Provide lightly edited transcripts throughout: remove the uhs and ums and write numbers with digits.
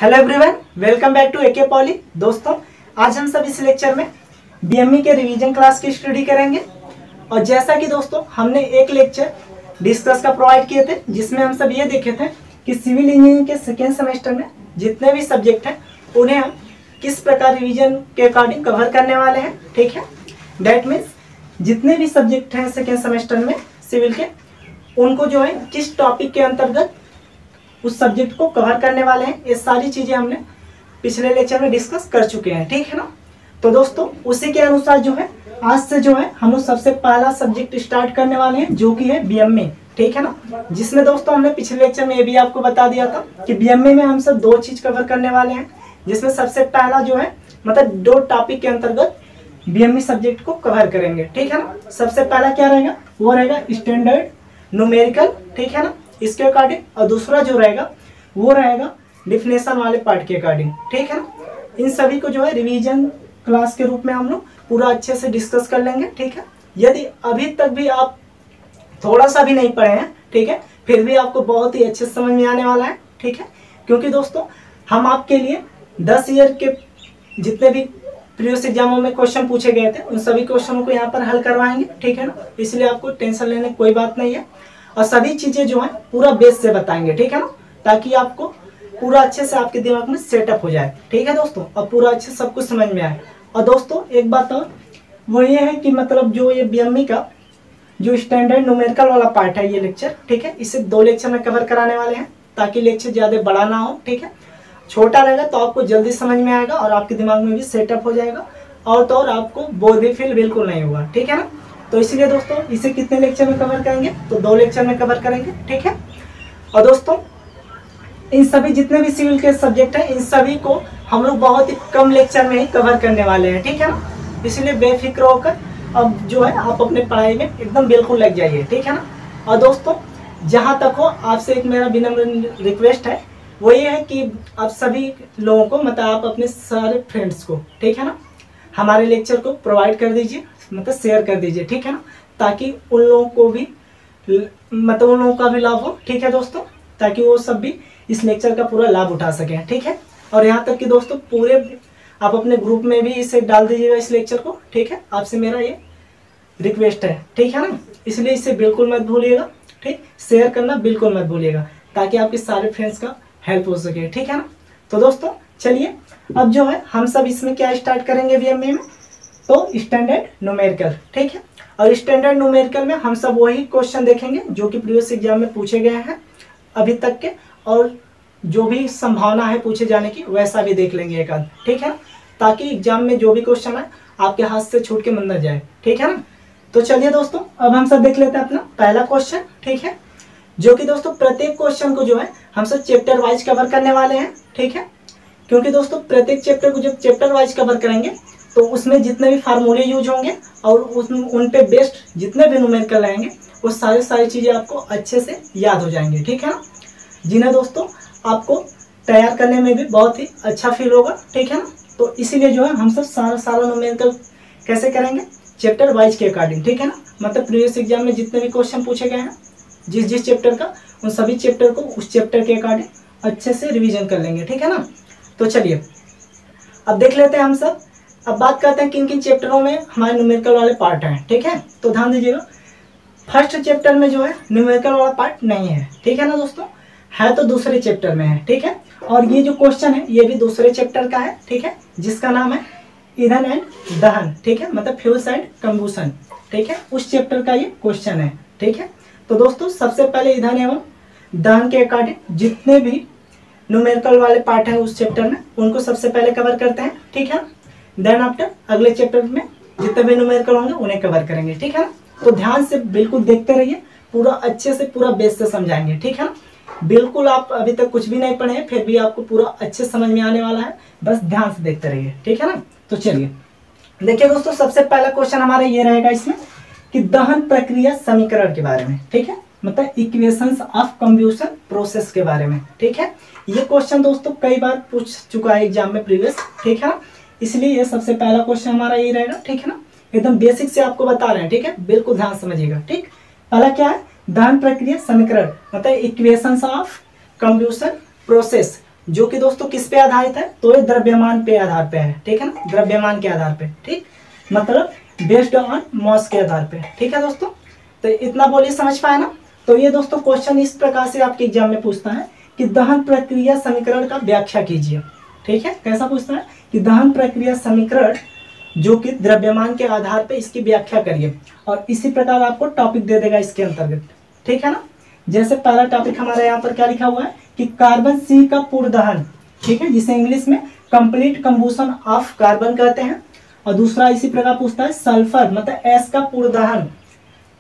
Hello everyone, welcome back to AK Poly. दोस्तों, आज हम सब इस लेक्चर में बीएमई के रिवीजन क्लास की स्टडी करेंगे। और जैसा कि दोस्तों हमने एक लेक्चर डिस्कस का प्रोवाइड किए थे, जिसमें हम सब ये देखे थे कि सिविल इंजीनियरिंग के सेकेंड सेमेस्टर में जितने भी सब्जेक्ट हैं उन्हें हम किस प्रकार रिवीजन के अकॉर्डिंग कवर करने वाले हैं। ठीक है, दैट मीन्स जितने भी सब्जेक्ट हैं सेकेंड सेमेस्टर में सिविल के, उनको जो है किस टॉपिक के अंतर्गत उस सब्जेक्ट को कवर करने वाले हैं, ये सारी चीजें हमने पिछले लेक्चर में डिस्कस कर चुके हैं। ठीक है ना। तो दोस्तों, उसी के अनुसार जो है आज से जो है हम लोग सबसे पहला सब्जेक्ट स्टार्ट करने वाले हैं, जो कि है बीएमई। ठीक है ना, जिसमें दोस्तों हमने पिछले लेक्चर में ये भी आपको बता दिया था कि बीएमई में हम सब दो चीज कवर करने वाले हैं, जिसमें सबसे पहला जो है मतलब दो टॉपिक के अंतर्गत बीएमई सब्जेक्ट को कवर करेंगे। ठीक है ना। सबसे पहला क्या रहेगा, वो रहेगा स्टैंडर्ड न्यूमेरिकल। ठीक है ना, इसके अकॉर्डिंग। और दूसरा जो रहेगा वो रहेगा डिफिनेशन वाले पार्ट के अकॉर्डिंग। ठीक है ना। इन सभी को जो है रिवीजन क्लास के रूप में हम लोग पूरा अच्छे से डिस्कस कर लेंगे। ठीक है। यदि अभी तक भी आप थोड़ा सा भी नहीं पढ़े हैं, ठीक है, फिर भी आपको बहुत ही अच्छे समझ में आने वाला है। ठीक है, क्योंकि दोस्तों हम आपके लिए 10 ईयर के जितने भी प्रीवियस एग्जामों में क्वेश्चन पूछे गए थे, उन सभी क्वेश्चनों को यहाँ पर हल करवाएंगे। ठीक है ना, इसलिए आपको टेंशन लेने की कोई बात नहीं है। और सभी चीजें जो है पूरा बेस से बताएंगे। ठीक है ना, ताकि आपको पूरा अच्छे से आपके दिमाग में सेटअप हो जाए। ठीक है दोस्तों, और पूरा अच्छे सब कुछ समझ में आए। और दोस्तों एक बात और वो ये है कि मतलब जो ये बीएमई का जो स्टैंडर्ड न्यूमेरिकल वाला पार्ट है, ये लेक्चर, ठीक है, इसे 2 लेक्चर में कवर कराने वाले हैं, ताकि लेक्चर ज्यादा बड़ा ना हो। ठीक है, छोटा रहेगा तो आपको जल्दी समझ में आएगा और आपके दिमाग में भी सेटअप हो जाएगा, और तो और आपको बोर भी फील बिल्कुल नहीं होगा। ठीक है ना। तो इसलिए दोस्तों इसे कितने लेक्चर में कवर करेंगे, तो 2 लेक्चर में कवर करेंगे। ठीक है। और दोस्तों इन सभी जितने भी सिविल के सब्जेक्ट हैं, इन सभी को हम लोग बहुत ही कम लेक्चर में ही कवर करने वाले हैं। ठीक है ना, इसलिए बेफिक्र होकर अब जो है आप अपने पढ़ाई में एकदम बिल्कुल लग जाइए। ठीक है ना। और दोस्तों जहाँ तक हो, आपसे एक मेरा विनम्र रिक्वेस्ट है, वो ये है कि आप सभी लोगों को मतलब आप अपने सारे फ्रेंड्स को, ठीक है ना, हमारे लेक्चर को प्रोवाइड कर दीजिए, मतलब शेयर कर दीजिए। ठीक है ना, ताकि उन लोगों को भी मतलब उन लोगों का भी लाभ हो। ठीक है दोस्तों, ताकि वो सब भी इस लेक्चर का पूरा लाभ उठा सकें। ठीक है। और यहाँ तक कि दोस्तों पूरे आप अपने ग्रुप में भी इसे डाल दीजिएगा इस लेक्चर को। ठीक है, आपसे मेरा ये रिक्वेस्ट है। ठीक है ना, इसलिए इसे बिल्कुल मत भूलिएगा। ठीक, शेयर करना बिल्कुल मत भूलिएगा, ताकि आपके सारे फ्रेंड्स का हेल्प हो सके। ठीक है ना। तो दोस्तों चलिए अब जो है हम सब इसमें क्या स्टार्ट करेंगे बीएमई में, तो स्टैंडर्ड न्यूमेरिकल। ठीक है। और स्टैंडर्ड न्यूमेरिकल में हम सब वही क्वेश्चन देखेंगे जो कि प्रीवियस एग्जाम में पूछे गए हैं अभी तक के, और जो भी संभावना है पूछे जाने की वैसा भी देख लेंगे एक आध। ठीक है ना, ताकि एग्जाम में जो भी क्वेश्चन है आपके हाथ से छूट के मन न जाए। ठीक है ना। तो चलिए दोस्तों अब हम सब देख लेते हैं अपना पहला क्वेश्चन। ठीक है, जो कि दोस्तों प्रत्येक क्वेश्चन को जो है हम सब चैप्टर वाइज कवर करने वाले हैं। ठीक है, क्योंकि दोस्तों प्रत्येक चैप्टर को जब चैप्टर वाइज कवर करेंगे तो उसमें जितने भी फार्मूले यूज होंगे और उन पे बेस्ड जितने भी न्यूमेरिकल रहेंगे, वो सारी चीज़ें आपको अच्छे से याद हो जाएंगे। ठीक है ना, जिन्हें दोस्तों आपको तैयार करने में भी बहुत ही अच्छा फील होगा। ठीक है ना। तो इसीलिए जो है हम सब सारा न्यूमेरिकल कैसे करेंगे, चैप्टर वाइज के अकॉर्डिंग। ठीक है ना, मतलब प्रीवियस एग्जाम में जितने भी क्वेश्चन पूछे गए हैं जिस चैप्टर का, उन सभी चैप्टर को उस चैप्टर के अकॉर्डिंग अच्छे से रिवीजन कर लेंगे। ठीक है ना। तो चलिए अब देख लेते हैं हम सब। अब बात करते हैं किन किन चैप्टरों में हमारे न्यूमेरिकल वाले पार्ट हैं। ठीक है, तो ध्यान दीजिएगा, फर्स्ट चैप्टर में जो है न्यूमेरिकल वाला पार्ट नहीं है। ठीक है ना दोस्तों, है तो दूसरे चैप्टर में है। ठीक है, और ये जो क्वेश्चन है ये भी दूसरे चैप्टर का है। ठीक है, जिसका नाम है ईंधन एंड दहन। ठीक है, मतलब फ्यूल्स एंड कंबूशन। ठीक है, उस चैप्टर का ये क्वेश्चन है। ठीक है, तो दोस्तों सबसे पहले ईंधन एवं दहन के अकॉर्डिंग जितने भी न्यूमेरिकल वाले पार्ट है उस चैप्टर में, उनको सबसे पहले कवर करते हैं। ठीक है, देन आफ्टर अगले चैप्टर में जितने भी न्यूमेरिकल होंगे उन्हें कवर करेंगे। ठीक है ना। तो ध्यान से बिल्कुल देखते रहिए, पूरा अच्छे से पूरा बेस से समझाएंगे। ठीक है ना, बिल्कुल आप अभी तक कुछ भी नहीं पढ़े हैं फिर भी आपको पूरा अच्छे समझ में आने वाला है, बस ध्यान से देखते रहिए। ठीक है ना। तो चलिए देखिए दोस्तों, सबसे पहला क्वेश्चन हमारा ये रहेगा इसमें कि दहन प्रक्रिया समीकरण के बारे में। ठीक है, मतलब इक्वेशंस ऑफ कंबशन प्रोसेस के बारे में। ठीक है, ये क्वेश्चन दोस्तों कई बार पूछ चुका है एग्जाम में प्रीवियस। ठीक है, इसलिए ये सबसे पहला क्वेश्चन हमारा ये रहेगा। ठीक है ना, एकदम बेसिक से आपको बता रहे हैं। ठीक है, बिल्कुल ध्यान समझिएगा। ठीक, पहला क्या है, दहन प्रक्रिया समीकरण मतलब इक्वेशंस ऑफ कंबशन प्रोसेस जो कि दोस्तों किस पे आधारित है, तो ये द्रव्यमान पे आधार पे है, ठीक है ना, द्रव्यमान के आधार पे, ठीक, मतलब बेस्ड ऑन मास के आधार पे, ठीक है दोस्तों। तो इतना बोलिए, समझ पाए ना। तो ये दोस्तों क्वेश्चन इस प्रकार से आपके एग्जाम में पूछता है कि दहन प्रक्रिया समीकरण का व्याख्या कीजिए, ठीक है। कैसा पूछता है कि दहन प्रक्रिया समीकरण जो कि द्रव्यमान के आधार पे इसकी व्याख्या करिए, और इसी प्रकार आपको टॉपिक दे देगा इसके अंतर्गत, ठीक है ना। जैसे पहला टॉपिक हमारा यहाँ पर क्या लिखा हुआ है कि कार्बन सी का पूर्ण दहन, ठीक है, जिसे इंग्लिश में कंप्लीट कंबूशन ऑफ कार्बन कहते हैं। और दूसरा इसी प्रकार पूछता है सल्फर मतलब एस का पूर्ण दहन,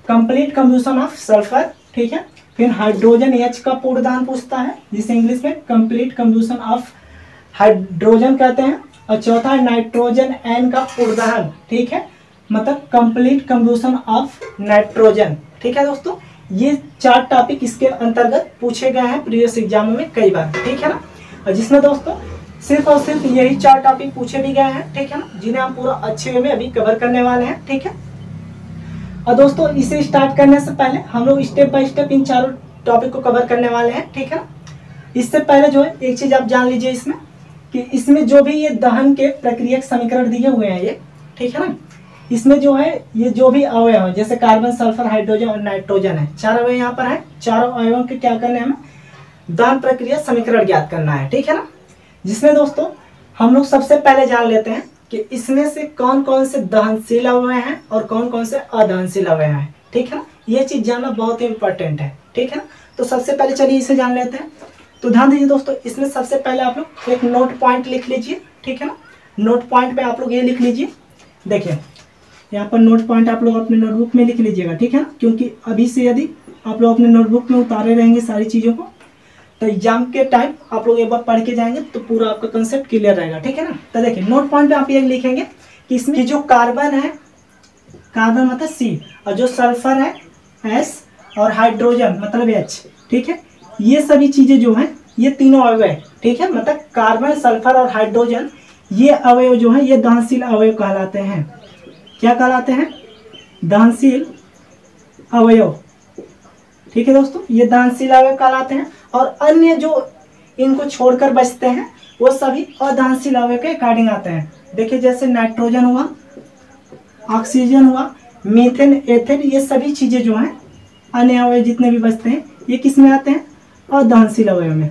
कंप्लीट कंबूशन ऑफ सल्फर, ठीक है। फिर हाइड्रोजन एच का पूर्ण दहन पूछता है, जिसे इंग्लिश में कंप्लीट कंबूशन ऑफ हाइड्रोजन कहते हैं। और चौथा नाइट्रोजन एन का पूर्ण दहन, ठीक है, मतलब कंप्लीट कंबूशन ऑफ नाइट्रोजन, ठीक है दोस्तों। ये 4 टॉपिक इसके अंतर्गत पूछे गए हैं प्रीवियस एग्जाम में कई बार, ठीक है ना। और जिसमें दोस्तों सिर्फ और सिर्फ यही 4 टॉपिक पूछे भी गए हैं, ठीक है ना, जिन्हें हम पूरा अच्छे वे में अभी कवर करने वाले हैं, ठीक है। और दोस्तों इसे स्टार्ट करने से पहले हम लोग स्टेप बाय स्टेप इन चारों टॉपिक को कवर करने वाले हैं, ठीक है ना। इससे पहले जो है एक चीज आप जान लीजिए इसमें कि इसमें जो भी ये दहन के प्रक्रिया समीकरण दिए हुए हैं ये, ठीक है ना, इसमें जो है ये जो भी अवयव है जैसे कार्बन, सल्फर, हाइड्रोजन और नाइट्रोजन है, 4 अवयव यहाँ पर है। चारों अवयवों के क्या करने हैं, हमें दहन प्रक्रिया समीकरण ज्ञात करना है, ठीक है ना। जिसमें दोस्तों हम लोग सबसे पहले जान लेते हैं कि इसमें से कौन कौन से दहनशील अवयव हैं और कौन कौन से अदहनशील अवयव हैं, ठीक है ना। ये चीज जानना बहुत ही इंपॉर्टेंट है, ठीक है ना। तो सबसे पहले चलिए इसे जान लेते हैं। तो ध्यान दीजिए दोस्तों, इसमें सबसे पहले आप लोग एक नोट पॉइंट लिख लीजिए, ठीक है ना। नोट पॉइंट पे आप लोग ये लिख लीजिए, देखिए यहाँ पर नोट पॉइंट आप लोग अपने नोटबुक में लिख लीजिएगा, ठीक है ना, क्योंकि अभी से यदि आप लोग अपने नोटबुक में उतारे रहेंगे सारी चीज़ों को तो एग्जाम के टाइम आप लोग एक बार पढ़ के जाएंगे तो पूरा आपका कंसेप्ट क्लियर रहेगा, ठीक है ना। तो देखिए नोट पॉइंट पे आप ये लिखेंगे कि इसमें जो कार्बन है, कार्बन मतलब सी, और जो सल्फर है एस, और हाइड्रोजन मतलब एच, ठीक है, ये सभी चीजें जो हैं ये तीनों अवयव, ठीक है, मतलब कार्बन, सल्फर और हाइड्रोजन ये अवयव जो है ये दहनशील अवयव कहलाते हैं। क्या कहलाते हैं, दहनशील अवयव, ठीक है दोस्तों, ये दहनशील अवयव कहलाते हैं। और अन्य जो इनको छोड़कर बचते हैं वो सभी अदहनशील अवयव के अकॉर्डिंग आते हैं। देखिए जैसे नाइट्रोजन हुआ, ऑक्सीजन हुआ, मीथेन, एथेन, ये सभी चीजें जो हैं अन्य अवयव जितने भी बचते हैं ये किस में आते हैं, अदहनशील अवयव में,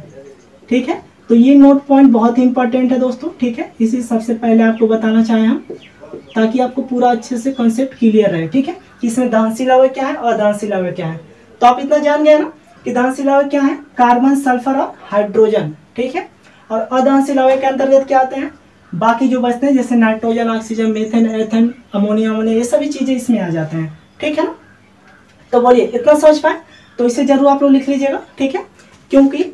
ठीक है। तो ये नोट पॉइंट बहुत ही इंपॉर्टेंट है दोस्तों, ठीक है, इसी सबसे पहले आपको बताना चाहे हम, ताकि आपको पूरा अच्छे से कॉन्सेप्ट क्लियर रहे, ठीक है, कि इसमें दहनशील अवयव क्या है और अदहनशील अवयव क्या है। तो आप इतना जान गए ना कि दहनशील अवयव क्या है, कार्बन, सल्फर और हाइड्रोजन, ठीक है। और अदहनशील अवयव के अंतर्गत क्या आते हैं, बाकी जो बचते हैं जैसे nitrogen, oxygen, methane, ethane, ammonia, ये सभी चीजें इसमें आ जाते हैं, ठीक है ना। तो बोलिए इतना समझ पाए, तो इसे जरूर आप लोग लिख लीजिएगा, ठीक है। क्योंकि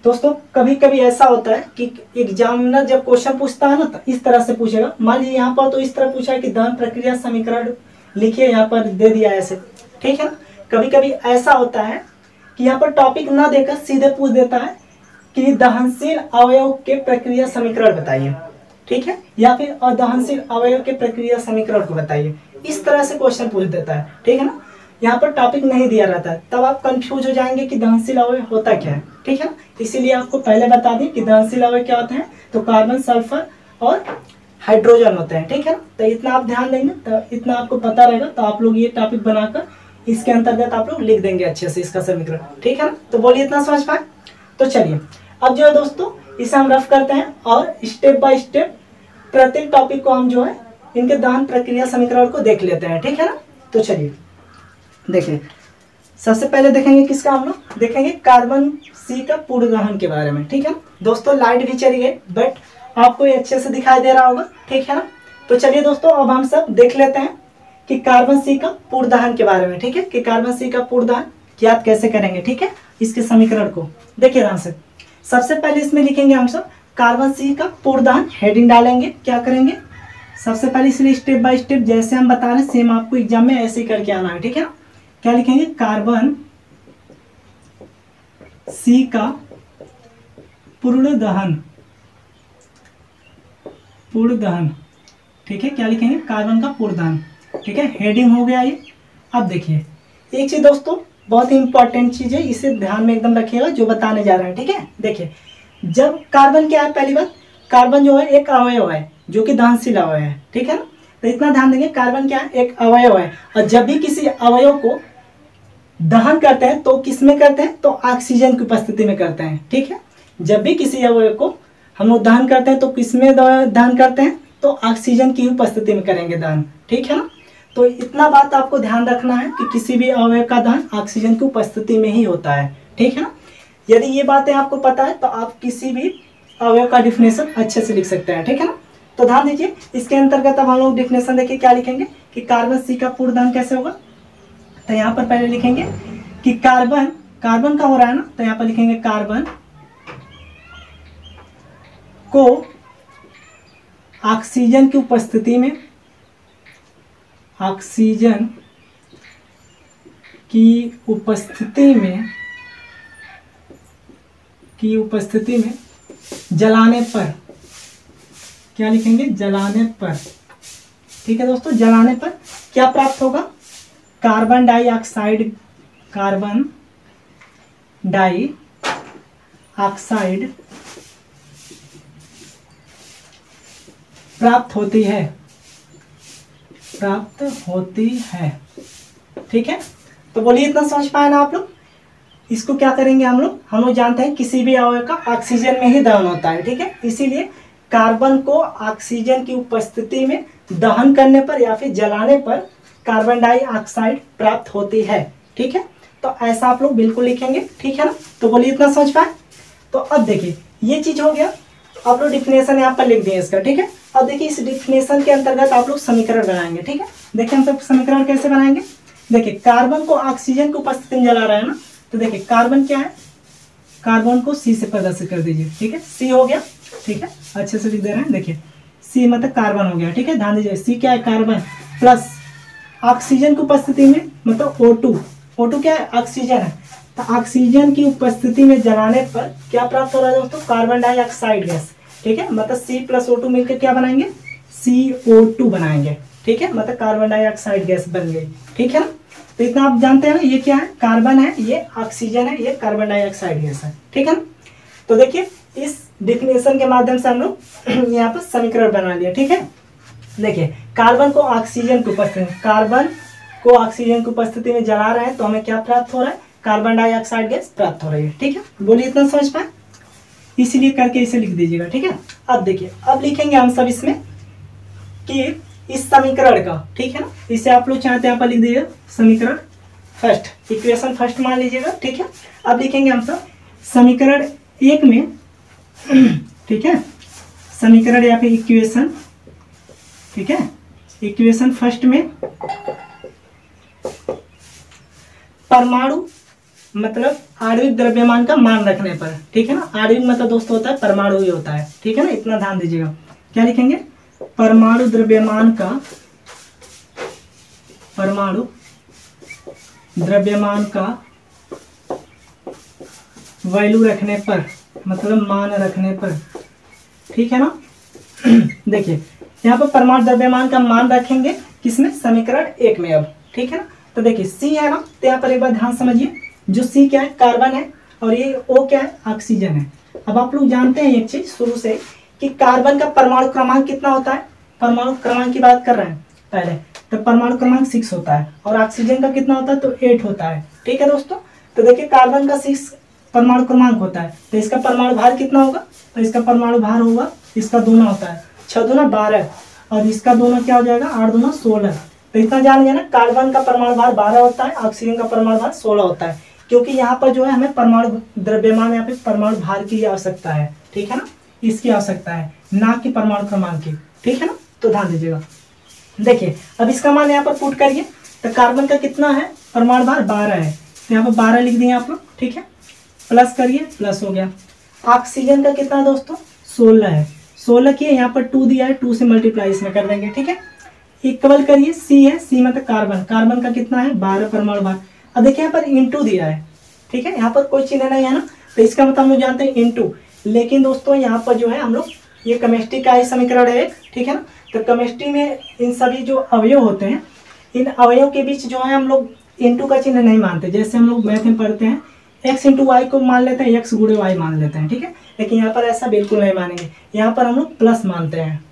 दोस्तों कभी कभी ऐसा होता है कि एग्जामिनर जब क्वेश्चन पूछता है ना तो इस तरह से पूछेगा। मान लीजिए यहाँ पर तो इस तरह पूछा है कि दहन प्रक्रिया समीकरण लिखिए, यहाँ पर दे दिया है ऐसे, ठीक है ना। कभी कभी ऐसा होता है कि यहाँ पर टॉपिक ना देकर सीधे पूछ देता है कि दहनशील अवयव के प्रक्रिया समीकरण बताइए, ठीक है, या फिर अदहनशील अवयव के प्रक्रिया समीकरण को बताइए। इस तरह से क्वेश्चन पूछ देता है, ठीक है ना। यहाँ पर टॉपिक नहीं दिया रहता है, तब आप कंफ्यूज हो जाएंगे कि दहनशील अवयव होता क्या है, ठीक है ना। इसीलिए आपको पहले बता दें कि दहनशील अवयव क्या होते हैं, तो कार्बन, सल्फर और हाइड्रोजन होते हैं, ठीक है ना। तो इतना आप ध्यान देंगे तो इतना आपको पता रहेगा, तो आप लोग ये टॉपिक बनाकर इसके अंतर्गत आप लोग लिख देंगे अच्छे से इसका समीकरण, ठीक है ना। तो बोलिए इतना समझ पाए। तो चलिए अब जो है दोस्तों इसे हम रफ करते हैं और स्टेप बाय स्टेप प्रत्येक टॉपिक को हम जो है इनके दहन प्रक्रिया समीकरण को देख लेते हैं, ठीक है ना। तो चलिए देखिए, सबसे पहले देखेंगे किसका, हम लोग देखेंगे कार्बन सी का पूर्ण दहन के बारे में, ठीक है दोस्तों। लाइट भी चली गई बट आपको ये अच्छे से दिखाई दे रहा होगा, ठीक है ना। तो चलिए दोस्तों अब हम सब देख लेते हैं कि कार्बन सी का पूर्ण दहन के बारे में, ठीक है, कि कार्बन सी का पूर्ण दहन ज्ञात कैसे करेंगे, ठीक है, इसके समीकरण को देखिए ध्यान से। सबसे पहले इसमें लिखेंगे हम सब कार्बन सी का पूर्ण दहन, हेडिंग डालेंगे, क्या करेंगे सबसे पहले, इसलिए स्टेप बाय स्टेप जैसे हम बता रहे हैं सेम आपको एग्जाम में ऐसे ही करके आना है, ठीक है ना। क्या लिखेंगे, कार्बन सी का पूर्ण दहन, पूर्ण दहन, ठीक है, क्या लिखेंगे, कार्बन का पूर्ण दहन, ठीक है, हेडिंग हो गया ये। अब देखिए एक चीज दोस्तों बहुत ही इंपॉर्टेंट चीज है, इसे ध्यान में एकदम रखिएगा जो बताने जा रहे हैं, ठीक है। देखिए जब कार्बन क्या है, पहली बात कार्बन जो है एक अवयव है जो कि दहनशील अवयव है, ठीक है ना। तो इतना ध्यान देंगे, कार्बन क्या है, एक अवयव है, और जब भी किसी अवयव को दहन करते हैं तो किस में करते हैं, तो ऑक्सीजन की उपस्थिति में करते हैं, ठीक है। जब भी किसी अवयव को हम लोग दहन करते हैं तो किस में दहन करते हैं, तो ऑक्सीजन की उपस्थिति में करेंगे दहन, ठीक है ना। तो इतना बात आपको ध्यान रखना है कि किसी भी अवयव का दहन ऑक्सीजन की उपस्थिति में ही होता है, ठीक है ना। यदि ये बातें आपको पता है तो आप किसी भी अवयव का डिफिनेशन अच्छे से लिख सकते हैं, ठीक है ना। तो ध्यान दीजिए, इसके अंतर्गत अब हम लोग डिफिनेशन देखिए क्या लिखेंगे कि कार्बन सी का पूर्ण दहन कैसे होगा। तो यहाँ पर पहले लिखेंगे कि कार्बन का हो रहा है ना, तो यहाँ पर लिखेंगे कार्बन को ऑक्सीजन की उपस्थिति में, ऑक्सीजन की उपस्थिति में जलाने पर, क्या लिखेंगे, जलाने पर, ठीक है दोस्तों। जलाने पर क्या प्राप्त होगा, कार्बन डाइऑक्साइड प्राप्त होती है, ठीक है। तो बोलिए इतना समझ पाए ना आप लोग। इसको क्या करेंगे हम लोग जानते हैं किसी भी अवयव का ऑक्सीजन में ही दहन होता है, ठीक है। इसीलिए कार्बन को ऑक्सीजन की उपस्थिति में दहन करने पर या फिर जलाने पर कार्बन डाइऑक्साइड प्राप्त होती है, ठीक है। तो ऐसा आप लोग बिल्कुल लिखेंगे, ठीक है ना। तो बोलिए इतना समझ पाए। तो अब देखिए ये चीज हो गया, आप लोग डिफिनेशन यहाँ पर लिख दिए इसका, ठीक है। अब देखिए इस डिफिनेशन के अंतर्गत आप लोग समीकरण बनाएंगे, ठीक है। देखिए हम सब समीकरण कैसे बनाएंगे। देखिए कार्बन को ऑक्सीजन की उपस्थिति में जला रहे हैं ना, तो देखिए कार्बन क्या है, कार्बन को सी से प्रदर्शित कर दीजिए, ठीक है। सी हो गया, ठीक है, अच्छे से लिख दे रहे हैं। देखिए सी मतलब कार्बन हो गया, ठीक है। ध्यान दीजिए सी क्या है, कार्बन, प्लस ऑक्सीजन की उपस्थिति में मतलब O2 क्या है, ऑक्सीजन है। तो ऑक्सीजन की उपस्थिति में जलाने पर क्या प्राप्त हो रहा है दोस्तों, कार्बन डाइऑक्साइड गैस, ठीक है। मतलब C प्लस O2 मिलकर क्या बनाएंगे, CO2 बनाएंगे, ठीक है। मतलब कार्बन डाइऑक्साइड गैस बन गई, ठीक है ना। तो इतना आप जानते हैं ना, ये क्या है, कार्बन है, ये ऑक्सीजन है, ये कार्बन डाइऑक्साइड गैस है, ठीक है ना। तो देखिए इस डिफिनेशन के माध्यम से हम लोग यहाँ पर समीकरण बना लिया, ठीक है। देखिए कार्बन को ऑक्सीजन की उपस्थिति में जला रहे हैं तो हमें क्या प्राप्त हो रहा है, कार्बन डाइऑक्साइड गैस प्राप्त हो रही है, ठीक है। बोलिए इतना समझ पाए, इसीलिए करके इसे लिख दीजिएगा, ठीक है। अब देखिए अब लिखेंगे हम सब इसमें कि इस समीकरण का, ठीक है ना, इसे आप लोग चाहते हैं यहाँ पर लिख दीजिएगा समीकरण फर्स्ट, इक्वेशन फर्स्ट मान लीजिएगा, ठीक है। अब लिखेंगे हम सब समीकरण 1 में, ठीक है, समीकरण या फिर इक्वेशन, ठीक है। इक्वेशन फर्स्ट में परमाणु मतलब आणविक द्रव्यमान का मान रखने पर, ठीक है ना। आणविक मतलब दोस्तों होता है परमाणु ही होता है, ठीक है ना। इतना ध्यान दीजिएगा, क्या लिखेंगे, परमाणु द्रव्यमान का वैल्यू रखने पर, मतलब मान रखने पर, ठीक है ना। देखिए यहाँ पर परमाणु द्रव्यमान का मान रखेंगे किसमें, समीकरण 1 में अब, ठीक है ना। तो देखिए C है ना, तो यहाँ पर एक बार ध्यान समझिए, जो C क्या है, कार्बन है, और ये O क्या है, ऑक्सीजन है। अब आप लोग जानते हैं एक चीज शुरू से कि कार्बन का परमाणु क्रमांक कितना होता है, परमाणु क्रमांक की बात कर रहे हैं पहले, तो परमाणु क्रमांक 6 होता है, और ऑक्सीजन का कितना होता है, तो 8 होता है, ठीक है दोस्तों। तो देखिए कार्बन का 6 परमाणु क्रमांक होता है, तो इसका परमाणु भार कितना होगा, तो इसका परमाणु भार होगा, इसका दूना होता है 6 दूना 12, और इसका दोनों क्या हो जाएगा, 8 दूना 16। तो इतना जान गया ना, कार्बन का परमाणु भार 12 होता है, ऑक्सीजन का परमाणु भार 16 होता है, क्योंकि यहाँ पर जो है हमें परमाणु द्रव्यमान या फिर परमाणु भार की आवश्यकता है, ठीक है ना, इसकी आवश्यकता है, ना कि परमाणु क्रमांक की, ठीक है ना। तो ध्यान दीजिएगा, देखिए अब इसका मान यहाँ पर पुट करिए, तो कार्बन का कितना है, परमाणु भार 12 है, तो यहाँ पर 12 लिख दिए आप लोग, ठीक है, प्लस करिए, प्लस हो गया। ऑक्सीजन का कितना है दोस्तों, 16 है, 16 किए, यहाँ पर 2 दिया है, 2 से मल्टीप्लाई इसमें कर देंगे, ठीक है। इक्वल करिए, C है, C मतलब कार्बन का कितना है, 12 परमाणु भार। अब देखिए यहाँ पर इंटू दिया है, ठीक है, यहाँ पर कोई चिन्ह नहीं है ना, तो इसका मतलब हम लोग जानते हैं इंटू। लेकिन दोस्तों यहाँ पर जो है हम लोग, ये केमिस्ट्री का ही समीकरण है एक, ठीक है ना। तो केमिस्ट्री में इन सभी जो अवयव होते हैं, इन अवयव के बीच जो है हम लोग इंटू का चिन्ह नहीं मानते। जैसे हम लोग मैथ में पढ़ते हैं x इंटू वाई को मान लेते हैं, x गुणे वाई मान लेते हैं, ठीक है। लेकिन यहाँ पर ऐसा बिल्कुल नहीं मानेंगे, यहाँ पर हम लोग प्लस मानते हैं,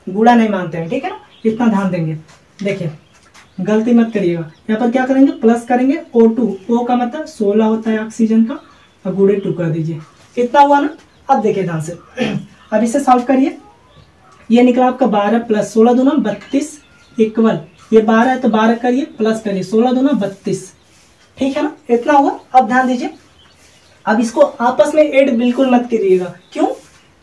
गुणा नहीं मानते हैं, ठीक है ना। इतना ध्यान देंगे। देखिए गलती मत करिएगा, यहाँ पर क्या करेंगे, प्लस करेंगे O2, O का मतलब 16 होता है ऑक्सीजन का, और गुणे 2 कर दीजिए, इतना हुआ ना। अब देखिए ध्यान से, अब इसे सॉल्व करिए। ये निकला आपका 12 प्लस 16 दूना 32 इक्वल, ये 12 है तो 12 करिए प्लस करिए, 16 दूना 32, ठीक है ना, इतना हुआ। अब ध्यान दीजिए, अब इसको आपस में ऐड बिल्कुल मत करिएगा, क्यों,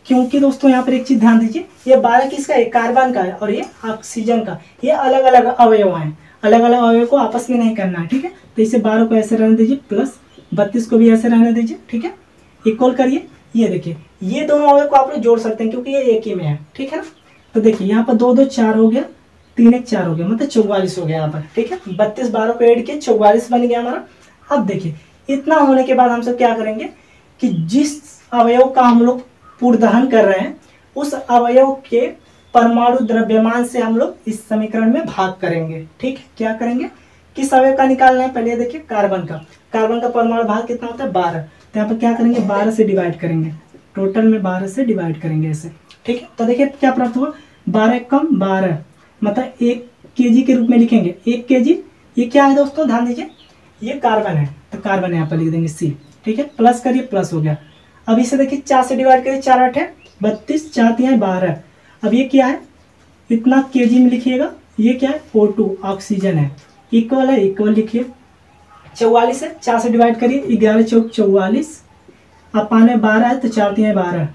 क्योंकि दोस्तों यहाँ पर एक चीज ध्यान दीजिए, ये 12 किसका है, कार्बन का है, और ये ऑक्सीजन का, ये अलग अलग अवयव हैं, अलग अलग अवयव को आपस में नहीं करना है, ठीक है। तो इसे 12 को ऐसे रहने दीजिए, प्लस 32 को भी ऐसे रहने दीजिए, ठीक है। इक्वल करिए, ये देखिए ये दोनों अवयव को आप लोग जोड़ सकते हैं क्योंकि ये एक ही में है, ठीक है ना। तो देखिए यहाँ पर 2 2 4 हो गया, 3 1 4 हो गया, मतलब 44 हो गया यहाँ पर, ठीक है। 32 12 को ऐड किए 44 बन गया हमारा। अब देखिए इतना होने के बाद हम सब क्या करेंगे कि जिस अवयव का हम लोग पूर्णदहन कर रहे हैं उस अवयव के परमाणु द्रव्यमान से हम लोग इस समीकरण में भाग करेंगे, ठीक है। क्या करेंगे, किस अवयव का निकालना है, पहले देखिए कार्बन का, कार्बन का परमाणु भाग कितना होता है 12, तो यहाँ पर क्या करेंगे 12 से डिवाइड करेंगे, टोटल में 12 से डिवाइड करेंगे ऐसे, ठीक है। तो देखिए क्या प्राप्त हुआ, 12 कम 12, मतलब 1 kg के रूप में लिखेंगे, 1 kg। ये क्या है दोस्तों, ध्यान दीजिए, ये कार्बन है, तो कार्बन यहाँ पर लिख देंगे C, ठीक है। प्लस करिए, प्लस हो गया। अब इसे देखिए 4 से डिवाइड करिए, 4 8 है 32, 4 3 है 12। अब ये क्या है, इतना kg में लिखिएगा, ये क्या है O2 ऑक्सीजन है, इक्वल है, इक्वल लिखिए। 44 है, 4 से डिवाइड करिए, 11 चौक 44, अब पाने 12 है तो 4 3 है 12,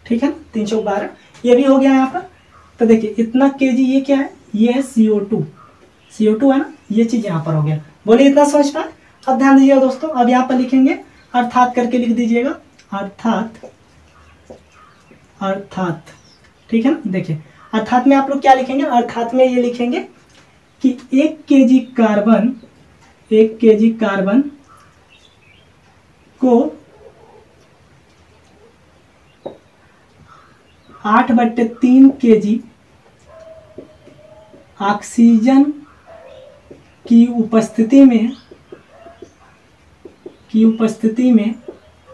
ठीक है ना, 3 चौक 12, ये भी हो गया यहाँ पर। तो देखिए इतना kg, ये क्या है, ये है CO2, CO2 है ना, ये चीज यहाँ पर हो गया। बोलिए इतना समझ पाए। अब ध्यान दीजिएगा दोस्तों, अब यहाँ पर लिखेंगे अर्थात करके लिख दीजिएगा, अर्थात, अर्थात, ठीक है ना। देखिए अर्थात में आप लोग क्या लिखेंगे, अर्थात में ये लिखेंगे कि 1 kg कार्बन, 1 kg कार्बन को 8/3 kg ऑक्सीजन की उपस्थिति में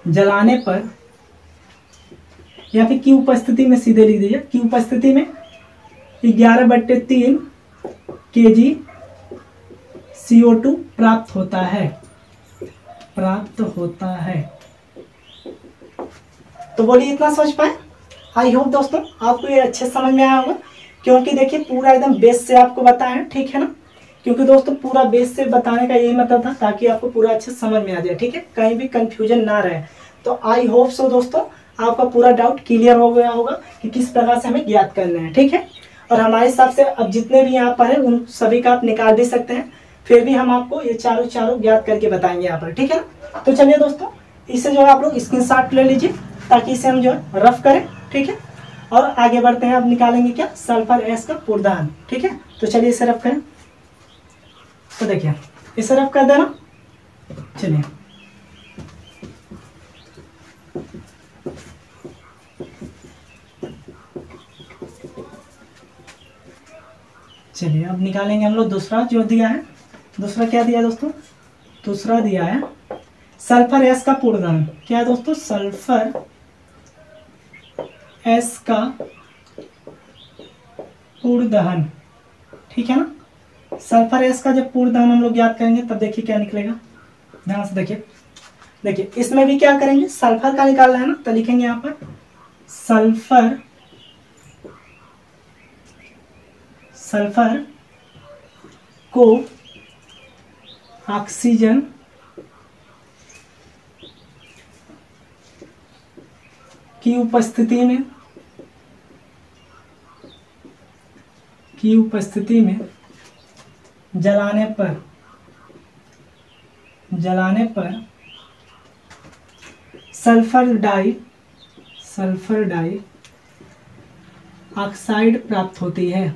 जलाने पर, या फिर की उपस्थिति में सीधे लिख दीजिए, की उपस्थिति में 11/3 kg CO2 प्राप्त होता है, प्राप्त होता है। तो बोलिए इतना समझ पाए। आई होप दोस्तों आपको ये अच्छे समझ में आया होगा, क्योंकि देखिए पूरा एकदम बेस से आपको बताया है, ठीक है ना। क्योंकि दोस्तों पूरा बेस से बताने का यही मतलब था ताकि आपको पूरा अच्छे समझ में आ जाए, ठीक है, कहीं भी कंफ्यूजन ना रहे। तो आई होप सो दोस्तों आपका पूरा डाउट क्लियर हो गया होगा कि किस प्रकार से हमें ज्ञात करना है, ठीक है। और हमारे हिसाब से अब जितने भी यहाँ पर हैं उन सभी का आप निकाल भी सकते हैं, फिर भी हम आपको ये चारों ज्ञात करके बताएंगे यहाँ पर, ठीक है ना। तो चलिए दोस्तों इसे जो है आप लोग स्क्रीनशॉट ले लीजिए ताकि इसे हम जो है रफ करें, ठीक है। और आगे बढ़ते हैं, अब निकालेंगे क्या, सल्फर एस का पूर्णदहन, ठीक है। तो चलिए इसे रफ करें। तो देखिए इसे रफ कर देना, चलिए चलिए अब निकालेंगे हम लोग दूसरा जो दिया है। दूसरा क्या दिया है दोस्तों, दूसरा दिया है सल्फर एस का पूर्णदहन। क्या है दोस्तों, सल्फर एस का पूर्णदहन, ठीक है ना। सल्फर एस का जब पूर्णदहन हम लोग याद करेंगे तब देखिए क्या निकलेगा, ध्यान से देखिए। देखिए इसमें भी क्या करेंगे, सल्फर का निकालना है ना, तो लिखेंगे यहाँ पर सल्फर, सल्फर को ऑक्सीजन की उपस्थिति में जलाने पर सल्फर डाई ऑक्साइड प्राप्त होती है,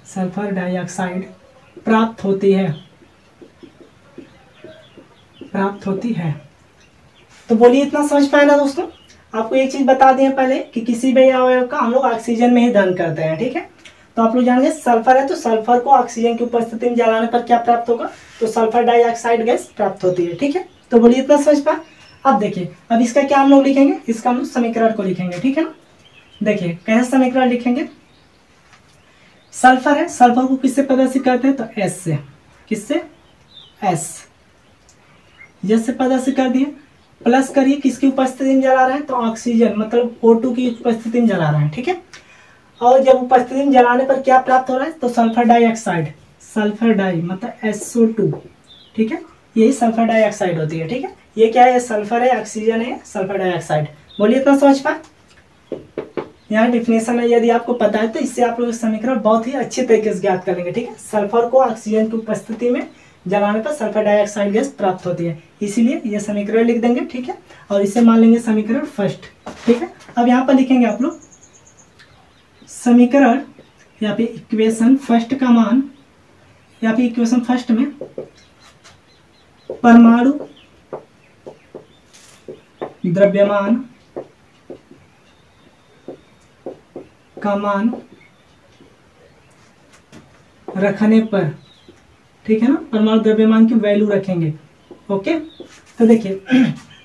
सल्फर डाइऑक्साइड प्राप्त होती है। तो बोलिए इतना समझ पाए ना दोस्तों। आपको एक चीज बता दें पहले कि किसी भी अवयव का हम लोग ऑक्सीजन में ही दहन करते हैं, ठीक है। तो आप लोग जानेंगे सल्फर है तो सल्फर को ऑक्सीजन की उपस्थिति में जलाने पर क्या प्राप्त होगा, तो सल्फर डाइऑक्साइड गैस प्राप्त होती है, ठीक है। तो बोलिए इतना समझ पाए। अब देखिए, अब इसका क्या हम लोग लिखेंगे, इसका हम लोग समीकरण को लिखेंगे, ठीक है ना। देखिए कैसे समीकरण लिखेंगे, सल्फर है, सल्फर को किससे प्रदर्शित करते हैं, तो एस से, किससे, एस, जैसे प्रदर्शित कर दिए। प्लस करिए, किसकी उपस्थिति में जला रहे हैं, तो ऑक्सीजन मतलब O2 की उपस्थिति में जला रहे हैं, ठीक है। और जब उपस्थिति में जलाने पर क्या प्राप्त हो रहा है, तो सल्फर डाइऑक्साइड, सल्फर डाई मतलब SO2, ठीक है, यही सल्फर डाइऑक्साइड होती है, ठीक है। ये क्या है, सल्फर है, ऑक्सीजन है, सल्फर डाइऑक्साइड। बोलिए इतना समझ पाए। यहाँ डिफिनेशन में यदि आपको पता है तो इससे आप लोग समीकरण बहुत ही अच्छे तरीके से ज्ञात कर लेंगे, ठीक है। सल्फर को ऑक्सीजन की उपस्थिति में जलाने पर सल्फर डाइऑक्साइड गैस प्राप्त होती है, इसीलिए ये समीकरण लिख देंगे, ठीक है। और इसे मान लेंगे समीकरण फर्स्ट, ठीक है। अब यहाँ पर लिखेंगे आप लोग समीकरण या फिर इक्वेशन फर्स्ट का मान, या फिर इक्वेशन फर्स्ट में परमाणु द्रव्यमान का मान रखने पर, ठीक है ना, परमाणु द्रव्यमान की वैल्यू रखेंगे, ओके। तो देखिए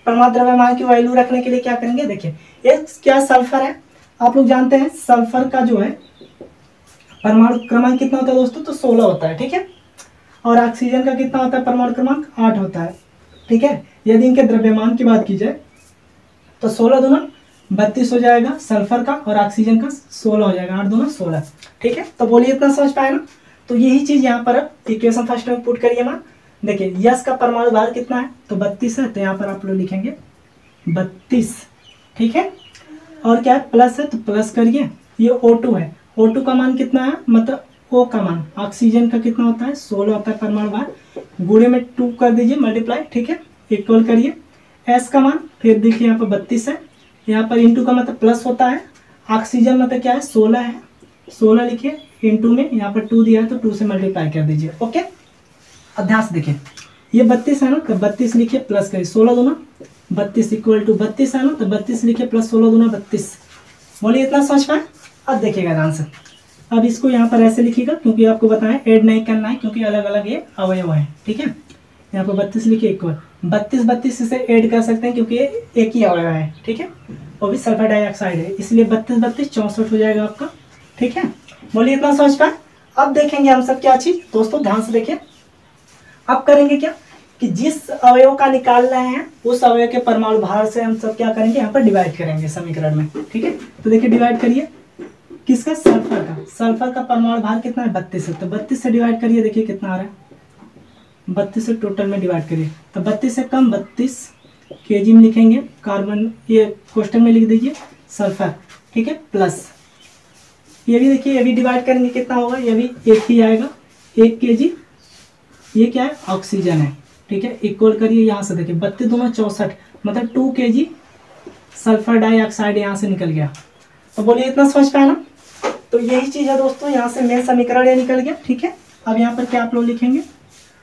परमाणु द्रव्यमान की वैल्यू रखने के लिए क्या करेंगे, देखिए ये क्या सल्फर है, आप लोग जानते हैं सल्फर का जो है परमाणु क्रमांक कितना होता है दोस्तों, तो 16 होता है, ठीक है। और ऑक्सीजन का कितना होता है परमाणु क्रमांक, 8 होता है, ठीक है। यदि इनके द्रव्यमान की बात की जाए तो 16 दूना 32 हो जाएगा सल्फर का, और ऑक्सीजन का 16 हो जाएगा, 8 दूना 16, ठीक है। तो बोलिए इतना समझ पाए ना। तो यही चीज यहाँ पर इक्वेशन फर्स्ट में पुट करिए मान। देखिए यस का परमाणु भार कितना है, तो 32 है, तो यहाँ पर आप लोग लिखेंगे 32, ठीक है। और क्या है, प्लस है, तो प्लस करिए। ये O2 है, O2 का मान कितना है, मतलब O का मान, ऑक्सीजन का कितना होता है, 16 होता है परमाणु भार, गुणे में 2 कर दीजिए मल्टीप्लाई, ठीक है, इक्वल करिए। S का मान फिर देखिए यहाँ पर 32 है, यहाँ पर इंटू का मतलब प्लस होता है, ऑक्सीजन मतलब क्या है 16 है, 16 लिखिए, इंटू में यहाँ पर 2 दिया है तो 2 से मल्टीप्लाई कर दीजिए, ओके। अब ध्यान से देखिए, ये 32 है ना, तो 32 लिखिए प्लस करिए, 16 दूना 32 इक्वल टू 32 है ना, तो 32 लिखिए प्लस 16 दूना 32। बोलिए इतना समझ पाए। अब देखिएगा ध्यान से, अब इसको यहाँ पर ऐसे लिखिएगा, क्योंकि आपको बताएं ऐड नहीं करना है, क्योंकि अलग अलग ये अवयव है, ठीक है। यहाँ पर 32 लिखिए इक्वल 32 से ऐड कर सकते हैं, क्योंकि ये एक ही अवयव है, ठीक है, वो भी सल्फर डाइऑक्साइड है, इसलिए 32 64 हो जाएगा आपका, ठीक है। बोलिए इतना समझ पाए। अब देखेंगे हम सब क्या चीज दोस्तों, ध्यान से देखिए। अब करेंगे क्या कि जिस अवयव का निकाल रहे हैं उस अवयव के परमाणु भार से हम सब क्या करेंगे, यहाँ पर डिवाइड करेंगे समीकरण में, ठीक है। तो देखिए डिवाइड करिए, किसका, सल्फर का, सल्फर का परमाणु भार कितना है 32 है, तो 32 से डिवाइड करिए, देखिए कितना आ रहा है, 32 से टोटल में डिवाइड करिए, तो 32 से कम 32 केजी में लिखेंगे, कार्बन ये क्वेश्चन में लिख दीजिए सल्फर, ठीक है, प्लस ये भी देखिए, ये भी डिवाइड करेंगे कितना होगा, ये भी एक ही आएगा 1 केजी, ये क्या है ऑक्सीजन है, ठीक है, इक्वल करिए, यहाँ से देखिए 32 दूना 64 मतलब 2 केजी सल्फर डाइऑक्साइड यहाँ से निकल गया। तो बोलिए इतना समझ पाए ना। तो यही चीज है दोस्तों, यहाँ से मेन समीकरण ये निकल गया, ठीक है। अब यहाँ पर क्या आप लोग लिखेंगे,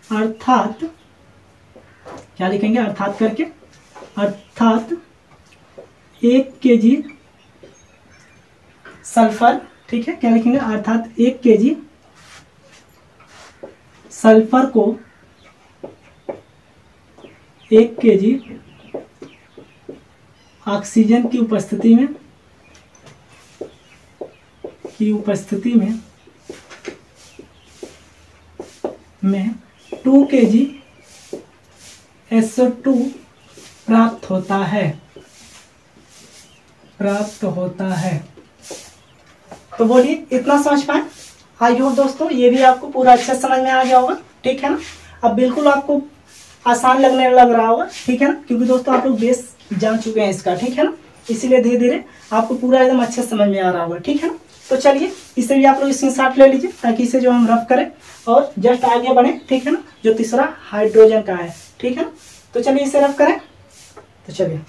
अर्थात क्या लिखेंगे, अर्थात करके, अर्थात 1 केजी सल्फर, ठीक है, क्या लिखेंगे, अर्थात 1 केजी सल्फर को 1 केजी ऑक्सीजन की उपस्थिति में 2 केजी SO2 प्राप्त होता है। तो बोलिए इतना समझ पाए। आई होप दोस्तों ये भी आपको पूरा अच्छा समझ में आ गया होगा, ठीक है ना। अब बिल्कुल आपको आसान लगने लग रहा होगा, ठीक है ना, क्योंकि दोस्तों आप लोग बेस जान चुके हैं इसका, ठीक है ना, इसीलिए धीरे धीरे आपको पूरा एकदम अच्छे समझ में आ रहा होगा, ठीक है ना। तो चलिए इसे भी आप लोग स्क्रीनशॉट ले लीजिए, ताकि इसे जो हम रफ करें और जस्ट आगे बढ़े, ठीक है ना। जो तीसरा हाइड्रोजन का है, ठीक है ना। तो चलिए इसे रफ करें, तो चलिए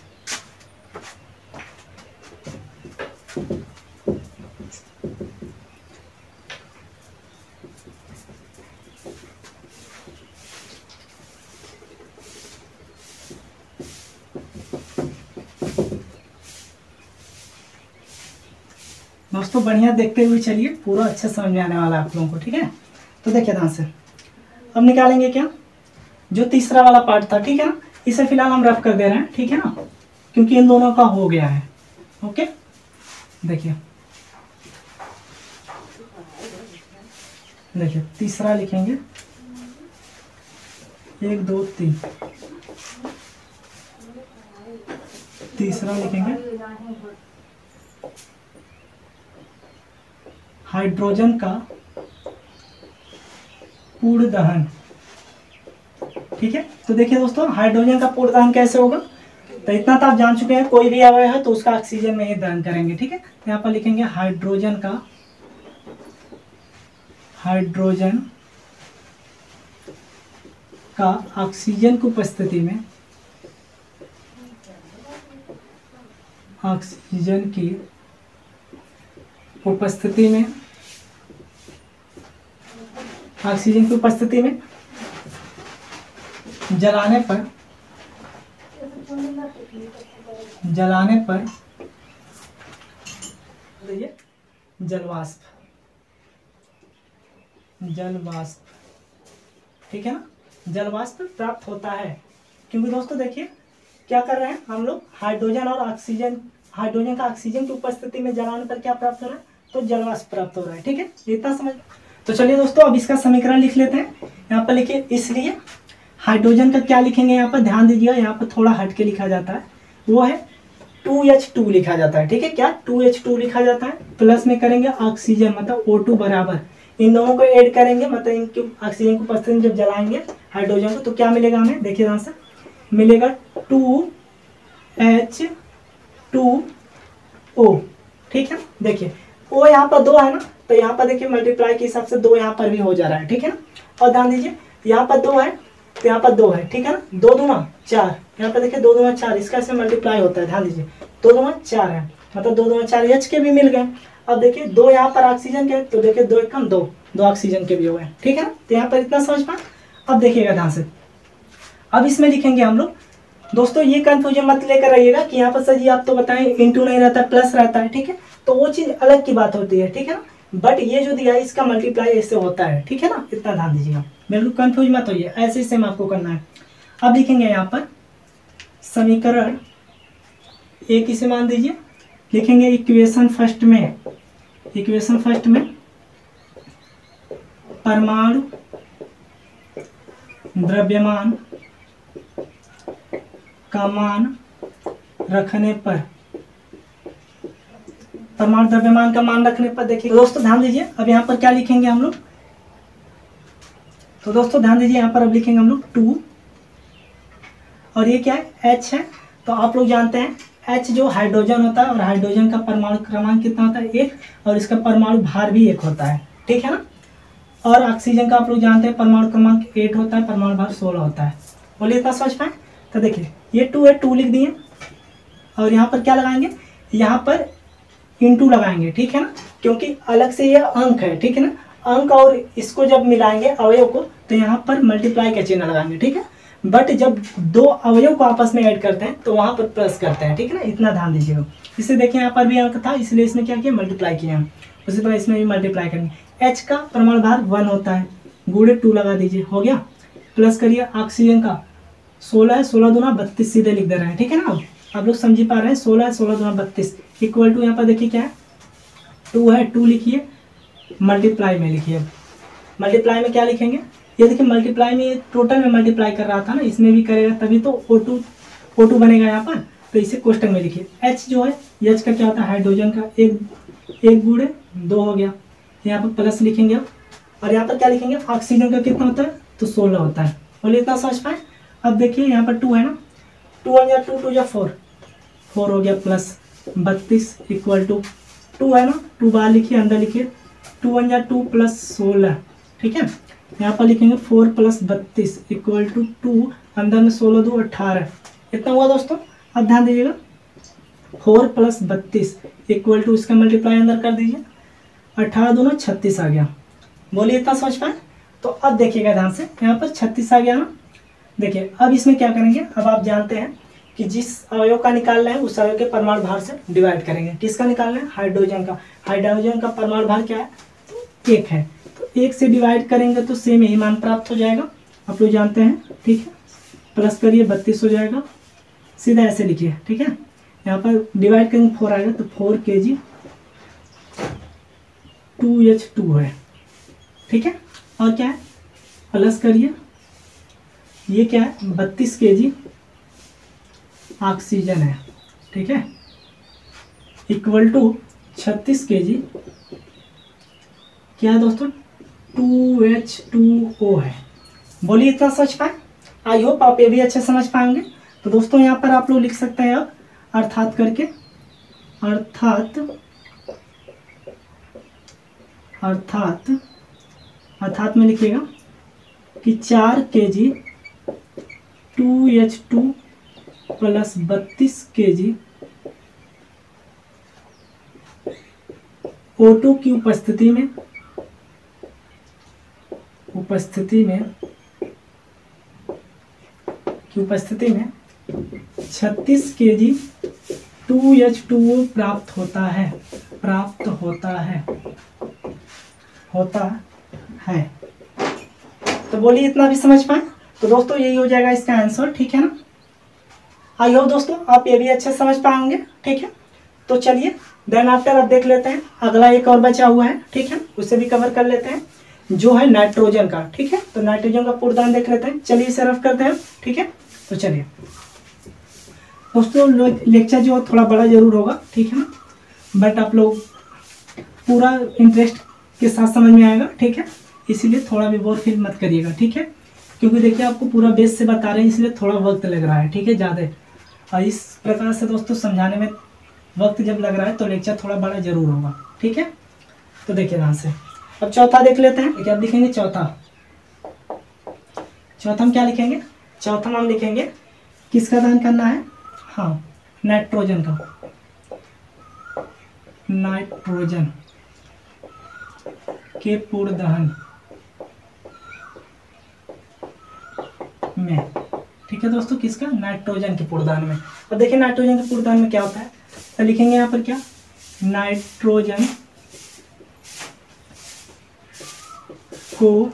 दोस्तों बढ़िया देखते हुए चलिए, पूरा अच्छा समझ में आने वाला है आप लोगों को, ठीक है। तो देखिए ध्यान से, अब निकालेंगे क्या, जो तीसरा वाला पार्ट था, ठीक है ना, इसे फिलहाल हम रफ कर दे रहे हैं, ठीक है ना, क्योंकि इन दोनों का हो गया है। ओके, देखिए देखिए तीसरा लिखेंगे 1 2 3, तीसरा लिखेंगे हाइड्रोजन का पूर्ण दहन। ठीक है, तो देखिए दोस्तों हाइड्रोजन का पूर्ण दहन कैसे होगा, तो इतना तो आप जान चुके हैं, कोई भी अवयव है तो उसका ऑक्सीजन में ही दहन करेंगे। ठीक है, तो यहाँ पर लिखेंगे हाइड्रोजन का ऑक्सीजन की उपस्थिति में, ऑक्सीजन की उपस्थिति में, ऑक्सीजन की उपस्थिति में जलाने पर जलवाष्प, ठीक है ना, जलवाष्प प्राप्त होता है। क्योंकि दोस्तों देखिए क्या कर रहे हैं हम लोग, हाइड्रोजन का ऑक्सीजन की उपस्थिति में जलाने पर क्या प्राप्त हो रहा है, तो जलवाष्प प्राप्त हो रहा है। ठीक है, इतना समझ। तो चलिए दोस्तों अब इसका समीकरण लिख लेते हैं। यहाँ पर लिखिए, इसलिए हाइड्रोजन का क्या लिखेंगे, यहाँ पर ध्यान दीजिएगा, यहाँ पर थोड़ा हट के लिखा जाता है, वो है 2H2 लिखा जाता है। ठीक है, क्या 2H2 लिखा जाता है, प्लस में करेंगे ऑक्सीजन मतलब O2 बराबर, इन दोनों को ऐड करेंगे, मतलब इनकी ऑक्सीजन को उपस्थिति में जब जलाएंगे हाइड्रोजन को तो क्या मिलेगा हमें, देखिए ध्यान से, मिलेगा 2H2O। ठीक है, देखिए O यहाँ पर 2 है ना, तो यहाँ पर देखिए मल्टीप्लाई के हिसाब से 2 यहाँ पर भी हो जा रहा है। ठीक है ना, और ध्यान दीजिए यहाँ पर 2 है तो यहाँ पर 2 है। ठीक है ना, 2 दूना 4, यहाँ पर देखिए 2 दूना 4, इसका से मल्टीप्लाई होता है, ध्यान दीजिए 2 दूना 4 है, मतलब 2 दूना 4 H के भी मिल गए। अब देखिए 2 यहाँ पर ऑक्सीजन के, तो देखिए 2 एकम 2 ऑक्सीजन के भी हो गए। ठीक है ना, तो यहाँ पर इतना समझ पाए। अब देखिएगा ध्यान से, अब इसमें लिखेंगे हम लोग, दोस्तों ये कंफ्यूजन मत लेकर आइएगा कि यहाँ पर सर जी आप तो बताएं इंटू नहीं रहता प्लस रहता है। ठीक है, तो वो चीज़ अलग की बात होती है। ठीक है ना, बट ये जो दिया है इसका मल्टीप्लाई ऐसे होता है। ठीक है ना, इतना ध्यान दीजिएगा, बिल्कुल कंफ्यूज मत होइए, ऐसे सेम आपको करना है। अब लिखेंगे यहाँ पर समीकरण एक इसे मान दीजिए, लिखेंगे इक्वेशन फर्स्ट में परमाणु द्रव्यमान का मान रखने पर, परमाणु द्रव्यमान का मान रखने पर देखिए दोस्तों ध्यान दीजिए, अब यहाँ पर क्या लिखेंगे हम लोग, तो दोस्तों ध्यान दीजिए यहाँ पर अब लिखेंगे हम लोग 2, और ये क्या है H है, तो आप लोग जानते हैं H जो हाइड्रोजन होता है, और हाइड्रोजन का परमाणु क्रमांक कितना होता है 1, और इसका परमाणु भार भी 1 होता है। ठीक है ना, और ऑक्सीजन का आप लोग जानते हैं परमाणु क्रमांक 8 होता है, परमाणु भार 16 होता है। बोलिए इतना समझ पाए। तो देखिए ये 2 है, 2 लिख दिए, और यहाँ पर क्या लगाएंगे, यहाँ पर इंटू लगाएंगे। ठीक है ना, क्योंकि अलग से ये अंक है। ठीक है ना, अंक और इसको जब मिलाएंगे अवयव को तो यहाँ पर मल्टीप्लाई का चिन्ह लगाएंगे। ठीक है, बट जब दो अवयव को आपस में ऐड करते हैं तो वहाँ पर प्लस करते हैं। ठीक है ना, इतना ध्यान दीजिएगा। इसे देखिए यहाँ पर भी अंक था, इसलिए इसमें क्या किया, मल्टीप्लाई किया। उसी तरह इसमें भी मल्टीप्लाई करेंगे। H का परमाणु भार 1 होता है, गुणे 2 लगा दीजिए, हो गया। प्लस करिए ऑक्सीजन का 16 है, 16 दूना 32 सीधे लिख दे रहे हैं। ठीक है ना, आप लोग समझ पा रहे हैं, 16 है, 16 दूना 32 इक्वल टू यहाँ पर देखिए क्या है 2 है, 2 लिखिए, मल्टीप्लाई में लिखिए। मल्टीप्लाई में क्या लिखेंगे, ये देखिए मल्टीप्लाई में टोटल में मल्टीप्लाई कर रहा था ना, इसमें भी करेगा तभी तो O2 बनेगा यहाँ पर, तो इसे क्वेश्चन में लिखिए। H जो है, H का क्या होता है, हाइड्रोजन का 1 गुणे 2 हो गया, यहाँ पर प्लस लिखेंगे। और यहाँ पर क्या लिखेंगे, ऑक्सीजन का कितना होता है, तो 16 होता है। बोलिए इतना समझ पाए। अब देखिए यहाँ पर 2 है ना, 2 1 या 2 2 या 4 हो गया, प्लस 32 इक्वल टू 2 है ना, 2 बाहर लिखिए, अंदर लिखिए, 2 1 या 2 प्लस 16। ठीक है, यहाँ पर लिखेंगे 4 प्लस 32 इक्वल टू 2, अंदर में 16 2 18, इतना हुआ दोस्तों। अब ध्यान दीजिएगा, 4 प्लस 32 इक्वल टू, इसका मल्टीप्लाई अंदर कर दीजिए, 18 दूना 36 आ गया। बोलिए इतना समझ पाए। तो अब देखिएगा ध्यान से, यहाँ पर 36 आ गया ना। देखिए अब इसमें क्या करेंगे, अब आप जानते हैं कि जिस अवयव का निकालना है उस अवयव के परमाणु भार से डिवाइड करेंगे। किसका निकालना है, हाइड्रोजन का। हाइड्रोजन का परमाणु भार क्या है, 1 है, तो 1 से डिवाइड करेंगे तो सेम यही मान प्राप्त हो जाएगा, आप लोग जानते हैं। ठीक है, प्लस करिए 32 हो जाएगा, सीधा ऐसे लिखिए, ठीक है। यहाँ पर डिवाइड करेंगे 4 आएगा तो 4 kg 2H2 है, ठीक है। और क्या है, प्लस करिए, ये क्या है 32 kg ऑक्सीजन है, ठीक है, इक्वल टू 36 kg क्या है दोस्तों 2H2O है। बोलिए इतना समझ पाए? आई होप आप ये भी अच्छे समझ पाएंगे। तो दोस्तों यहाँ पर आप लोग लिख सकते हैं अब अर्थात करके, अर्थात में लिखिएगा कि 4 kg 2H2 plus 32 kg O2 की उपस्थिति में 36 kg 2H2O प्राप्त होता है। तो बोलिए इतना भी समझ पाए? तो दोस्तों यही हो जाएगा इसका आंसर, ठीक है ना। आई होप दोस्तों आप ये भी अच्छे समझ पाएंगे, ठीक है। तो चलिए देन आफ्टर अब देख लेते हैं अगला एक और बचा हुआ है, ठीक है, उसे भी कवर कर लेते हैं, जो है नाइट्रोजन का, ठीक है। तो नाइट्रोजन का पूर्णदान देख लेते हैं, चलिए इसे रफ करते हैं, ठीक है। तो चलिए दोस्तों लेक्चर जो थोड़ा बड़ा जरूर होगा, ठीक है ना, बट आप लोग पूरा इंटरेस्ट के साथ समझ में आएगा, ठीक है। इसीलिए थोड़ा भी बोर फील मत करिएगा, ठीक है, क्योंकि देखिए आपको पूरा बेस से बता रहे हैं, इसलिए थोड़ा वक्त लग रहा है, ठीक है, ज़्यादा। और इस प्रकार से दोस्तों समझाने में वक्त जब लग रहा है तो लेक्चर थोड़ा बड़ा जरूर होगा, ठीक है। तो देखिए यहाँ से अब चौथा देख लेते हैं। देखिए अब लिखेंगे चौथा हम क्या लिखेंगे, चौथा हम लिखेंगे किसका दान करना है, हाँ नाइट्रोजन के पूर्ण दहन में, ठीक है दोस्तों, किसका, नाइट्रोजन के पूर्ण दहन में। अब देखिए नाइट्रोजन के पूर्ण दहन में क्या होता है, तो लिखेंगे यहाँ पर क्या, नाइट्रोजन को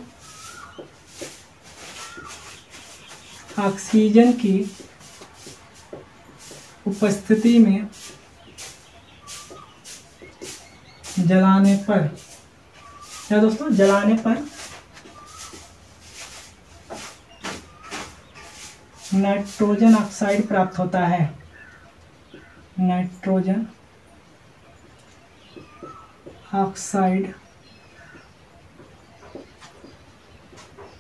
ऑक्सीजन की उपस्थिति में जलाने पर, क्या दोस्तों, जलाने पर नाइट्रोजन ऑक्साइड प्राप्त होता है, नाइट्रोजन ऑक्साइड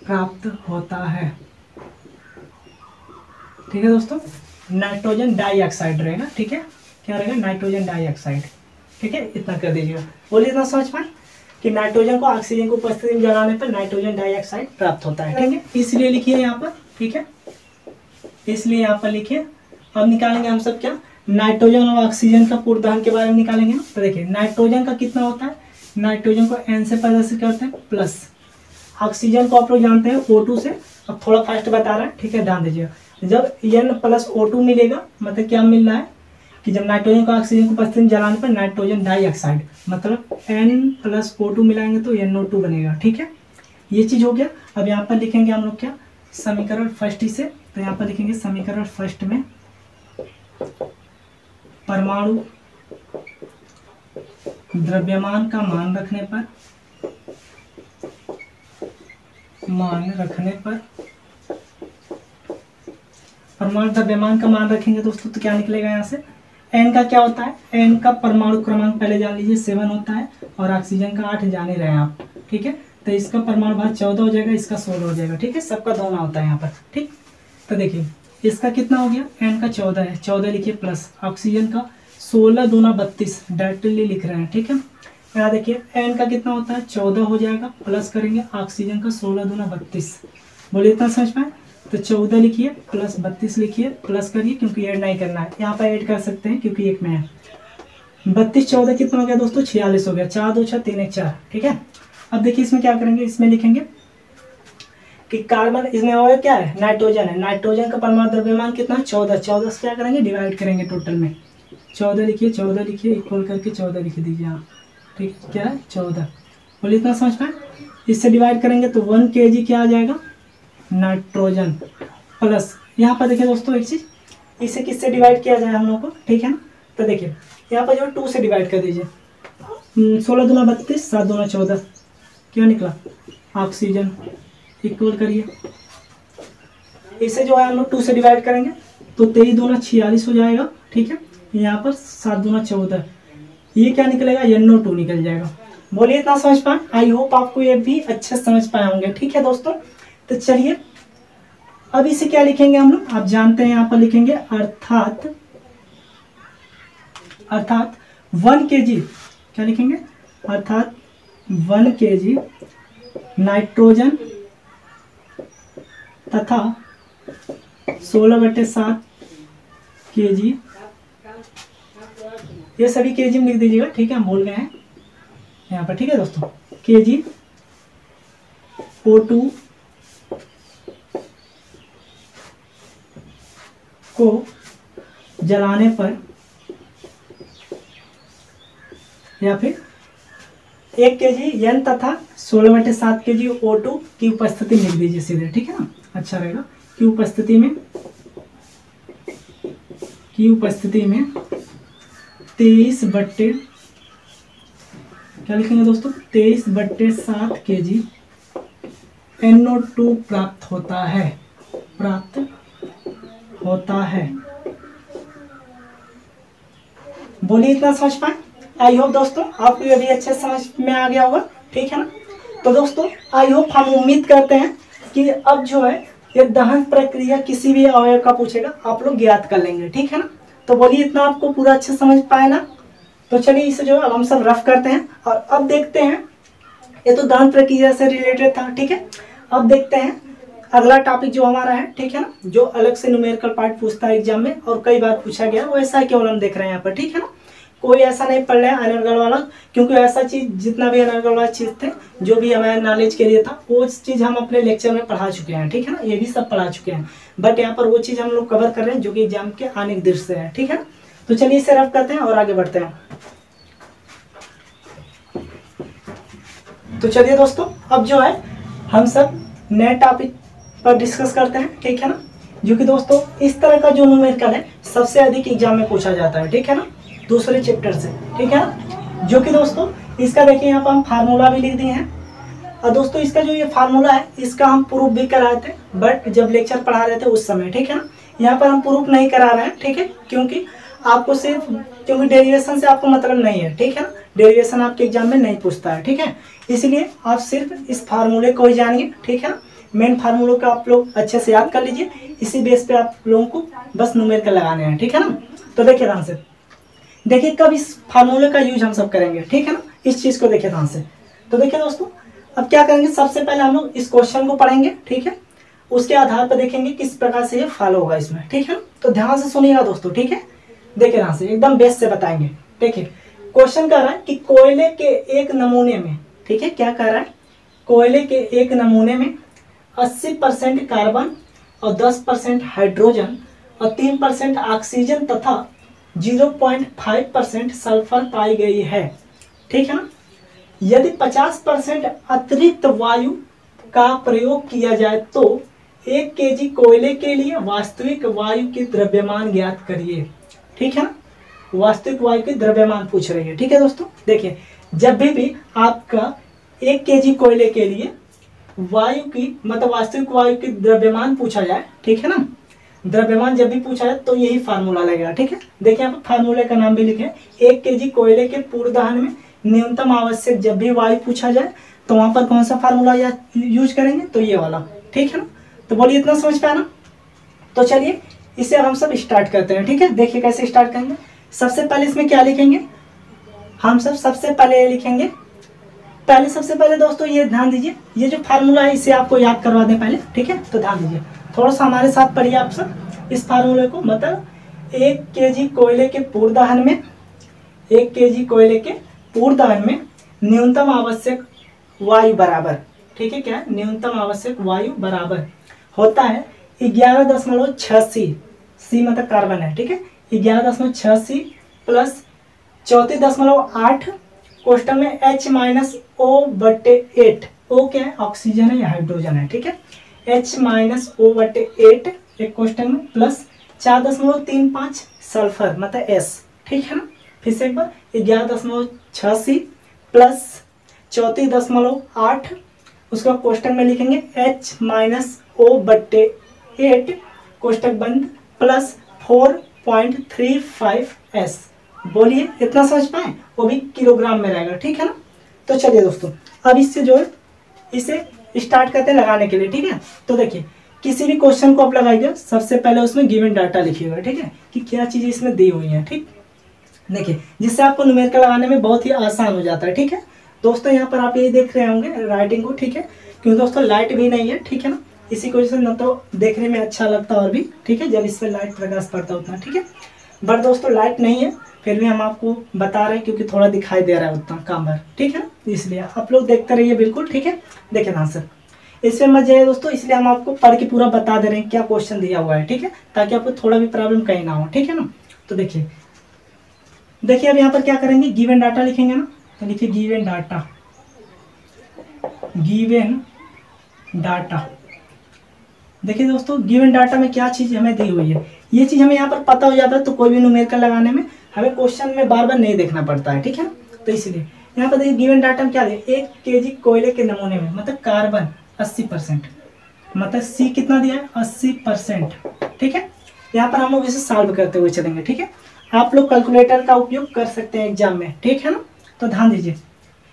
प्राप्त होता है, ठीक है दोस्तों। नाइट्रोजन डाइऑक्साइड रहेगा, ठीक है, क्या रहेगा, नाइट्रोजन डाइऑक्साइड, ठीक है, इतना कर दीजिएगा। बोलिए इतना समझ पाए कि नाइट्रोजन को ऑक्सीजन को उपस्थिति में जलाने पर नाइट्रोजन डाइऑक्साइड प्राप्त होता है, ठीक है। इसलिए लिखिए यहाँ पर, ठीक है, इसलिए यहाँ पर लिखिए। अब निकालेंगे हम सब क्या, नाइट्रोजन और ऑक्सीजन का पूर्ण दहन के बारे में निकालेंगे। तो देखिए नाइट्रोजन का कितना होता है, नाइट्रोजन को N से प्रदर्शित करते हैं प्लस, ऑक्सीजन को आप लोग जानते हैं O2 से। अब थोड़ा फास्ट बता रहा है, ठीक है, ध्यान दीजिएगा। जब N प्लस O2 मिलेगा मतलब क्या मिल रहा है कि जब नाइट्रोजन को ऑक्सीजन को उपस्थिति में जलाने पर नाइट्रोजन डाइऑक्साइड, मतलब N प्लस O2 मिलाएंगे तो NO2 बनेगा, ठीक है, ये चीज हो गया। अब यहाँ पर लिखेंगे हम लोग क्या, समीकरण फर्स्ट से, तो यहाँ पर लिखेंगे समीकरण फर्स्ट में परमाणु द्रव्यमान का मान रखने पर परमाणु द्रव्यमान का मान रखेंगे दोस्तों, तो क्या निकलेगा यहाँ से, N का क्या होता है, N का परमाणु क्रमांक पहले जान लीजिए 7 होता है, और ऑक्सीजन का 8 जान ही रहे हैं आप, ठीक है। तो इसका परमाणु भार 14 हो जाएगा, इसका 16 हो जाएगा, ठीक है, सबका दोना होता है यहाँ पर, ठीक। तो देखिए इसका कितना हो गया, N का 14 है, 14 लिखिए प्लस ऑक्सीजन का 16 दूना 32 डायरेक्टली लिख रहे हैं, ठीक है। यहाँ देखिए N का कितना होता है 14 हो जाएगा, प्लस करेंगे ऑक्सीजन का 16 दूना 32। बोलिए इतना समझ पाए? तो 14 लिखिए प्लस 32 लिखिए, प्लस करिए क्योंकि ऐड नहीं करना है, यहाँ पर ऐड कर सकते हैं क्योंकि एक में है। 32 14 कितना हो गया दोस्तों, 46 हो गया, 4 2 6 3 1 4, ठीक है। अब देखिए इसमें क्या करेंगे, इसमें लिखेंगे कि कार्बन, इसमें होगा क्या है, नाइट्रोजन है, नाइट्रोजन का परमाणु द्रव्यमान कितना है 14, 14 से क्या करेंगे डिवाइड करेंगे टोटल में, 14 लिखिए इक्वल करके 14 लिख दीजिए आप, ठीक है, क्या है 14। बोलिए इतना समझ पाए? इससे डिवाइड करेंगे तो 1 kg क्या आ जाएगा, नाइट्रोजन प्लस यहाँ पर देखिए दोस्तों एक चीज़, इसे किससे डिवाइड किया जाए हम लोग को, ठीक है ना। तो देखिए यहाँ पर जो 2 से डिवाइड कर दीजिए, 16 दूना 32, 7 दूना 14, क्या निकला ऑक्सीजन। इक्वल करिए, इसे जो है हम लोग 2 से डिवाइड करेंगे तो 23 दूना 46 हो जाएगा, ठीक है। यहाँ पर 7 दूना 14, ये क्या निकलेगा, NO2 निकल जाएगा। बोलिए इतना समझ पाए। आई होप आपको ये भी अच्छे समझ पाए होंगे, ठीक है दोस्तों। तो चलिए अब इसे क्या लिखेंगे हम लोग, आप जानते हैं, यहाँ पर लिखेंगे अर्थात 1 kg, क्या लिखेंगे, अर्थात 1 kg नाइट्रोजन तथा 16/7 kg, ये सभी kg में लिख दीजिएगा, ठीक है, हम भूल गए हैं यहाँ पर, ठीक है दोस्तों। kg O2 को जलाने पर, या फिर 1 kg N तथा 16/7 kg O2 की उपस्थिति लिख दीजिए सीधे, ठीक है ना, अच्छा रहेगा। की उपस्थिति में 23 बट्टे, क्या लिखेंगे दोस्तों, 23/7 kg NO2 प्राप्त होता है। बोलिए इतना समझ पाए। आई होप दोस्तों आपको ये भी अच्छे समझ में आ गया होगा, ठीक है ना। तो दोस्तों आई होप, हम उम्मीद करते हैं कि अब जो है ये दहन प्रक्रिया किसी भी अवयव का पूछेगा आप लोग ज्ञात कर लेंगे, ठीक है ना। तो बोलिए इतना आपको पूरा अच्छे समझ पाए ना। तो चलिए इसे जो है अब हम सब रफ करते हैं और अब देखते हैं, ये तो दहन प्रक्रिया से रिलेटेड था, ठीक है। अब देखते हैं अगला टॉपिक जो हमारा है, ठीक है ना, जो अलग से न्यूमेरिकल पार्ट पूछता है एग्जाम में और कई बार पूछा गया, वो ऐसा केवल हम देख रहे हैं यहाँ पर, ठीक है ना। कोई ऐसा नहीं पढ़ रहे हैं अनर्गल वाला, क्योंकि ऐसा चीज़ जितना भी अनर्गल वाला चीज़ थे जो भी हमारे नॉलेज के लिए था वो चीज़ हम अपने लेक्चर में पढ़ा चुके हैं, ठीक है ना, ये भी सब पढ़ा चुके हैं। बट यहाँ पर वो चीज़ हम लोग कवर कर रहे हैं जो कि एग्जाम के आने के दृष्टि से है, ठीक है ना। तो चलिए इसे रफ करते हैं और आगे बढ़ते हैं। तो चलिए दोस्तों अब जो है हम सब नए टॉपिक पर डिस्कस करते हैं, ठीक है ना, जो कि दोस्तों इस तरह का जो न्यूमेरिकल है सबसे अधिक एग्जाम में पूछा जाता है, ठीक है ना, दूसरे चैप्टर से, ठीक है ना। जो कि दोस्तों इसका देखिए यहाँ पर हम फार्मूला भी लिख दिए हैं, और दोस्तों इसका जो ये फार्मूला है इसका हम प्रूफ भी कराए थे, बट जब लेक्चर पढ़ा रहे थे उस समय, ठीक है ना। यहाँ पर हम प्रूफ नहीं करा रहे हैं, ठीक है, क्योंकि आपको सिर्फ, क्योंकि डेरिवेशन से आपको मतलब नहीं है, ठीक है ना, डेरिवेशन आपके एग्जाम में नहीं पूछता है, ठीक है। इसलिए आप सिर्फ इस फार्मूले को ही जानिए, ठीक है ना। मेन फार्मूलों को आप लोग अच्छे से याद कर लीजिए, इसी बेस पे आप लोगों को बस न्यूमेरिकल लगाने हैं, ठीक है ना। तो देखिए ध्यान से, देखिए कब इस फार्मूले का यूज हम सब करेंगे, ठीक है ना, इस चीज़ को देखिए ध्यान से। तो देखिए दोस्तों अब क्या करेंगे, सबसे पहले हम लोग इस क्वेश्चन को पढ़ेंगे, ठीक है, उसके आधार पर देखेंगे किस प्रकार से ये फॉलो होगा इसमें, ठीक है। तो ध्यान से सुनिएगा दोस्तों, ठीक है, देखिए ध्यान से एकदम बेस से बताएंगे। देखिए क्वेश्चन कह रहा है कि कोयले के एक नमूने में, ठीक है, क्या कह रहा है, कोयले के एक नमूने में 80% कार्बन और 10% हाइड्रोजन और 3% ऑक्सीजन तथा 0.5% सल्फर पाई गई है, ठीक है ना। यदि 50% अतिरिक्त वायु का प्रयोग किया जाए तो 1 kg कोयले के लिए वास्तविक वायु की द्रव्यमान ज्ञात करिए, ठीक है ना। वास्तविक वायु की द्रव्यमान पूछ रही है, ठीक है दोस्तों। देखिए जब भी आपका 1 kg कोयले के लिए वायु की मतलब वास्तविक वायु की द्रव्यमान पूछा जाए, ठीक है ना, द्रव्यमान जब भी पूछा जाए तो यही फार्मूला लगेगा, ठीक है। देखिए यहाँ पर फार्मूले का नाम भी लिखे, 1 kg कोयले के पूर्ण दहन में न्यूनतम आवश्यक जब भी वायु पूछा जाए तो वहां पर कौन सा फार्मूला यूज करेंगे, तो ये वाला, ठीक है ना। तो बोलिए इतना समझ पाया ना। तो चलिए इसे हम सब स्टार्ट करते हैं, ठीक है। देखिए कैसे स्टार्ट करेंगे, सबसे पहले इसमें क्या लिखेंगे, हम सब सबसे पहले लिखेंगे, सबसे पहले दोस्तों ये ध्यान दीजिए, ये जो फार्मूला है इसे आपको याद करवा दें पहले, ठीक है। तो ध्यान दीजिए, थोड़ा सा हमारे साथ पढ़िए आप सब इस फार्मूले को। मतलब 1 kg कोयले के पूर्ण दहन में, 1 kg कोयले के पूर्ण दहन में न्यूनतम आवश्यक वायु बराबर, ठीक है, क्या न्यूनतम आवश्यक वायु बराबर होता है 11.86 सी, मतलब कार्बन है, ठीक है, 11.86 प्लस 34.8 क्वेश्चन में H-O/8, O क्या है, ऑक्सीजन है या हाइड्रोजन है, ठीक है, H-O/8 एक क्वेश्चन में प्लस 4.35 सल्फर मतलब S, ठीक है ना। फिर से एक बार 11.86 प्लस 34.8, उसका क्वेश्चन में लिखेंगे H-O/8 कोष्टक बंद प्लस 4.35S। बोलिए इतना समझ पाए, वो भी किलोग्राम में रहेगा, ठीक है ना। तो चलिए दोस्तों अब इससे जो है इसे स्टार्ट करते हैं लगाने के लिए, ठीक है। तो देखिए किसी भी क्वेश्चन को आप लगाइए, सबसे पहले उसमें गिवन डाटा लिखिएगा, ठीक है, कि क्या चीज़ें इसमें दी हुई हैं, ठीक। देखिए जिससे आपको न्यूमेरिकल लगाने में बहुत ही आसान हो जाता है, ठीक है दोस्तों। यहाँ पर आप यही देख रहे होंगे राइटिंग को, ठीक है, क्योंकि दोस्तों लाइट भी नहीं है, ठीक है ना, इसी की वजह से न तो देखने में अच्छा लगता और भी, ठीक है, जब इस पर लाइट प्रकाश पड़ता उतना, ठीक है। बट दोस्तों लाइट नहीं है फिर भी हम आपको बता रहे हैं क्योंकि थोड़ा दिखाई दे रहा है उतना काम भर, ठीक है ना, इसलिए आप लोग देखते रहिए बिल्कुल, ठीक है। देखिए आंसर इसमें मजे है दोस्तों, इसलिए हम आपको पढ़ के पूरा बता दे रहे हैं क्या क्वेश्चन दिया हुआ है, ठीक है, ताकि आपको थोड़ा भी प्रॉब्लम कहीं ना हो, ठीक है ना। तो देखिए अब यहाँ पर क्या करेंगे, गिवन डाटा लिखेंगे ना, तो लिखिए गिवन डाटा। देखिए दोस्तों गिवन डाटा में क्या चीज़ हमें दी हुई है, ये चीज़ हमें यहाँ पर पता हो जाता है तो कोई भी न्यूमेरिकल लगाने में हमें क्वेश्चन में बार बार नहीं देखना पड़ता है, ठीक है। तो इसलिए यहाँ पर देखिए गिवन डाटा में क्या दिया, 1 kg कोयले के नमूने में मतलब कार्बन 80%, मतलब C कितना दिया है 80%, ठीक है। यहाँ पर हम लोग इसे सॉल्व करते हुए चलेंगे, ठीक है। आप लोग कैलकुलेटर का उपयोग कर सकते हैं एग्जाम में, ठीक है ना। तो ध्यान दीजिए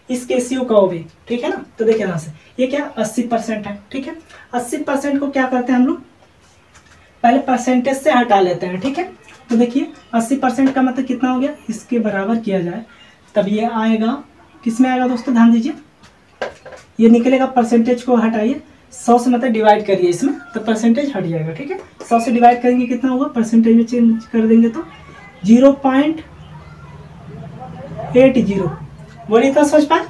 इस केसीयू का भी, ठीक है ना। तो देखिए यहाँ से ये क्या 80% है, ठीक है। 80% को क्या करते हैं हम लोग पहले परसेंटेज से हटा लेते हैं, ठीक है। तो देखिए 80% का मतलब कितना हो गया, इसके बराबर किया जाए तब ये आएगा, किस में आएगा दोस्तों, ध्यान दीजिए ये निकलेगा, परसेंटेज को हटाइए 100 से मतलब डिवाइड करिए इसमें तो परसेंटेज हट जाएगा, ठीक है। 100 से डिवाइड करेंगे कितना होगा, परसेंटेज में चेंज कर देंगे तो 0.80। बोलिए इतना सोच पाए,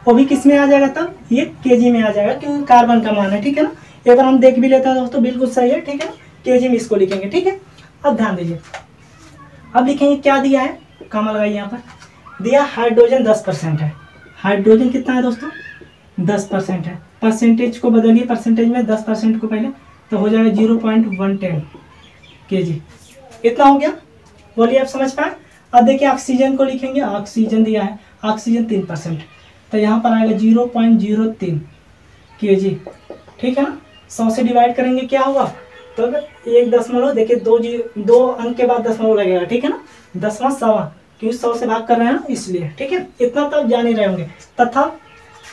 वो भी किस में आ जाएगा तब, ये केजी में आ जाएगा क्योंकि कार्बन का मान है, ठीक है ना। एक बार हम देख भी लेते हैं दोस्तों, बिल्कुल सही है, ठीक है ना, केजी में इसको लिखेंगे, ठीक है। अब ध्यान दीजिए अब लिखेंगे क्या दिया है, कॉमा लगाइए यहाँ पर, दिया हाइड्रोजन 10% है, हाइड्रोजन कितना है दोस्तों 10% है, परसेंटेज को बदलिए, परसेंटेज में 10% को पहले तो हो जाएगा 0.110 kg, इतना हो गया। बोलिए आप समझ पाए। अब देखिए ऑक्सीजन को लिखेंगे, ऑक्सीजन दिया है, ऑक्सीजन 3%, तो यहाँ पर आएगा 0.03 kg, ठीक है ना। 100 से डिवाइड करेंगे क्या होगा, तो 1 देखिए 2 अंक के बाद दशमलव लगेगा, ठीक है ना, 10वां सवा, क्योंकि 100 से भाग कर रहे हैं ना इसलिए, ठीक है। इतना तो जान ही रहे होंगे। तथा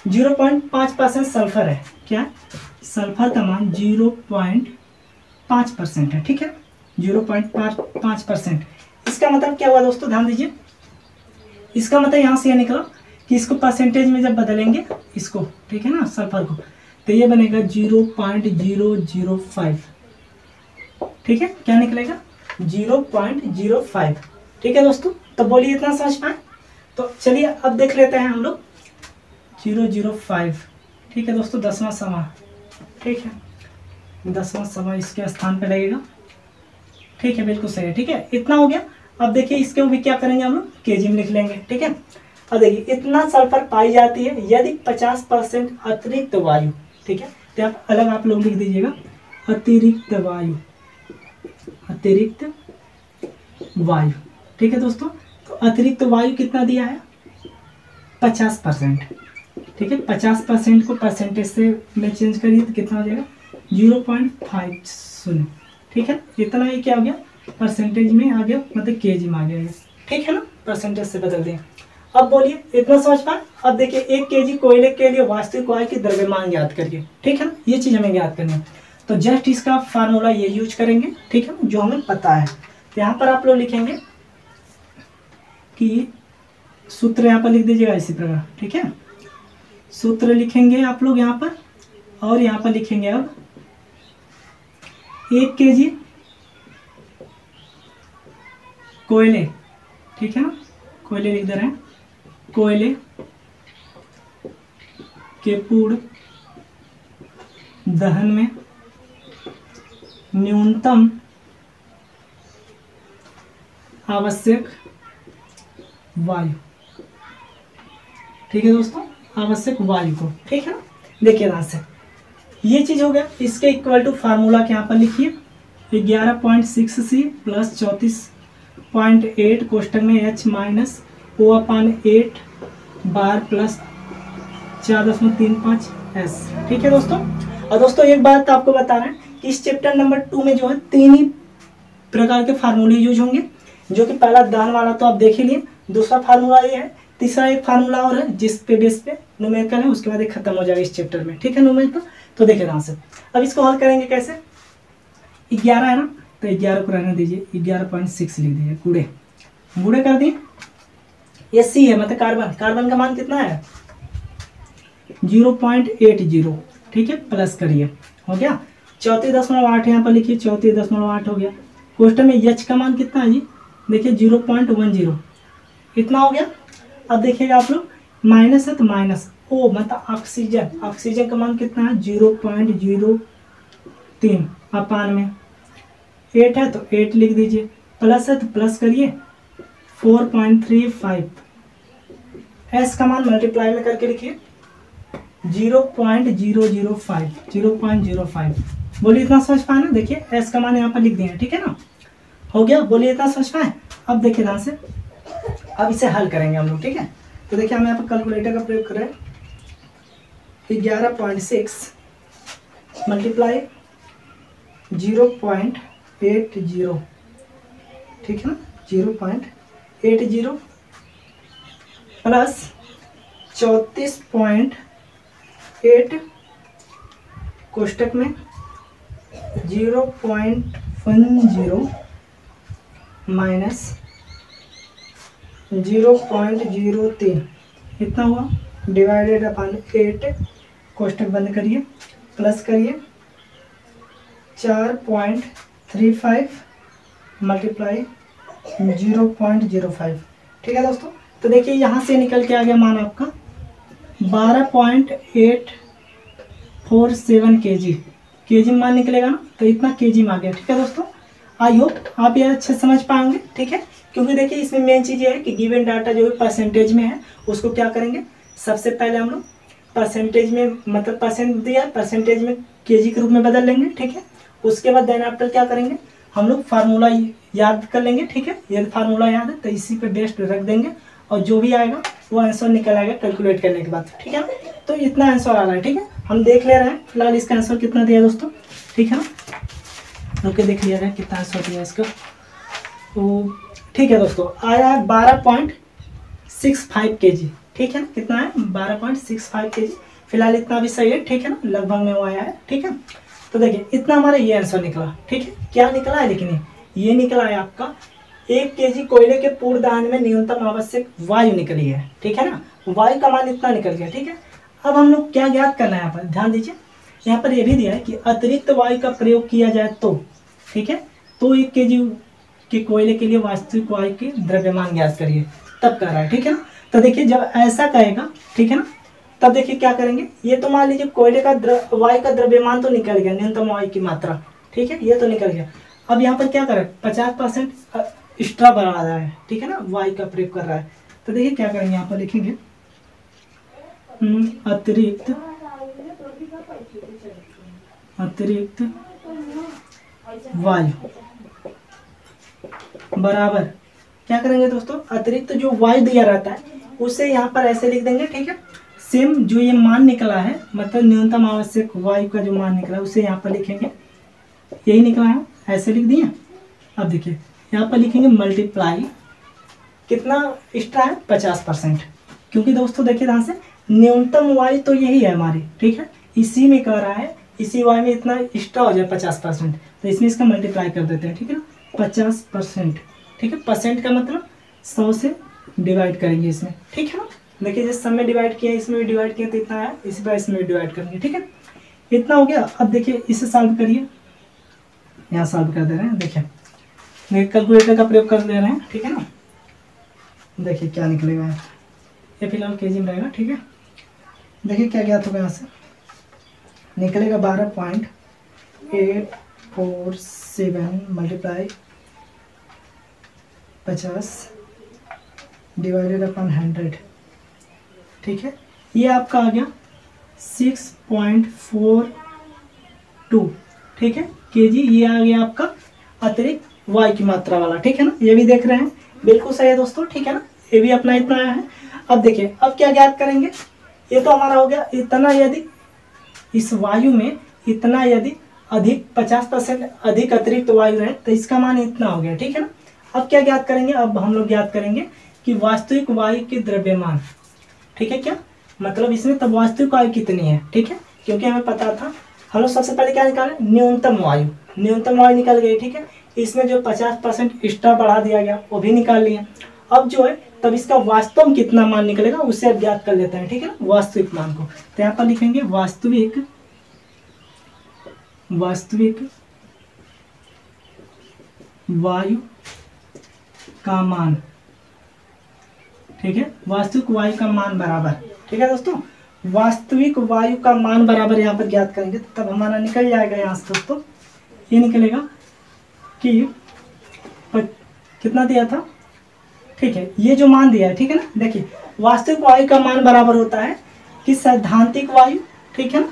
0.5% सल्फर है, क्या सल्फर का मान 0.5% है, ठीक है, 0.5%। इसका मतलब क्या हुआ दोस्तों, ध्यान दीजिए, इसका मतलब यहाँ से यह निकला कि इसको परसेंटेज में जब बदलेंगे इसको, ठीक है ना, सल्फर को, तो ये बनेगा 0.005, ठीक है, क्या निकलेगा 0.05, ठीक है दोस्तों। तो बोलिए इतना समझ पाए। तो चलिए अब देख लेते हैं हम लोग 0.05, ठीक है दोस्तों, 10वां समा, ठीक है, 10वां समा इसके स्थान पे लगेगा, ठीक है, बिल्कुल सही है, ठीक है, इतना हो गया। अब देखिए इसके भी क्या करेंगे हम लोग केजी में लिख लेंगे, ठीक है। अब देखिए इतना सल्फर पाई जाती है यदि 50% अतिरिक्त वायु, ठीक है, तो आप अलग आप लोग लिख दीजिएगा अतिरिक्त वायु, ठीक है दोस्तों। तो अतिरिक्त वायु कितना दिया है 50%, ठीक है, 50% को परसेंटेज से में चेंज करिए तो कितना हो जाएगा 0.50, ठीक है, इतना ही क्या हो गया परसेंटेज में आ गया, मतलब केजी में आ गया, ठीक है ना, परसेंटेज से बदल दें। अब बोलिए इतना समझ पाए। अब देखिए 1 kg कोयले के लिए वास्तविक वायु की द्रव्यमान ज्ञात करिए, ठीक है ना, ये चीज हमें ज्ञात करनी है। तो जस्ट इसका फार्मूला ये यूज करेंगे, ठीक है, जो हमें पता है। तो यहाँ पर आप लोग लिखेंगे कि सूत्र यहाँ पर लिख दीजिएगा इसी प्रकार, ठीक है, सूत्र लिखेंगे आप लोग यहाँ पर, और यहाँ पर लिखेंगे अब 1 kg कोयले, ठीक है ना, कोयले लिख दे रहे हैं, कोयले के पूर्ण दहन में न्यूनतम आवश्यक वायु, ठीक है दोस्तों, आवश्यक वायु को, ठीक है ना। देखिए यहाँ से ये चीज हो गया, इसके इक्वल टू फार्मूला के यहाँ पर लिखिए 11.6c प्लस 34.8 कोष्टक में h माइनस O/8 बार प्लस 4.35 s। ठीक है दोस्तों। और दोस्तों एक बात आपको बता रहे हैं कि इस चैप्टर नंबर 2 में जो है 3 ही प्रकार के फार्मूले यूज होंगे, जो कि पहला दान वाला तो आप देख ही लिए, दूसरा फार्मूला ये है, तीसरा एक फार्मूला और है जिस पे बेस पे न्यूमेरिकल है, उसके बाद एक खत्म हो जाएगा इस चैप्टर में। ठीक है न्यूमेरिकल। तो देखिए ध्यान से, अब इसको हल करेंगे कैसे। 11 है ना, तो 11 को रहने दीजिए, 11.6 लिख दीजिए, गुड़े कर दिए। ये सी है मतलब कार्बन, कार्बन का मान कितना है 0.80। ठीक है, प्लस करिए, हो गया 34.8 यहाँ पर लिखिए, 34.8 हो गया। क्वेश्चन में एच का मान कितना है जी, देखिए 0.10, इतना हो गया। अब देखिएगा आप लोग, माइनस है तो माइनस ओ मतलब ऑक्सीजन, ऑक्सीजन का मान कितना है 0.03 अपान में 8 है तो 8 लिख दीजिए, प्लस है तो प्लस करिए 4.35। एस का मान मल्टीप्लाई में करके लिखिए 0.005। बोलिए इतना समझ पाए ना। देखिए एस का मान यहाँ पर लिख दिए हैं, ठीक है ना, हो गया। बोलिए इतना समझ पाए। अब देखिए ध्यान से, अब इसे हल करेंगे हम लोग। ठीक है, तो देखिए हम यहाँ पर कैलकुलेटर का प्रयोग करें। 11.6 मल्टीप्लाई 0.80, ठीक है ना, 0.80 प्लस 34.8 कोष्टक में 0.10 माइनस 0.03, इतना हुआ, डिवाइडेड अपॉन 8, कोष्टक बंद करिए, प्लस करिए 4.35 मल्टीप्लाई 0.05। ठीक है दोस्तों, तो देखिए यहाँ से निकल के आ गया मान आपका 12.847 केजी मान निकलेगा ना, तो इतना केजी में आ गया। ठीक है दोस्तों, आई होप आप ये अच्छे समझ पाएंगे। ठीक है, क्योंकि देखिए इसमें मेन चीज़ ये है कि गिवन डाटा जो परसेंटेज में है उसको क्या करेंगे, सबसे पहले हम लोग परसेंटेज में मतलब परसेंट दिया, परसेंटेज में केजी के रूप में बदल लेंगे। ठीक है, उसके बाद देन आफ्टर क्या करेंगे, हम लोग फार्मूला याद कर लेंगे। ठीक है, यदि फार्मूला याद है तो इसी पे बेस्ड रख देंगे और जो भी आएगा वो आंसर निकल आएगा कैलकुलेट करने के बाद। ठीक है, तो इतना आंसर आ रहा है। ठीक है, हम देख ले रहे हैं फिलहाल इसका आंसर कितना दिया दोस्तों। ठीक है ना, ओके, देख लिया जाए कितना आंसर दिया इसका। तो ठीक है दोस्तों, आया है 12.65 केजी। ठीक है ना, कितना है 12.65 केजी। फिलहाल इतना भी सही है। ठीक है ना, लगभग में वो आया है। ठीक है, तो देखिए इतना हमारा ये आंसर निकला। ठीक है, क्या निकला है, लेकिन ये निकला है आपका 1 केजी कोयले के पूर्ण दहन में न्यूनतम आवश्यक वायु निकली है। ठीक है ना, वायु का मान इतना निकल गया। ठीक है, अब हम लोग क्या ज्ञात करना है, यहाँ पर ध्यान दीजिए, यहाँ पर ये भी दिया है कि अतिरिक्त वायु का प्रयोग किया जाए तो, ठीक है, तो 1 केजी के कोयले के लिए वास्तविक वायु के द्रव्यमान ज्ञात करिए, तब कर रहा है। ठीक है ना, तो देखिए जब ऐसा कहेगा, ठीक है ना, तब देखिए क्या करेंगे, ये तो मान लीजिए कोयले का वायु का द्रव्यमान तो निकल गया, न्यूनतम वायु की मात्रा। ठीक है, ये तो निकल गया। अब यहाँ पर क्या करें, 50% एक्स्ट्रा बढ़ा रहा है। ठीक है ना, वायु का प्रयोग कर रहा है, तो देखिए क्या करेंगे, यहाँ पर लिखेंगे अतिरिक्त वायु बराबर क्या करेंगे दोस्तों, अतिरिक्त जो वायु दिया रहता है उसे यहाँ पर ऐसे लिख देंगे। ठीक है, सेम जो ये मान निकला है, मतलब न्यूनतम आवश्यक वायु का जो मान निकला है उसे यहाँ पर लिखेंगे, यही निकला है, ऐसे लिख दिए। अब देखिए यहाँ पर लिखेंगे मल्टीप्लाई, कितना एक्स्ट्रा है 50%, क्योंकि दोस्तों देखिए ध्यान से, न्यूनतम वायु तो यही है हमारी। ठीक है, इसी में कह रहा है, इसी वायु में इतना एक्स्ट्रा हो जाए 50%, तो इसमें इसका मल्टीप्लाई कर देते हैं। ठीक है ना, 50%। ठीक है, परसेंट का मतलब 100 से डिवाइड करेंगे इसमें। ठीक है ना, देखिए जिस सब में डिवाइड किया इसमें भी डिवाइड किया तो इतना है, इसी पर इसमें भी डिवाइड करेंगे। ठीक है, इतना हो गया। अब देखिए इसे सॉल्व करिए, यहाँ सॉल्व कर दे रहे हैं। देखिए कैलकुलेटर का प्रयोग कर ले रहे हैं। ठीक है ना, देखिए क्या निकलेगा, ये फिलहाल केजी में रहेगा। ठीक है, देखिए क्या ज्ञात होगा, यहाँ से निकलेगा 12.847 मल्टीप्लाई 50 डिवाइडेड अपॉन 100। ठीक है, ये आपका आ गया 6.42। ठीक है, केजी, ये आ गया आपका अतिरिक्त वायु की मात्रा वाला, ठीक है ना। ये भी देख रहे हैं, बिल्कुल सही है दोस्तों, ठीक है ना। ये भी अपना इतना आया है। अब देखिए अब क्या ज्ञात करेंगे, ये तो हमारा हो गया इतना, यदि इस वायु में इतना यदि अधिक 50% अधिक अतिरिक्त वायु है तो इसका मान इतना हो गया, ठीक है ना। अब क्या ज्ञात करेंगे, अब हम लोग ज्ञात करेंगे कि वास्तविक वायु की द्रव्यमान, ठीक है। क्या मतलब इसमें तब वास्तविक वायु कितनी है, ठीक है, क्योंकि हमें पता था हम लोग सबसे पहले क्या निकाले, न्यूनतम वायु, न्यूनतम वायु निकल गई, ठीक है। इसमें जो 50% एक्स्ट्रा बढ़ा दिया गया वो भी निकाल लिया। अब जो है तब इसका वास्तव में कितना मान निकलेगा उससे अब ज्ञात कर लेते हैं, ठीक है ना, वास्तविक मान को। तो यहाँ पर लिखेंगे वास्तविक वायु का मान, ठीक है, वास्तविक वायु का मान बराबर, ठीक है दोस्तों, वास्तविक वायु का मान बराबर यहाँ पर ज्ञात करेंगे तो तब हमारा निकल जाएगा यहाँ से दोस्तों, ये निकलेगा कि कितना दिया था, ठीक है, ये जो मान दिया है, ठीक है ना। देखिए वास्तविक वायु का मान बराबर होता है कि सैद्धांतिक वायु, ठीक है ना,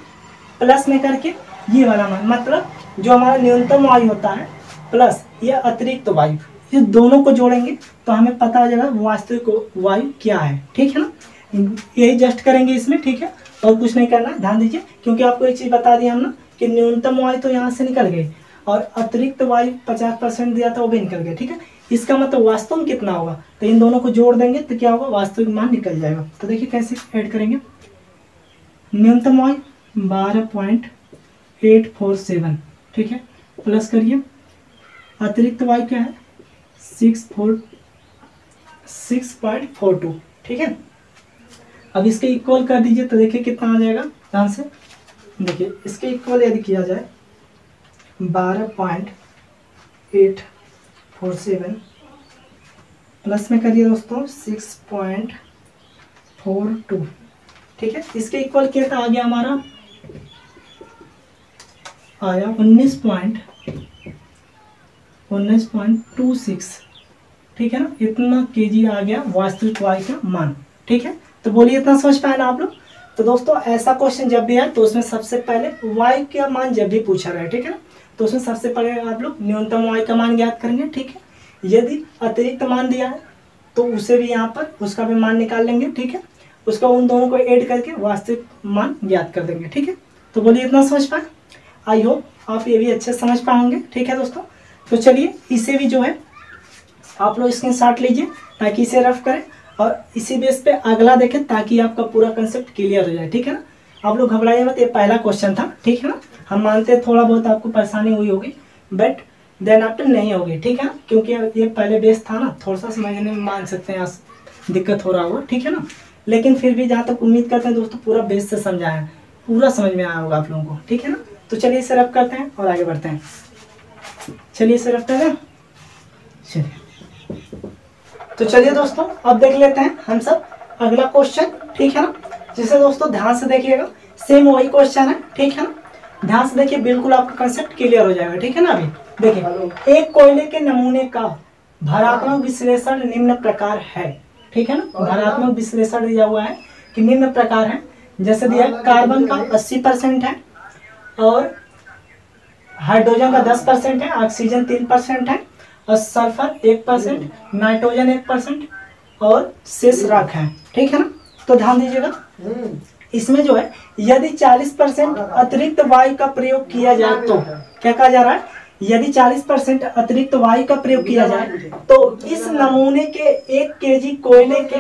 प्लस में करके ये वाला मान, मतलब जो हमारा न्यूनतम वायु होता है प्लस ये अतिरिक्त वायु, ये दोनों को जोड़ेंगे तो हमें पता हो जाएगा वास्तविक वायु क्या है, ठीक है ना। यही जस्ट करेंगे इसमें, ठीक है, और कुछ नहीं करना है, ध्यान दीजिए, क्योंकि आपको एक चीज बता दिया हम ना कि न्यूनतम वायु तो यहाँ से निकल गई और अतिरिक्त वायु 50% दिया था वो भी निकल गया, ठीक है। इसका मतलब वास्तव में कितना होगा, तो इन दोनों को जोड़ देंगे तो क्या होगा, वास्तविक मान निकल जाएगा। तो देखिए कैसे ऐड करेंगे, न्यूनतम वायु 12.847, ठीक है, प्लस करिए अतिरिक्त वायु क्या है 6.42, ठीक है। अब इसके इक्वल कर दीजिए तो देखिए कितना आ जाएगा, ध्यान से देखिए, इसके इक्वल यदि किया जाए 12.847 प्लस में करिए दोस्तों 6.42, ठीक है। इसके इक्वल कितना आ गया हमारा, आया 19.26, ठीक है ना, इतना केजी आ गया वास्तविक वायु का मान, ठीक है। तो बोलिए इतना समझ पाए ना आप लोग। तो दोस्तों ऐसा क्वेश्चन जब भी है तो उसमें सबसे पहले वायु का मान जब भी पूछा रहा है, ठीक है ना, तो उसमें सबसे पहले आप लोग न्यूनतम वायु का मान ज्ञात करेंगे, ठीक है। यदि अतिरिक्त मान दिया है तो उसे भी यहाँ पर उसका भी मान निकाल लेंगे, ठीक है, उसका उन दोनों को ऐड करके वास्तविक मान ज्ञात कर देंगे, ठीक है। तो बोलिए इतना समझ पाए, आई होप आप ये भी अच्छे से समझ पाएंगे, ठीक है दोस्तों। तो चलिए इसे भी जो है आप लोग स्क्रीनशॉट लीजिए ताकि इसे रफ करें और इसी बेस पे अगला देखें ताकि आपका पूरा कंसेप्ट क्लियर हो जाए, ठीक है ना। आप लोग घबराइए मत, ये पहला क्वेश्चन था, ठीक है ना। हम मानते हैं थोड़ा बहुत आपको परेशानी हुई होगी बट देन आफ्टर नहीं होगी, ठीक है ना, क्योंकि ये पहले बेस था ना, थोड़ा सा समझने में मान सकते हैं दिक्कत हो रहा होगा, ठीक है ना। लेकिन फिर भी जहाँ तक उम्मीद करते हैं दोस्तों पूरा बेस से समझाया है, पूरा समझ में आया होगा आप लोगों को, ठीक है ना। तो चलिए इसे रफ करते हैं और आगे बढ़ते हैं। चलिए इसे रफ करते हैं, चलिए। तो चलिए दोस्तों अब देख लेते हैं हम सब अगला क्वेश्चन, ठीक है ना, जिसे दोस्तों ध्यान से देखिएगा, सेम वही क्वेश्चन है, ठीक है ना। ध्यान से देखिए, बिल्कुल आपका कंसेप्ट क्लियर हो जाएगा, ठीक है ना। अभी देखिए एक कोयले के नमूने का भरात्मक विश्लेषण निम्न प्रकार है, ठीक है ना। भरात्मक विश्लेषण दिया हुआ है कि निम्न प्रकार है, जैसे दिया कार्बन का 80% है और हाइड्रोजन का 10% है, ऑक्सीजन 3% है और सल्फर 1%, नाइट्रोजन 1% और शेष राख है, ठीक है ना। तो ध्यान दीजिएगा इसमें जो है यदि 40% अतिरिक्त वायु का प्रयोग किया जाए तो क्या कहा जा रहा है, यदि 40% अतिरिक्त वायु का प्रयोग किया जाए तो इस नमूने के 1 केजी कोयले के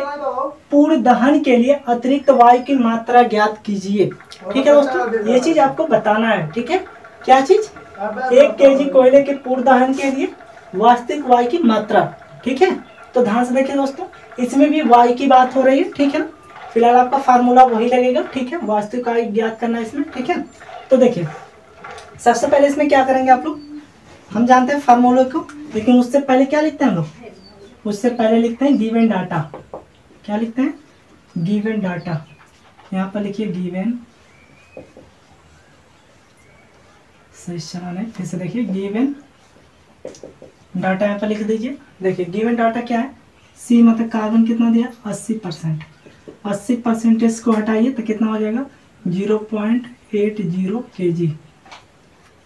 पूर्ण दहन के लिए अतिरिक्त वायु की मात्रा ज्ञात कीजिए, ठीक है दोस्तों। ये चीज आपको बताना है, ठीक है, क्या चीज, 1 केजी कोयले के पूर्ण दहन के लिए वास्तविक वायु की मात्रा, ठीक है। तो ध्यान से देखिए दोस्तों, इसमें भी वायु की बात हो रही है, ठीक है ना। फिलहाल आपका फार्मूला वही लगेगा, ठीक है, वास्तविक वायु ज्ञात करना है इसमें, ठीक है। तो देखिए सबसे पहले इसमें क्या करेंगे आप लोग, हम जानते हैं फार्मूले को, लेकिन उससे पहले क्या लिखते हैं हम लोग, उससे पहले लिखते हैं गिवन डाटा। क्या लिखते हैं, गिवन डाटा। यहाँ पर लिखिए गिवन, सही चला नहीं, फिर से देखिए गिवन डाटा यहाँ पर लिख दीजिए। देखिए गिवन डाटा क्या है, सी मतलब कार्बन कितना दिया 80%, 80% को हटाइए तो कितना हो जाएगा 0.80 kg,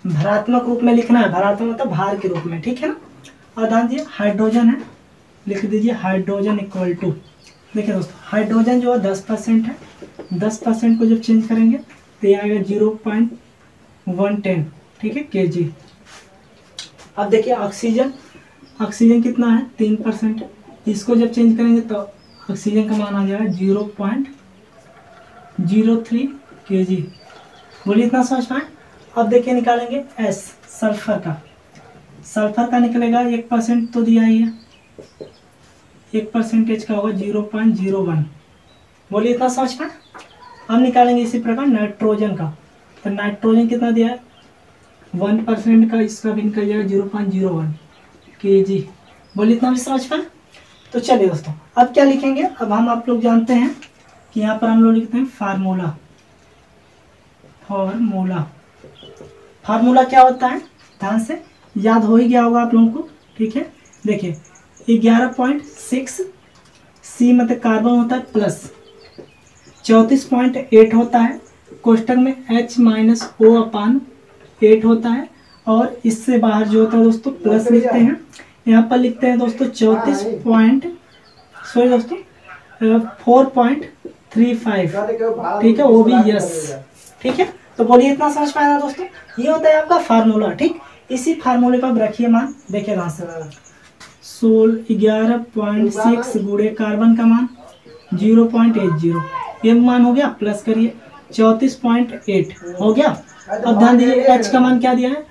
भरात्मक रूप में लिखना है, भरात्मक मतलब भार के रूप में, ठीक है ना। और ध्यान दीजिए हाइड्रोजन है, लिख दीजिए हाइड्रोजन इक्वल टू, देखिए दोस्तों हाइड्रोजन जो है 10% है, 10% को जब चेंज करेंगे तो ये आएगा 0.110, ठीक है, kg। अब देखिए ऑक्सीजन, ऑक्सीजन कितना है 3%, इसको जब चेंज करेंगे तो ऑक्सीजन का मान आ जाएगा 0.03 kg। बोलिए इतना समझ पाए। अब देखिए निकालेंगे S सल्फर का, सल्फर का निकलेगा 1% तो दिया ही है, 1% का होगा 0.01। बोलिए इतना समझ पाए। अब निकालेंगे इसी प्रकार नाइट्रोजन का, तो नाइट्रोजन कितना दिया है 1% का, इसका भी निकल जाएगा 0.01 kg। बोलिए इतना भी समझ पाए। तो चलिए दोस्तों अब क्या लिखेंगे, अब हम आप लोग जानते हैं कि यहाँ पर हम लोग लिखते हैं फार्मूला, फार्मूला, फार्मूला क्या होता है ध्यान से याद हो ही गया होगा आप लोगों को, ठीक है। देखिए 11.6 C मतलब कार्बन होता है प्लस 34.8 होता है, कोष्टक में H-O/8 होता है, और इससे बाहर जो होता है दोस्तों प्लस लिखते हैं। यहाँ पर लिखते हैं दोस्तों 4.35, ठीक है, वो भी यस, ठीक है। तो बोलिए इतना समझ पाए ना दोस्तों, ये होता है आपका फार्मूला, ठीक। इसी फार्मूले पर रखिए मान, देखिए ध्यान से 11.6 गुणे कार्बन का मान 0.80, ये मान हो गया, प्लस करिए 34.8 हो गया। अब ध्यान दीजिए H का मान क्या दिया है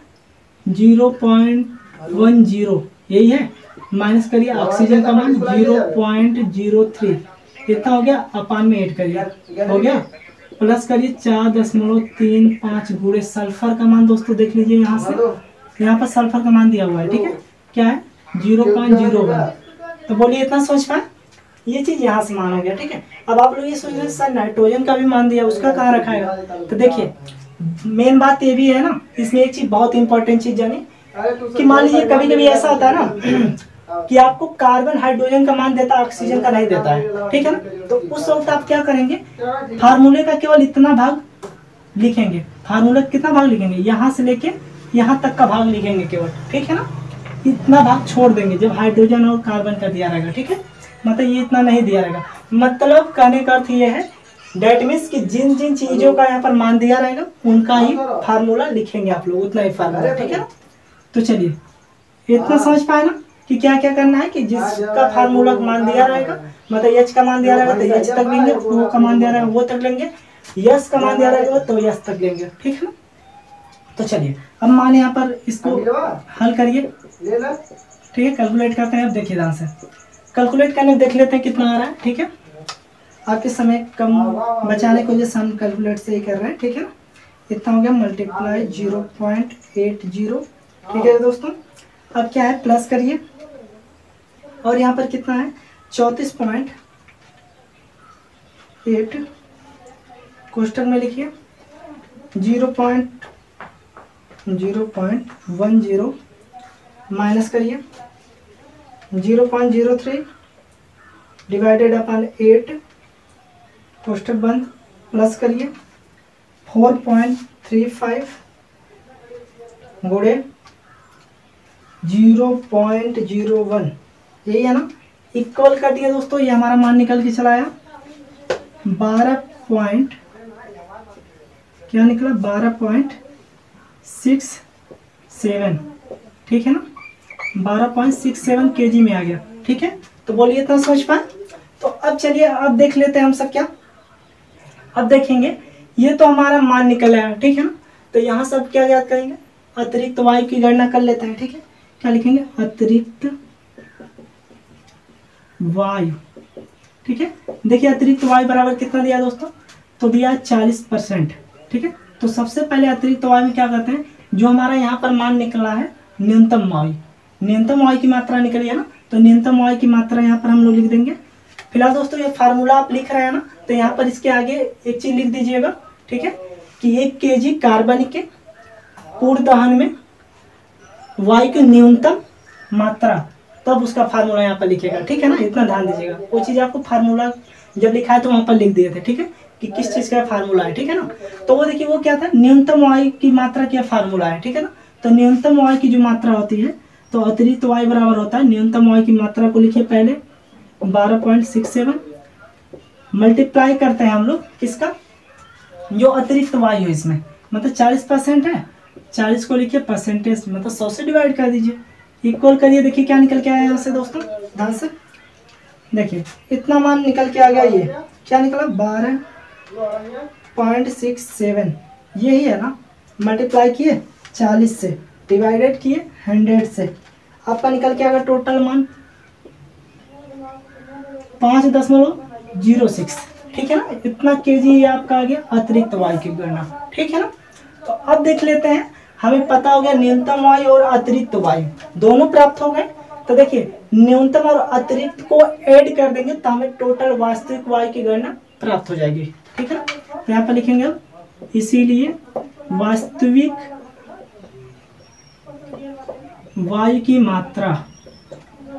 0.10, यही है, माइनस करिए ऑक्सीजन का मान 0.03, कितना हो गया, अपान में 8 करिए, हो गया, प्लस करिए 4.35 गुणे सल्फर का मान दोस्तों देख लीजिए यहाँ से, यहाँ पर सल्फर का मान दिया हुआ है, ठीक है, क्या है 0.01। तो बोलिए इतना समझ पाए, ये चीज यहाँ से मान हो गया, ठीक है। अब आप लोग ये सोच रहे हैं सर नाइट्रोजन का भी मान दिया, उसका कहाँ रखा है, तो देखिए मेन बात ये भी है ना, इसमें एक चीज बहुत इंपॉर्टेंट चीज जानी कि मान लीजिए कभी कभी ऐसा होता है ना कि आपको कार्बन हाइड्रोजन का मान देता है, ऑक्सीजन का नहीं देता है, ठीक है ना। तो उस वक्त आप क्या करेंगे, फार्मूले का केवल इतना भाग लिखेंगे, फार्मूला कितना भाग लिखेंगे, यहाँ से लेके यहाँ तक का भाग लिखेंगे केवल, ठीक है ना, इतना भाग छोड़ देंगे जब हाइड्रोजन और कार्बन का दिया रहेगा, ठीक है, मतलब ये इतना नहीं दिया रहेगा। मतलब कहने का अर्थ ये है डेट मीन्स कि जिन जिन चीजों का यहाँ पर मान दिया रहेगा उनका ही फार्मूला लिखेंगे आप लोग, उतना ही फार्मूला, ठीक है ना। तो चलिए इतना समझ पाए ना कि क्या क्या करना है, कि जिसका फार्मूला मान दिया रहेगा, मतलब H का मान दिया रहेगा तो H तक लेंगे, O का मान दिया रहेगा वो तक लेंगे, यस का मान दिया रहेगा तो यस तक लेंगे, ठीक है ना। तो चलिए अब मान यहाँ पर इसको हल करिए, ठीक है, कैलकुलेट करते हैं। अब देखिए ध्यान से कैलकुलेट करने देख लेते हैं कितना आ रहा है, ठीक है। आपके समय कम बचाने की वजह से हम कैलकुलेट से ही कर रहे हैं, ठीक है ना। इतना हो गया मल्टीप्लाई 0.80, ठीक है दोस्तों। अब क्या है प्लस करिए, और यहाँ पर कितना है 34.8, कोष्टक में लिखिए 0.10 माइनस करिए 0.03 डिवाइडेड अपॉन 8, कोष्टक बंद, प्लस करिए 4.35 गुणे 0.01, यही है ना, इक्वल कर दिया दोस्तों, ये हमारा मान निकल के चला आया 12.67, ठीक है ना, 12.67 kg में आ गया, ठीक है। तो बोलिए इतना समझ पाए। तो अब चलिए अब देख लेते हैं हम सब क्या, अब देखेंगे ये तो हमारा मान निकल आया, ठीक है ना। तो यहाँ सब क्या याद करेंगे, अतिरिक्त वायु की गणना कर लेते हैं, ठीक है। क्या लिखेंगे, अतिरिक्त वायु, ठीक है। देखिए अतिरिक्त वायु बराबर कितना दिया दोस्तों, तो दिया 40%, ठीक है। तो सबसे पहले अतिरिक्त वायु में क्या करते हैं, जो हमारा यहाँ पर मान निकला है न्यूनतम वायु, न्यूनतम वायु की मात्रा निकली है ना, तो न्यूनतम वायु की मात्रा यहाँ पर हम लोग लिख देंगे। फिलहाल दोस्तों ये फार्मूला आप लिख रहे हैं ना, तो यहाँ पर इसके आगे एक चीज लिख दीजिएगा, ठीक है, कि 1 kg कार्बन के पूर्ण दहन में वायु की न्यूनतम मात्रा, तब उसका फार्मूला यहाँ पर लिखेगा, ठीक है ना, इतना ध्यान दीजिएगा। वो चीज़ आपको फार्मूला जब लिखा है तो वहाँ पर लिख दिए थे, ठीक है, कि किस चीज का फार्मूला है, ठीक है ना। तो वो देखिए वो क्या था, न्यूनतम वायु की मात्रा क्या फार्मूला है, ठीक है ना। तो न्यूनतम वायु की जो मात्रा होती है तो अतिरिक्त वायु बराबर होता है, न्यूनतम वायु की मात्रा को लिखिए पहले 12.67 मल्टीप्लाई करते हैं हम लोग किसका, जो अतिरिक्त वायु है इसमें, मतलब 40% है, 40 को लिखिए परसेंटेज मतलब 100 से डिवाइड कर दीजिए, इक्वल करिए। देखिए क्या निकल के आया यहाँ से दोस्तों, ध्यान से देखिए इतना मान निकल के आ गया, ये क्या निकला 12.67, यही है ना। मल्टीप्लाई किए 40 से, डिवाइडेड किए 100 से, आपका निकल के आ गया टोटल मान 5.06, ठीक है ना। इतना केजी ये आपका आ गया अतिरिक्त वायु की गणना, ठीक है ना। तो अब देख लेते हैं, हमें पता हो गया न्यूनतम वायु और अतिरिक्त वायु दोनों प्राप्त हो गए। तो देखिए न्यूनतम और अतिरिक्त को ऐड कर देंगे तो हमें टोटल वास्तविक वायु की गणना प्राप्त हो जाएगी, ठीक है ना। तो यहाँ पर लिखेंगे अब, इसीलिए वास्तविक वायु की मात्रा,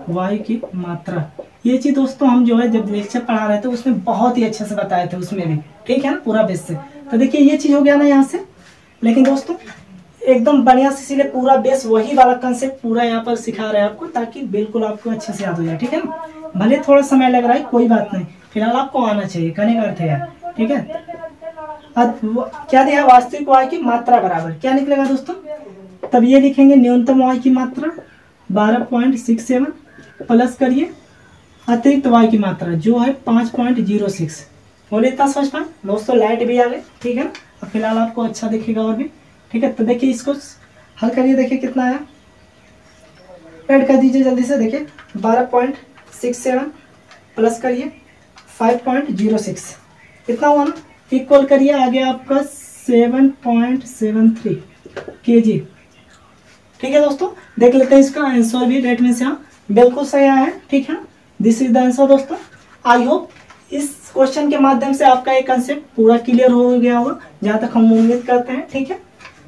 वायु की मात्रा, ये चीज दोस्तों हम जो है जब लेक्चर पढ़ा रहे थे उसमें बहुत ही अच्छे से बताए थे उसमें भी, ठीक है ना, पूरा बेस से। तो देखिए ये चीज हो गया ना यहाँ से, लेकिन दोस्तों एकदम बढ़िया से, इसीलिए पूरा बेस वही वाला कंसेप्ट पूरा यहाँ पर सिखा रहे हैं आपको, ताकि बिल्कुल आपको अच्छे से याद हो जाए, ठीक है ना। भले थोड़ा समय लग रहा है कोई बात नहीं, फिलहाल आपको आना चाहिए, कहने का अर्थ है यार, ठीक है। अब क्या दिया, वास्तविक वायु की मात्रा बराबर क्या निकलेगा दोस्तों, तब ये लिखेंगे न्यूनतम वायु की मात्रा 12.67 प्लस करिए अतिरिक्त वायु की मात्रा जो है 5.06। बोले इतना समझ पाए दोस्तों, लाइट भी आ गई, ठीक है ना। अब फिलहाल आपको अच्छा दिखेगा और भी, ठीक है। तो देखिए इसको हल करिए, देखिए कितना आया, ऐड कर दीजिए जल्दी से। देखिए 12.67 प्लस करिए 5.06, इतना हुआ ना, इक्वल करिए, आ गया आपका 7.73 kg, ठीक है दोस्तों। देख लेते हैं इसका आंसर भी, डेट मीन्स यहाँ बिल्कुल सही आया है, ठीक है। दिस इज द आंसर दोस्तों। आई होप इस क्वेश्चन के माध्यम से आपका एक कंसेप्ट पूरा क्लियर हो गया होगा, जहाँ तक हम उम्मीद करते हैं, ठीक है।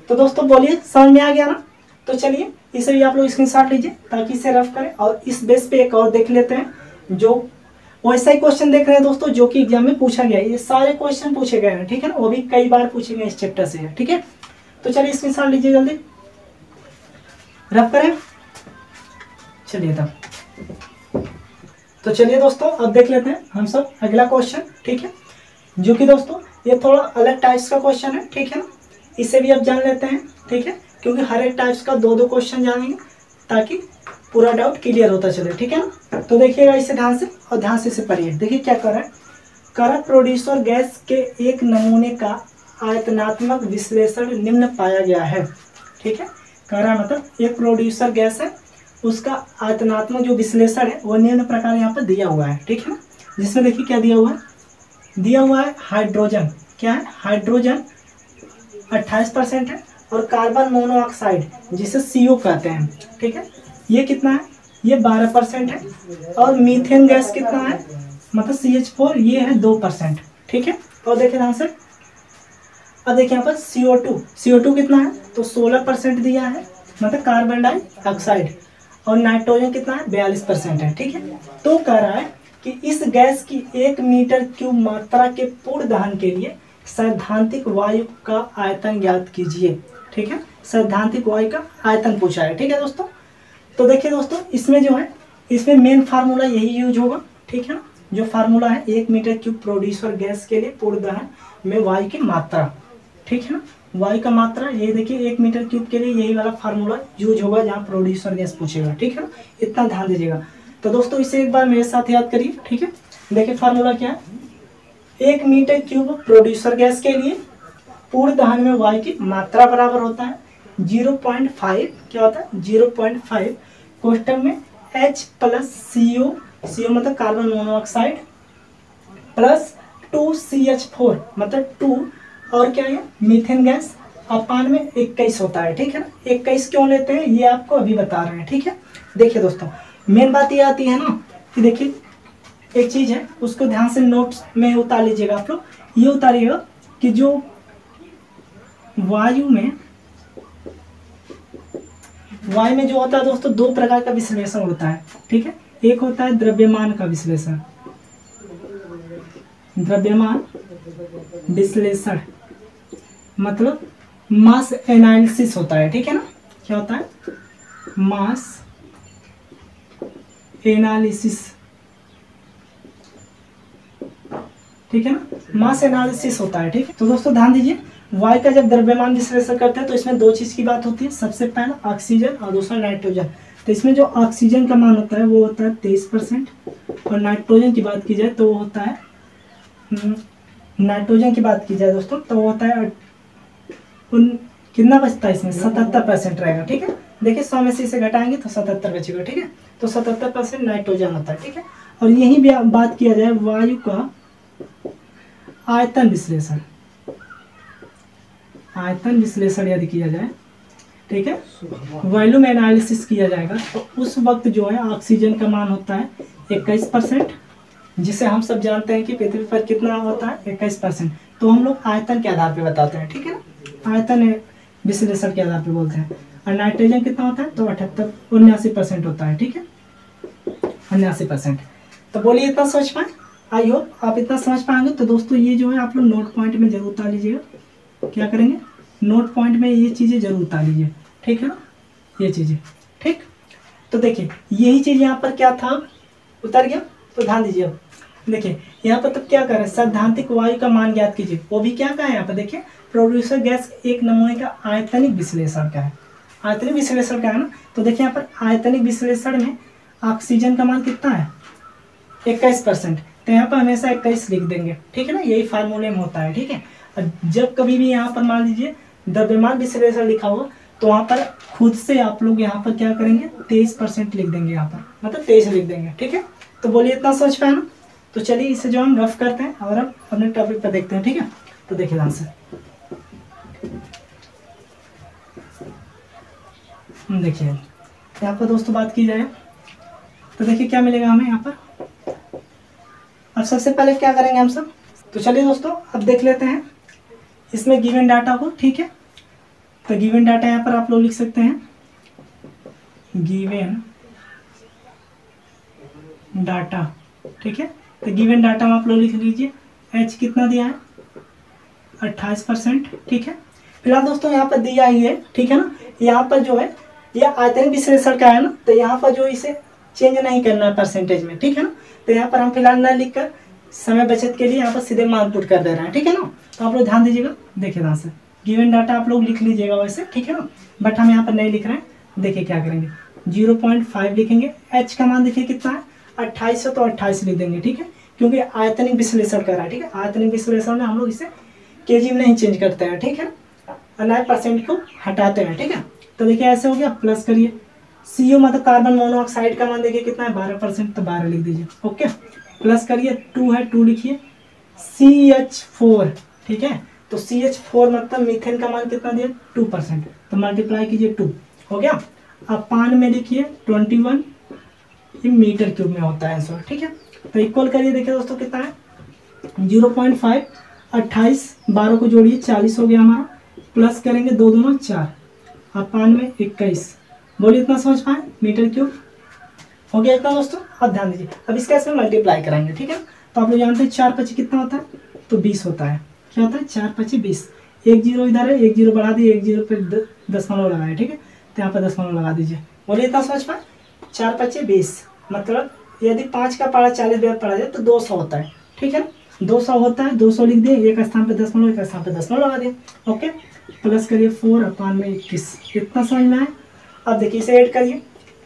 तो दोस्तों बोलिए समझ में आ गया ना। तो चलिए इसे भी आप लोग स्क्रीनशॉट लीजिए ताकि इसे रफ करें, और इस बेस पे एक और देख लेते हैं, जो वैसा ही क्वेश्चन देख रहे हैं दोस्तों जो कि एग्जाम में पूछा गया है। ये सारे क्वेश्चन पूछे गए हैं, ठीक है ना, वो भी कई बार पूछे गए इस चैप्टर से, ठीक है। तो चलिए स्क्रीनशॉट लीजिए, जल्दी रफ करें, चलिए तब। तो चलिए दोस्तों अब देख लेते हैं हम सब अगला क्वेश्चन, ठीक है, जो कि दोस्तों ये थोड़ा अलग टाइप्स का क्वेश्चन है, ठीक है ना। इसे भी अब जान लेते हैं, ठीक है, क्योंकि हर एक टाइप्स का दो दो क्वेश्चन जानेंगे ताकि पूरा डाउट क्लियर होता चले, ठीक है ना। तो देखिएगा इसे ध्यान से, और ध्यान से इसे पढ़िए। देखिए क्या कर रहा है, करंट प्रोड्यूसर गैस के एक नमूने का आयतनात्मक विश्लेषण निम्न पाया गया है, ठीक है। कर रहा मतलब एक प्रोड्यूसर गैस है, उसका आयतनात्मक जो विश्लेषण है वो निम्न प्रकार यहाँ पर दिया हुआ है, ठीक है ना। जिसमें देखिए क्या दिया हुआ है, दिया हुआ है हाइड्रोजन, क्या है, हाइड्रोजन 28% है, और कार्बन मोनोऑक्साइड जिसे CO कहते हैं, ठीक है, ये कितना है, ये 12% है, और मीथेन गैस कितना है, मतलब CH4, ये है 2%, ठीक है। और देखिए ध्यान से, अब देखिए यहाँ पर CO2 कितना है, तो 16% दिया है, मतलब कार्बन डाइऑक्साइड, और नाइट्रोजन कितना है, 42% है, ठीक है। तो कह रहा है कि इस गैस की 1 मीटर क्यूब मात्रा के पूर्ण दहन के लिए सैद्धांतिक वायु का आयतन ज्ञात कीजिए, ठीक है। सैद्धांतिक वायु का आयतन पूछा है, ठीक है दोस्तों। तो देखिए दोस्तों इसमें जो है, इसमें मेन फार्मूला यही यूज होगा, ठीक है ना। जो फार्मूला है 1 मीटर क्यूब प्रोड्यूसर गैस के लिए पूर्ण दहन में वायु की मात्रा, ठीक है ना, वायु का मात्रा, ये देखिए 1 मीटर क्यूब के लिए यही वाला फार्मूला यूज होगा जहाँ प्रोड्यूसर गैस पूछेगा, ठीक है ना, इतना ध्यान दीजिएगा। तो दोस्तों इसे एक बार मेरे साथ याद करिए, ठीक है। देखिए फार्मूला क्या है, 1 मीटर क्यूब प्रोड्यूसर गैस के लिए पूर्ण दहन में वायु की मात्रा बराबर होता है 0.5, क्या होता है 0.5 क्वेश्चन में H प्लस CO मतलब कार्बन मोनोऑक्साइड, प्लस 2CH4 मतलब 2, और क्या है मीथेन गैस, अपान में 21 होता है, ठीक है ना। 21 क्यों लेते हैं ये आपको अभी बता रहे हैं, ठीक है। देखिए दोस्तों मेन बात ये आती है ना कि देखिए एक चीज है, उसको ध्यान से नोट्स में उतार लीजिएगा आप लोग, ये उतारिएगा कि जो वायु में जो होता है दोस्तों, 2 प्रकार का विश्लेषण होता है, ठीक है। एक होता है द्रव्यमान का विश्लेषण, द्रव्यमान विश्लेषण मतलब मास एनालिसिस होता है, ठीक है ना। क्या होता है? मास एनालिसिस, ठीक है ना, मास एनालिसिस होता है, ठीक है। तो दोस्तों ध्यान दीजिए, वायु का जब द्रव्यमान विश्लेषण करते हैं तो इसमें दो चीज की बात होती है। सबसे पहला ऑक्सीजन और दूसरा नाइट्रोजन। तो इसमें जो ऑक्सीजन का मान होता है वो होता है 23%, और नाइट्रोजन की बात की जाए तो वो होता है नाइट्रोजन की बात की जाए दोस्तों तो वो होता है कितना बचता है इसमें? 77% रहेगा, ठीक है। देखिए 100 में से इसे घटाएंगे तो 77 बचेगा, ठीक है। तो 77% नाइट्रोजन होता है, ठीक है। और यही भी बात किया जाए वायु का आयतन विश्लेषण, आयतन विश्लेषण यदि किया जाए, ठीक है, वॉल्यूम एनालिसिस किया जाएगा तो उस वक्त जो है ऑक्सीजन का मान होता है 21%, जिसे हम सब जानते हैं कि पृथ्वी पर कितना होता है 21%। तो हम लोग आयतन के आधार पे बताते हैं, ठीक है ना, आयतन विश्लेषण के आधार पे बोलते हैं। और नाइट्रोजन कितना होता है? तो 79% होता है, ठीक है, 79%। तो बोलिए इतना समझ पाए? आई होप आप इतना समझ पाएंगे। तो दोस्तों ये जो है आप लोग नोट पॉइंट में जरूर उतार लीजिएगा। क्या करेंगे? नोट पॉइंट में ये चीज़ें जरूर उतार लीजिए, ठीक है ना, ये चीज़ें, ठीक। तो देखिए यही चीज़ यहाँ पर क्या था, उतर गया। तो ध्यान दीजिए, अब देखिए यहाँ पर तब क्या कर रहे हैं? सैद्धांतिक वायु का मान ज्ञात कीजिए। वो भी क्या का है यहाँ पर? देखिए प्रोड्यूसर गैस एक नमूने का आयतनिक विश्लेषण का है, आयतनिक विश्लेषण का है ना। तो देखिए यहाँ पर आयतनिक विश्लेषण में ऑक्सीजन का मान कितना है? 21%। तो यहाँ पर हमेशा 21 लिख देंगे, ठीक है ना, यही फार्मूले में होता है, ठीक है। और जब कभी भी यहाँ पर मान लीजिए द्रव्यमान विश्लेषण लिखा होगा तो वहाँ पर खुद से आप लोग यहाँ पर क्या करेंगे? 23% लिख देंगे, यहाँ पर मतलब 23 लिख देंगे, ठीक है। तो बोलिए इतना समझ पाए ना। तो चलिए इसे जो हम रफ करते हैं और अब अपने टॉपिक पर देखते हैं, ठीक है। तो देखिए ध्यान से, देखिए यहाँ पर दोस्तों बात की जाए तो देखिए क्या मिलेगा हमें यहाँ पर। अब सबसे पहले क्या करेंगे हम सब? तो चलिए दोस्तों अब देख लेते हैं इसमें गिवन डाटा को, ठीक है। तो गिवन डाटा यहाँ पर आप लोग लिख सकते हैं, गिवन डाटा, ठीक है। तो गिवन डाटा में आप लोग लिख लीजिए एच कितना दिया है? 28%, ठीक है। फिलहाल दोस्तों यहाँ पर दिया ही है, ठीक है ना। यहाँ पर जो है यह आयतनिक विश्लेषण का है ना, तो यहाँ पर जो इसे चेंज नहीं करना है परसेंटेज में, ठीक है ना। तो यहाँ पर हम फिलहाल ना लिख कर समय बचत के लिए यहाँ पर सीधे मान पुट कर दे रहे हैं, ठीक है ना। तो आप लोग ध्यान दीजिएगा, देखिए ध्यान से, गिवन डाटा आप लोग लिख लीजिएगा वैसे, ठीक है ना, बट हम यहाँ पर नहीं लिख रहे हैं। देखिए क्या करेंगे, 0.5 लिखेंगे। एच का मान देखिए कितना है? 28 है, तो 28 लिख देंगे, ठीक है, क्योंकि आयतनिक विश्लेषण कर रहा है, ठीक है। आयतनिक विश्लेषण में हम लोग इसे केजी में नहीं चेंज करते हैं, ठीक है, और 9% को हटाते हैं, ठीक है। तो देखिए ऐसे हो गया, प्लस करिए। CO मतलब कार्बन मोनोऑक्साइड का मान देखिए कितना है? 12%, तो 12 लिख दीजिए, ओके। प्लस करिए, 2 है, 2 लिखिए। CH4, ठीक है, तो CH4 मतलब मीथेन का मान कितना दिया? 2%, तो मल्टीप्लाई कीजिए 2, हो गया। अब पान में लिखिए 21, ये मीटर क्यूब में होता है आंसर, ठीक है। तो इक्वल करिए, देखिए दोस्तों कितना है? 0.5, 28, 12 को जोड़िए, 40 हो गया हमारा। प्लस करेंगे 2 दूना 4, अब पान में 21। बोलिए इतना समझ पाए? मीटर क्यूब हो गया इतना दोस्तों। अब ध्यान दीजिए, अब इसका इसमें मल्टीप्लाई कराएंगे, ठीक है। तो आप लोग जानते हैं 4 5 कितना होता है? तो 20 होता है। क्या होता है? 4 5 20। एक जीरो इधर है, एक जीरो बढ़ा दिए, एक जीरो पे दशमलव लगाए, ठीक है। तो यहाँ पर दशमलव लगा दीजिए। बोलिए इतना समझ पाए? 4 5 20 मतलब यदि 5 का पारा 40 बार पढ़ा जाए तो 200 होता है, ठीक है। 200 होता है, 200 लिख दिए, एक स्थान पे दशमलव, एक स्थान पे दशमलव लगा दिए, ओके। प्लस करिए 4 अपान में 21, इतना समझ में आए। अब देखिए इसे ऐड करिए,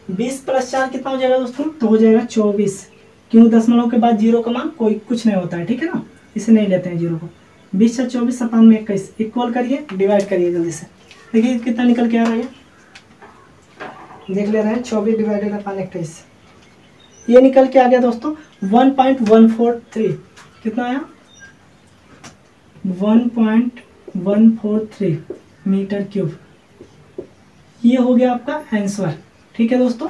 20 + 4 कितना हो जाएगा दोस्तों? तो हो जाएगा 24, क्यों? दशमलव के बाद जीरो का मान कोई कुछ नहीं होता है, ठीक है ना, इसे नहीं लेते हैं जीरो को। 20 × 24 अपान में 21, इक्वल करिए, डिवाइड करिए जल्दी से। देखिए कितना निकल के आ रहा है, देख ले रहे हैं, 24 डिवाइडेड अपान 21, ये निकल के आ गया दोस्तों 1.143। कितना आया? 1.143 मीटर क्यूब। ये हो गया आपका आंसर, ठीक है दोस्तों।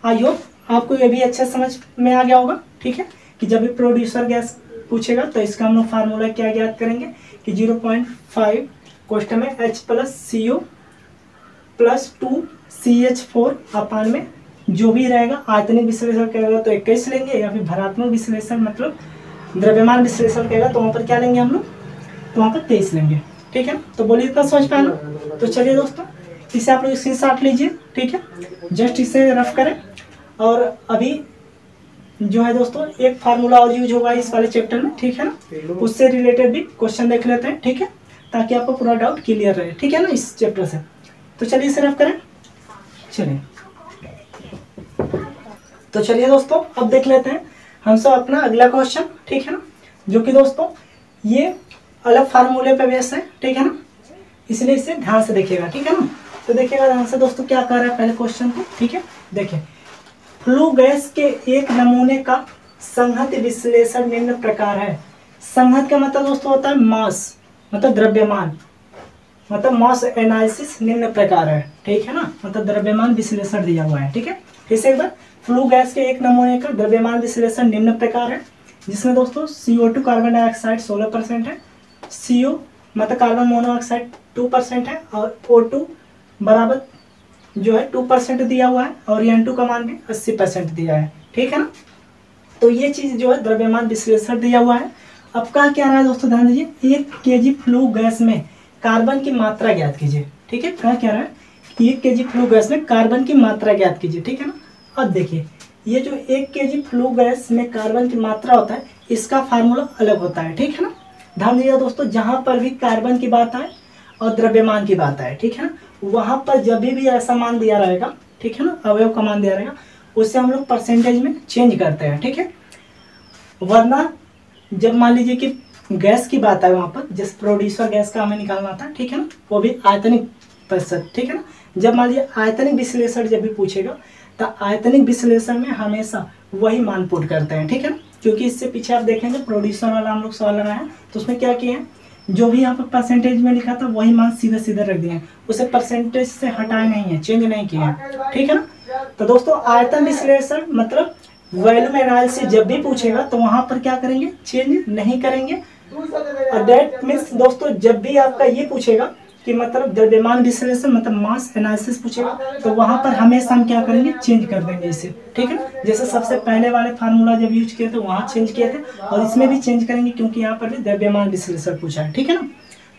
आई होप आपको ये भी अच्छा समझ में आ गया होगा, ठीक है, कि जब भी प्रोड्यूसर गैस पूछेगा तो इसका हम लोग फार्मूला क्या ज्ञात करेंगे कि 0.5 क्वेश्चन में H + CO + 2 CH4 अपान में जो भी रहेगा आयतनिक विश्लेषण करेगा तो 21 लेंगे, या फिर भरात्मक विश्लेषण मतलब द्रव्यमान विश्लेषण कहेगा तो वहाँ पर क्या लेंगे हम लोग, तो वहाँ पर 23 लेंगे, ठीक है। तो बोलिए इतना समझ पाए ना। तो चलिए दोस्तों इसे आप लोग स्क्रीनशॉट लीजिए, ठीक है, जस्ट इसे रफ करें। और अभी जो है दोस्तों एक फार्मूला और यूज होगा इस वाले चैप्टर में, ठीक है ना, उससे रिलेटेड भी क्वेश्चन देख लेते हैं, ठीक है, ताकि आपको पूरा डाउट क्लियर रहे, ठीक है ना, इस चैप्टर से। तो चलिए इसे रफ करें। चलिए तो चलिए दोस्तों अब देख लेते हैं हम सब अपना अगला क्वेश्चन, ठीक है ना, जो कि दोस्तों ये अलग फार्मूले पे बेस है, ठीक है ना, इसलिए इसे ध्यान से देखिएगा, ठीक है ना। तो देखिएगा ध्यान से दोस्तों क्या कर रहा है पहले क्वेश्चन को, ठीक है। देखिए फ्लू गैस के एक नमूने का संहत विश्लेषण निम्न प्रकार है। संहत का मतलब दोस्तों होता है मास, मतलब द्रव्यमान, मतलब मास एनालिसिस निम्न प्रकार है, ठीक है ना, मतलब द्रव्यमान विश्लेषण दिया हुआ है, ठीक है। फिर से एक बार, फ्लू गैस के एक नमूने का द्रव्यमान विश्लेषण निम्न प्रकार है, जिसमें दोस्तों CO2 कार्बन डाइऑक्साइड 16% है, CO मतलब कार्बन मोनोऑक्साइड 2% है, और O2 बराबर जो है 2% दिया हुआ है, और N2 का मान भी 80% दिया है, ठीक है ना। तो ये चीज जो है द्रव्यमान विश्लेषण दिया हुआ है। अब कहा क्या रहा है दोस्तों, ध्यान दीजिए, 1 kg फ्लू गैस में कार्बन की मात्रा ज्ञात कीजिए, ठीक है। कहा क्या रहा है कि 1 kg फ्लू गैस में कार्बन की मात्रा ज्ञात कीजिए, ठीक है ना। अब देखिए ये जो 1 kg फ्लू गैस में कार्बन की मात्रा होता है, इसका फार्मूला अलग होता है, ठीक है ना। ध्यान दीजिए दोस्तों, जहां पर भी कार्बन की बात आए और द्रव्यमान की बात आए, ठीक है ना, वहां पर जब भी ऐसा मान दिया रहेगा, ठीक है ना, अवयव का मान दिया रहेगा, उससे हम लोग परसेंटेज में चेंज करते हैं, ठीक है। वरना जब मान लीजिए कि गैस की बात है, वहां पर जिस प्रोड्यूसर गैस का हमें निकालना था, ठीक है ना, वो भी आयतनिक प्रतिशत, ठीक है ना। जब मान लीजिए आयतनिक विश्लेषण जब भी पूछेगा तो आयतनिक विश्लेषण में हमेशा वही मान पुट करते हैं, ठीक है ना, क्योंकि इससे पीछे आप देखेंगे प्रोड्यूसर वाला हम लोग सवाल लगाए हैं, तो उसमें क्या किए हैं, जो भी यहाँ पर परसेंटेज में लिखा था वही मान सीधे सीधे रख दिए हैं, उसे परसेंटेज से हटाए नहीं है, चेंज नहीं किए हैं, ठीक है ना। तो दोस्तों आयतन विश्लेषण मतलब वॉल्यूम एनालिसिस जब भी पूछेगा तो वहां पर क्या करेंगे, चेंज नहीं करेंगे। और दैट मीन्स दोस्तों जब भी आपका ये पूछेगा कि मतलब द्रव्यमान विश्लेषण मतलब मास एनालिसिस पूछेगा, तो वहां पर हमेशा हम क्या करेंगे, चेंज कर देंगे इसे, ठीक है। जैसे सबसे पहले वाले फार्मूला जब यूज किए थे वहां चेंज किए थे, और इसमें भी चेंज करेंगे क्योंकि यहाँ पर भी द्रव्यमान विश्लेषण पूछा है, ठीक है ना।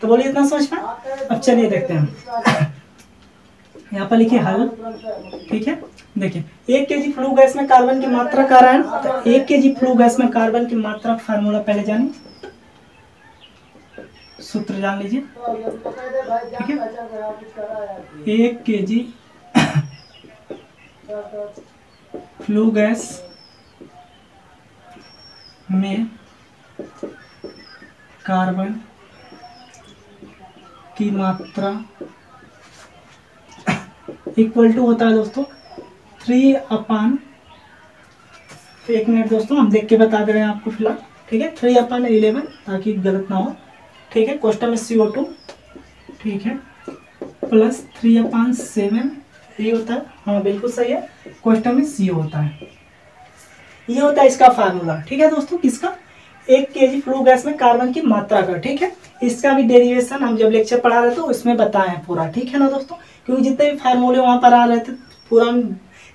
तो बोलिए इतना समझ पाए। अब चलिए देखते हैं, यहाँ पर लिखिए हल, ठीक है। देखिए 1 kg फ्लू गैस में कार्बन की मात्रा का रहा है, तो 1 kg फ्लू गैस में कार्बन की मात्रा फार्मूला पहले जानिए, सूत्र जान लीजिए, ठीक है। 1 kg फ्लू गैस में कार्बन की मात्रा इक्वल टू होता है दोस्तों 3/, एक मिनट दोस्तों हम देख के बता दे रहे हैं आपको फिलहाल, ठीक है, 3/11 ताकि गलत ना हो, ठीक है। क्वेश्चन में CO2, ठीक है, प्लस 3/7 ये होता है, हाँ बिल्कुल सही है, क्वेश्चन में CO होता है, ये होता है इसका फार्मूला, ठीक है दोस्तों, किसका, 1 kg फ्लू गैस में कार्बन की मात्रा का, ठीक है। इसका भी डेरिवेशन हम जब लेक्चर पढ़ा रहे थे उसमें बताए पूरा, ठीक है ना दोस्तों, क्योंकि जितने भी फार्मूले वहां पर आ रहे थे पूरा हम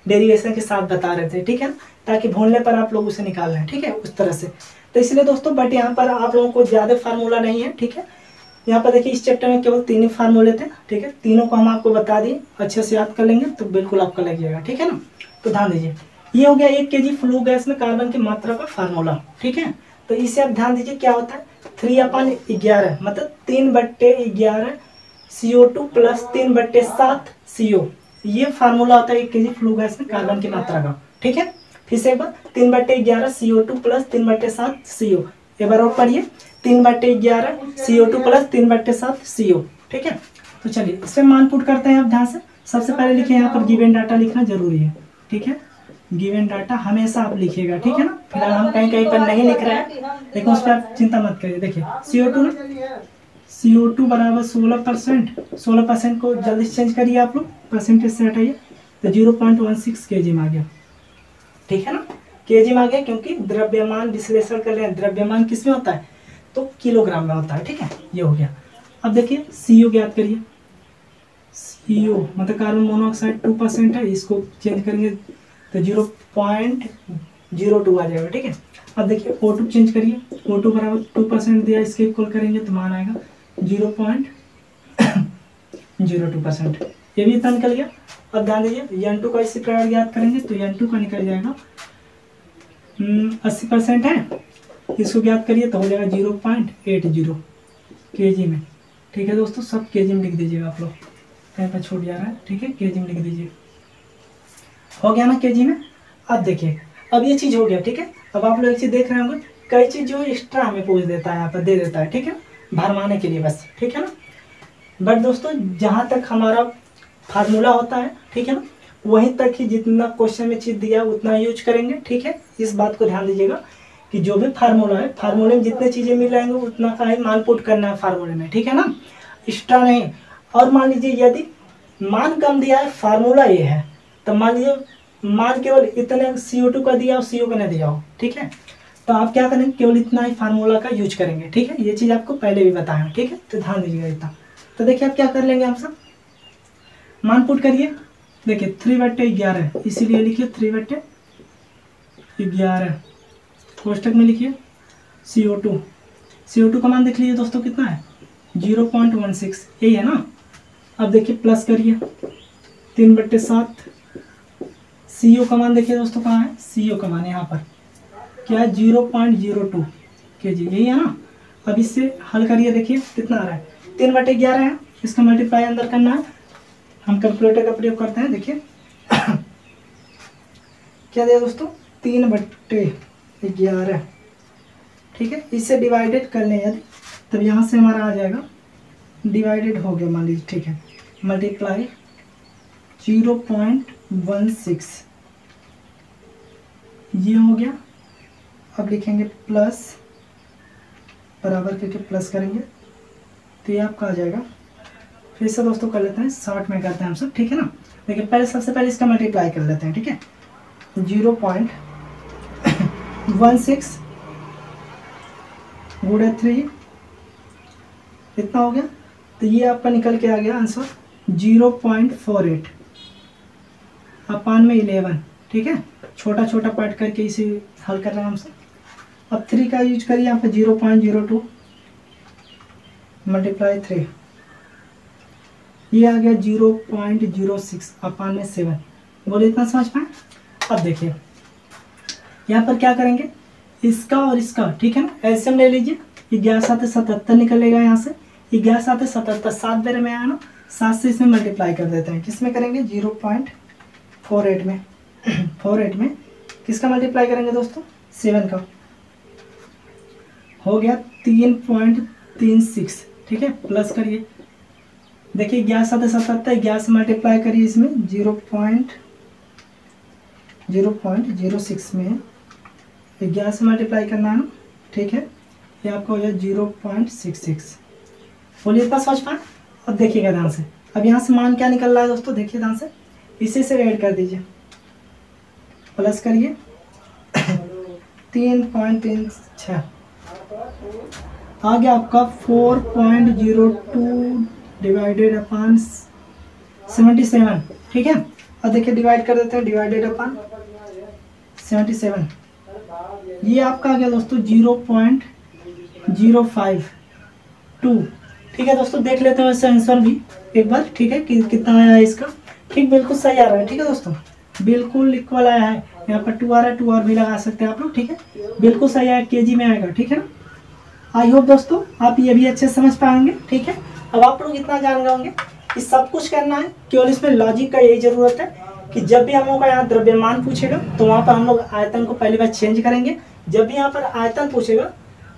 डेरिवेशन के साथ बता रहे थे, ठीक है ना, ताकि भूलने पर आप लोग उसे निकाल लें, ठीक है, उस तरह से। तो इसलिए दोस्तों बट यहाँ पर आप लोगों को ज्यादा फार्मूला नहीं है, ठीक है। यहाँ पर देखिए इस चैप्टर में केवल 3 ही फार्मूले थे, ठीक है, तीनों को हम आपको बता दिए, अच्छे से याद कर लेंगे तो बिल्कुल आपका लग जाएगा, ठीक है ना। तो ध्यान दीजिए ये हो गया 1 kg फ्लू गैस में कार्बन की मात्रा का फार्मूला, ठीक है। तो इसे आप ध्यान दीजिए क्या होता है, 3/11 मतलब 3/11 CO2 प्लस 3/7 CO, ये फार्मूला होता है 1 kg फ्लू गैस में कार्बन की मात्रा का, ठीक है। फिर से एक बार 3/11 CO2 प्लस 3/7 CO, एक बार और पढ़िए 3/11 CO2 प्लस 3/7 CO, ठीक है। तो चलिए इसमें मान पुट करते हैं आप ध्यान से। सबसे पहले लिखिए यहाँ पर गिवन डाटा लिखना जरूरी है, ठीक है, गिवन डाटा हमेशा आप लिखिएगा, ठीक है ना। फिलहाल हम कहीं कहीं पर नहीं लिख रहे हैं, लेकिन उस पर आप चिंता मत करिए। देखिए CO2 बराबर 16%, 16% को जल्दी से चेंज करिए आप लोग, परसेंटेज से हटाइए, तो 0.16 kg में आ गया, ठीक है ना, kg में आ गया, क्योंकि द्रव्यमान विश्लेषण कर रहे हैं, द्रव्यमान किस में होता है, तो किलोग्राम में होता है, ठीक है, ये हो गया। अब देखिए CO ज्ञात करिए, CO मतलब कार्बन मोनोऑक्साइड 2% है, इसको चेंज करेंगे तो 02 आ जाएगा। ठीक है, अब देखिए O2 चेंज करिए, O2 बराबर 2% दिया, इसके इक्वल करेंगे तो मान आएगा 0.02%। ये भी इतना निकल गया। अब ध्यान दीजिए N2 का इसी प्रकार याद करेंगे तो N2 का निकल जाएगा 80% है, इसको ज्ञात करिए तो हो जाएगा 0.80 kg में। ठीक है दोस्तों, सब kg में लिख दीजिएगा आप लोग, कहीं पर छूट जा रहा है। ठीक है, kg में लिख दीजिए, हो गया ना kg में। अब देखिए, अब ये चीज़ हो गया। ठीक है, अब आप लोग एक चीज़ देख रहे होंगे, कई चीज़ जो एक्स्ट्रा हमें पूछ देता है, यहाँ पर दे देता है। ठीक है, भरमाने के लिए बस। ठीक है ना, बट दोस्तों जहाँ तक हमारा फार्मूला होता है, ठीक है ना, वहीं तक ही जितना क्वेश्चन में चीज़ दिया उतना यूज करेंगे। ठीक है, इस बात को ध्यान दीजिएगा कि जो भी फार्मूला है, फार्मूले में जितने चीज़ें मिल जाएंगे उतना का ही मान पुट करना है फार्मूले में। ठीक है ना, एक्स्ट्रा नहीं। और मान लीजिए यदि मान कम दिया है, फार्मूला ये है, तो मान लीजिए मान केवल इतने CO2 का दिया और CO का नहीं दिया हो। ठीक है, तो आप क्या करेंगे, केवल इतना ही फार्मूला का यूज करेंगे। ठीक है, ये चीज़ आपको पहले भी बताया। ठीक है, तो ध्यान दीजिएगा इतना। तो देखिए आप क्या कर लेंगे, आप सब मान पुट करिए। देखिए 3/11, इसीलिए लिखिए 3/11, कोष्टक में लिखिए CO2 का मान देख लीजिए दोस्तों कितना है, 0.16, यही है ना। अब देखिए प्लस करिए 3/7, CO का मान देखिए दोस्तों कहाँ है, CO का मान यहाँ पर क्या है, 0.02 kg, यही है ना। अब इससे हल करिए, देखिए कितना आ रहा है, 3/11 है, इसका मल्टीप्लाई अंदर करना है। हम कैलकुलेटर का प्रयोग करते हैं। देखिए क्या दिया दोस्तों, 3/11। ठीक है, इससे डिवाइडेड कर लें यदि, तब यहाँ से हमारा आ जाएगा, डिवाइडेड हो गया मान लीजिए। ठीक है, मल्टीप्लाई 0.16, ये हो गया। अब लिखेंगे प्लस, बराबर करके प्लस करेंगे तो ये आपका आ जाएगा। फिर से दोस्तों कर लेते हैं, 60 में करते हैं हम सब। ठीक है ना, देखिए पहले सबसे पहले इसका मल्टीप्लाई कर लेते हैं। ठीक है, 0.16 गुणा 3, इतना हो गया। तो ये आपका निकल के आ गया आंसर 0.48 अपान में 11। ठीक है, छोटा छोटा पार्ट करके इसे हल कर रहे हैं हम सब। अब 3 का यूज करिए यहाँ पे, 0.02 मल्टीप्लाई 3, ये आ गया 0.06 अपान में 7। बोलिए इतना समझ पाए। अब देखिए यहाँ पर क्या करेंगे, इसका और इसका, ठीक है ना, एलसीएम ले लीजिए। 11 7 77 निकलेगा यहाँ से, 11 7 77, 7 बेर में आया ना, 7 से इसमें मल्टीप्लाई कर देते हैं। किस में करेंगे, 0.48 में 48 में किसका मल्टीप्लाई करेंगे दोस्तों, 7 का, हो गया 3.36। ठीक है, प्लस करिए, देखिए 11 7 77, 11 से मल्टीप्लाई करिए इसमें 0.06 में 11 से मल्टीप्लाई करना है ना। ठीक है, ये आपका हो गया 0.66। बोलिए इतना समझ पाए। अब देखिएगा ध्यान से, अब यहाँ से मान क्या निकल रहा है दोस्तों, देखिए ध्यान से, इसी से ऐड कर दीजिए, प्लस करिए 3.36 आ गया आपका 4.02 डिवाइडेड अपॉन 77। ठीक है, अब देखिए डिवाइड कर देते हैं, डिवाइडेड अपॉन 77, ये आपका आ गया दोस्तों 0.052। ठीक है दोस्तों, देख लेते हैं वैसे आंसर भी एक बार। ठीक है, कि कितना आया है इसका। ठीक, बिल्कुल सही आ रहा है। ठीक है दोस्तों, बिल्कुल इक्वल आया है। यहाँ पर 2 आ रहा है, 2 और भी लगा सकते हैं आप लोग। ठीक है, बिल्कुल सही आया, केजी में आएगा। ठीक है ना, आई होप दोस्तों आप ये भी अच्छे समझ पाएंगे। ठीक है, अब आप लोग इतना जान गए होंगे कि सब कुछ करना है, केवल इसमें लॉजिक का यही जरूरत है कि जब भी हम लोग का यहाँ द्रव्यमान पूछेगा तो वहाँ पर हम लोग आयतन को पहली बार चेंज करेंगे। जब भी यहाँ पर आयतन पूछेगा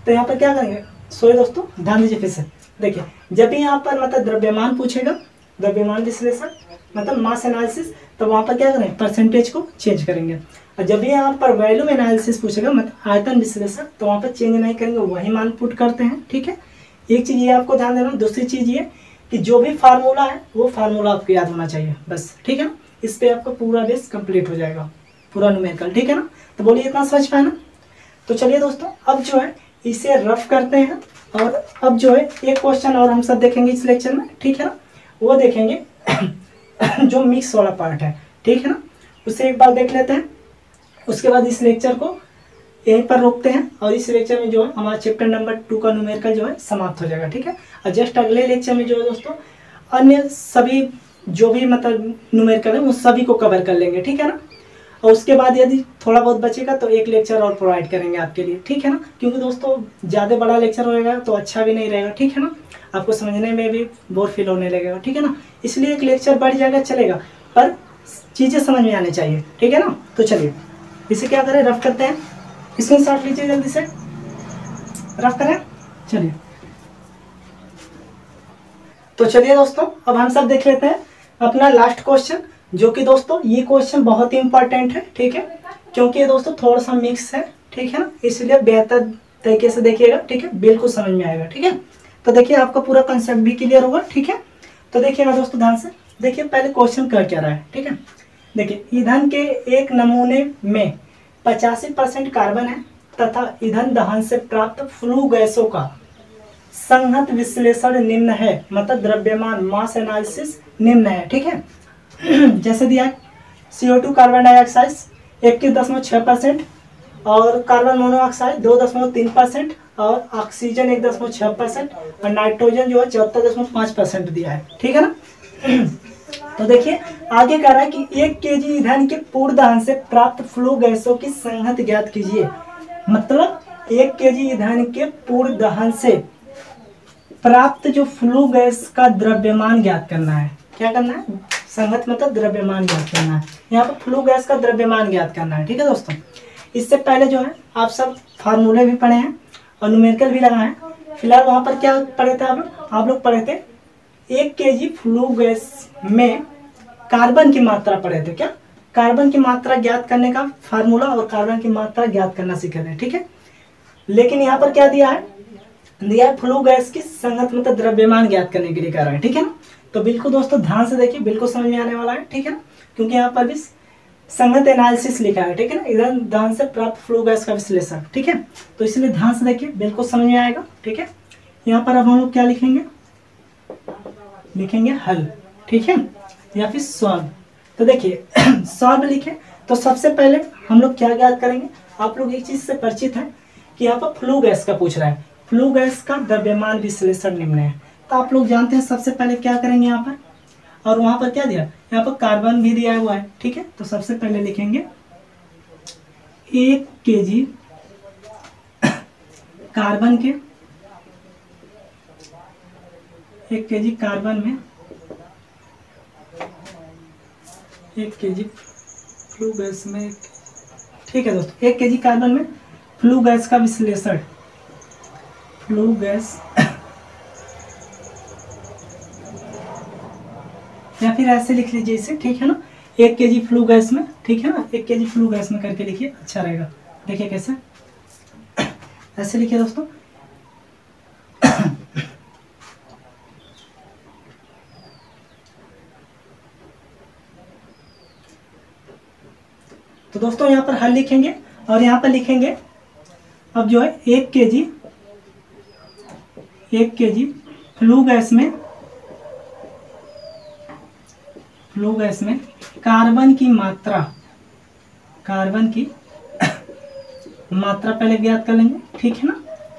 तो यहाँ पर क्या करेंगे, सॉरी दोस्तों ध्यान दीजिए फिर से। देखिए जब भी यहाँ पर मतलब द्रव्यमान पूछेगा, द्रव्यमान विश्लेषण मतलब मास एनालिसिस, तो वहाँ पर क्या करेंगे, परसेंटेज को चेंज करेंगे। और जब भी यहाँ पर वैल्यू एनालिसिस पूछेगा मतलब आयतन विश्लेषण, तो वहाँ पर चेंज नहीं करेंगे, वही मान पुट करते हैं। ठीक है, एक चीज़ ये आपको ध्यान देना। दूसरी चीज़ ये कि जो भी फार्मूला है वो फार्मूला आपको याद होना चाहिए बस। ठीक है ना, इस पर आपका पूरा बेस कंप्लीट हो जाएगा, पूरा न्यूमेरिकल। ठीक है ना, तो बोलिए इतना समझ पाए ना। तो चलिए दोस्तों अब जो है इसे रफ करते हैं, और अब जो है एक क्वेश्चन और हम सब देखेंगे इस लेक्चर में। ठीक है ना, वो देखेंगे जो मिक्स वाला पार्ट है। ठीक है ना, उसे एक बार देख लेते हैं। उसके बाद इस लेक्चर को यहीं पर रोकते हैं और इस लेक्चर में जो है हमारा चैप्टर नंबर 2 का न्यूमेरिकल जो है समाप्त हो जाएगा। ठीक है, और जस्ट अगले लेक्चर में जो है दोस्तों अन्य सभी जो भी मतलब न्यूमेरिकल है उस सभी को कवर कर लेंगे। ठीक है ना, और उसके बाद यदि थोड़ा बहुत बचेगा तो एक लेक्चर और प्रोवाइड करेंगे आपके लिए। ठीक है ना, क्योंकि दोस्तों ज़्यादा बड़ा लेक्चर होएगा तो अच्छा भी नहीं रहेगा। ठीक है ना, आपको समझने में भी बोर फील होने लगेगा। ठीक है ना, इसलिए एक लेक्चर बढ़ जाएगा चलेगा, पर चीज़ें समझ में आनी चाहिए। ठीक है ना, तो चलिए इसे क्या करें, रफ करते हैं। इसमें शॉट लीजिए, जल्दी से रफ करें। चलिए तो चलिए दोस्तों अब हम सब देख लेते हैं अपना लास्ट क्वेश्चन, जो कि दोस्तों ये क्वेश्चन बहुत ही इंपॉर्टेंट है। ठीक है, क्योंकि ये दोस्तों थोड़ा सा मिक्स है। ठीक है ना, इसलिए बेहतर तरीके से देखिएगा। ठीक है, बिल्कुल समझ में आएगा। ठीक है, तो देखिए आपका पूरा कंसेप्ट भी क्लियर होगा। ठीक है, तो देखिएगा दोस्तों ध्यान से देखिए पहले क्वेश्चन कर क्या रहा है। ठीक है, देखिए ईंधन के एक नमूने में 85% कार्बन है तथा ईंधन दहन से प्राप्त फ्लू गैसों का संहत विश्लेषण निम्न है, मतलब द्रव्यमान मास एनालिसिस निम्न है। ठीक है, जैसे दिया है CO2 कार्बन डाइऑक्साइड 21.6% और कार्बन मोनोऑक्साइड 2.3% और ऑक्सीजन 1.6% और नाइट्रोजन जो है 74.5% दिया है। ठीक है ना, तो देखिए आगे कह रहा है कि 1 kg ईंधन के पूर्ण दहन से प्राप्त फ्लू गैसों की संहत ज्ञात कीजिए। मतलब 1 kg ईंधन के पूर्ण दहन से प्राप्त जो फ्लू गैस का द्रव्यमान ज्ञात करना है। क्या करना है, संगत मतलब द्रव्यमान ज्ञात करना है। यहाँ पर फ्लू गैस का द्रव्यमान ज्ञात करना है। ठीक है दोस्तों, इससे पहले जो है आप सब फार्मूले भी पढ़े हैं और न्यूमेरिकल भी लगाए हैं। फिलहाल वहाँ पर क्या पढ़े थे आप लोग पढ़े थे 1 kg फ्लू गैस में कार्बन की मात्रा पढ़े थे। क्या कार्बन की मात्रा ज्ञात करने का फार्मूला और कार्बन की मात्रा ज्ञात करना सीखे थे। ठीक है, लेकिन यहाँ पर क्या दिया है, दिया है फ्लू गैस की संगत मतलब द्रव्यमान ज्ञात करने के लिए कह रहा है। ठीक है ना, तो बिल्कुल दोस्तों ध्यान से देखिए, बिल्कुल समझ में आने वाला है। ठीक है ना, क्योंकि यहाँ पर भी संगत एनालिसिस लिखा है। ठीक है ना, ईंधन दहन से प्राप्त फ्लू गैस का विश्लेषण। ठीक है, तो इसलिए ध्यान से देखिए, बिल्कुल समझ में आएगा। ठीक है, यहाँ पर अब हम लोग क्या लिखेंगे, लिखेंगे हल। ठीक है, या फिर सॉल्व। तो देखिए सॉल्व लिखे तो सबसे पहले हम लोग क्या ज्ञात करेंगे, आप लोग एक चीज से परिचित हैं कि यहाँ पर फ्लू गैस का पूछ रहा है, फ्लू गैस का द्रव्यमान विश्लेषण निम्न है। तो आप लोग जानते हैं सबसे पहले क्या करेंगे यहाँ पर, और वहां पर क्या दिया, यहाँ पर कार्बन भी दिया हुआ है। ठीक है, तो सबसे पहले लिखेंगे 1 kg कार्बन के 1 kg कार्बन में 1 kg फ्लू गैस में। ठीक है दोस्तों, 1 kg कार्बन में फ्लू गैस का विश्लेषण, फ्लू गैस या फिर ऐसे लिख लीजिए इसे। ठीक है ना, 1 kg फ्लू गैस में। ठीक है ना, 1 kg फ्लू गैस में करके लिखिए, अच्छा रहेगा। देखिए कैसे, ऐसे लिखिए दोस्तों। तो दोस्तों यहाँ पर हल लिखेंगे और यहाँ पर लिखेंगे अब जो है 1 kg फ्लू गैस में कार्बन की मात्रा पहले ज्ञात कर लेंगे। ठीक है ना,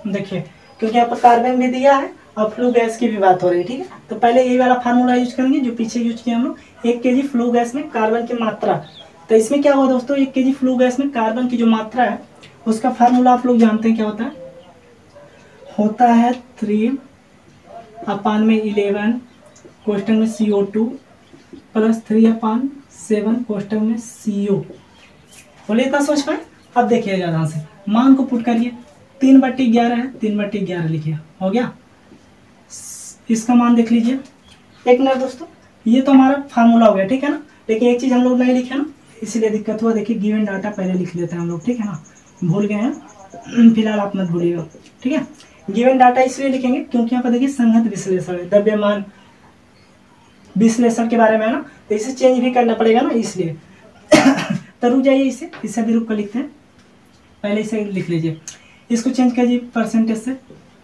देखिए क्योंकि यहाँ पर कार्बन भी दिया है और फ्लू गैस की भी बात हो रही है। ठीक है, तो पहले यही वाला फार्मूला यूज करेंगे जो पीछे यूज किया हम लोग, 1 kg फ्लू गैस में कार्बन की मात्रा। तो इसमें क्या हुआ दोस्तों, 1 kg फ्लू गैस में कार्बन की जो मात्रा है उसका फार्मूला आप लोग जानते हैं क्या होता है 3/11 क्वेश्चन में CO2 प्लस 3/7 क्वेश्चन में CO। बोलिए इतना सोच पाए। अब देखिएगा ध्यान से, मान को पुट करिए, 3/11 है, 3/11 लिखिए, हो गया। इसका मान देख लीजिए। एक मिनट दोस्तों, ये तो हमारा फार्मूला हो गया। ठीक है ना, लेकिन एक चीज़ हम लोग नहीं लिखे ना, इसीलिए दिक्कत हुआ। देखिए गिवन डाटा पहले लिख लेते हैं हम लोग। ठीक है ना, भूल गए हैं, फिलहाल आप मत भूलिएगा। ठीक है, गिवन डाटा इसलिए लिखेंगे क्योंकि यहाँ पर देखिए संगत विश्लेषण है, द्रव्यमान विश्लेषण के बारे में है ना, तो इसे चेंज भी करना पड़ेगा ना, इसलिए तो रुक जाइए, इसे भी रुक कर लिखते हैं। पहले इसे लिख लीजिए, इसको चेंज कीजिए परसेंटेज से।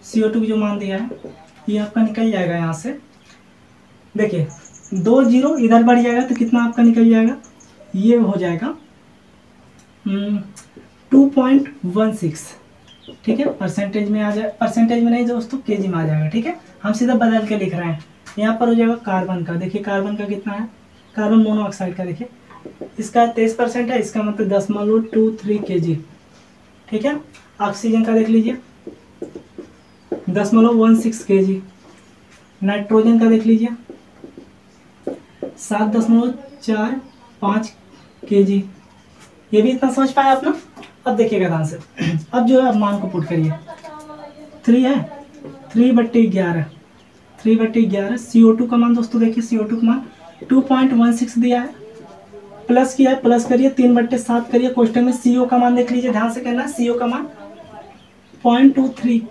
CO2 की जो मान दिया है ये आपका निकल जाएगा यहाँ से। देखिए 2 0 इधर बढ़ जाएगा तो कितना आपका निकल जाएगा, ये हो जाएगा 2.16, ठीक है। परसेंटेज में आ जाए, परसेंटेज में नहीं दोस्तों, केजी में आ जाएगा, ठीक है। हम सीधा बदल के लिख रहे हैं। यहाँ पर हो जाएगा कार्बन का, देखिए कार्बन का कितना है, कार्बन मोनोऑक्साइड का देखिए, इसका 23% है, इसका मतलब 10.23 kg, ठीक है। ऑक्सीजन का देख लीजिए 10.16 kg, नाइट्रोजन का देख लीजिए 7.45 kg। ये भी इतना समझ पाए आप ना। अब देखिएगा ध्यान से, अब जो है अब मान को पुट करिए, 3 है, 3/11, 3/11। CO2 का मान दोस्तों देखिए, CO2 का मान 2.16 दिया है, प्लस किया है, प्लस करिए 3/7 करिए, क्वेश्चन में CO का मान देख लीजिए, ध्यान से करना है, CO का मान 0.23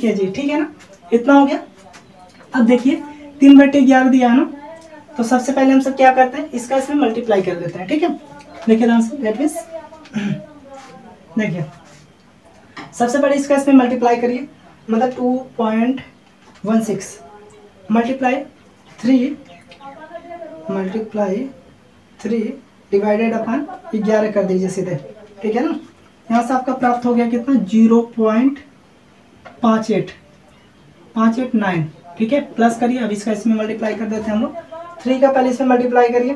kg, ठीक है ना, इतना हो गया। अब देखिए 3/11 दिया है ना, तो सबसे पहले हम सब क्या करते हैं, इसका इसमें मल्टीप्लाई कर देते हैं, ठीक है। देखिए ध्यान से, दैट मीन्स देखिए सबसे पहले इसका इसमें मल्टीप्लाई करिए, मतलब 2.16 मल्टीप्लाई 3 डिवाइडेड अपन 11 कर दीजिए सीधे, ठीक है ना। यहाँ से आपका प्राप्त हो गया कितना, 0.589, ठीक है। प्लस करिए, अब इसका इसमें मल्टीप्लाई कर देते हैं हम लोग, 3 का पहले इसमें मल्टीप्लाई करिए,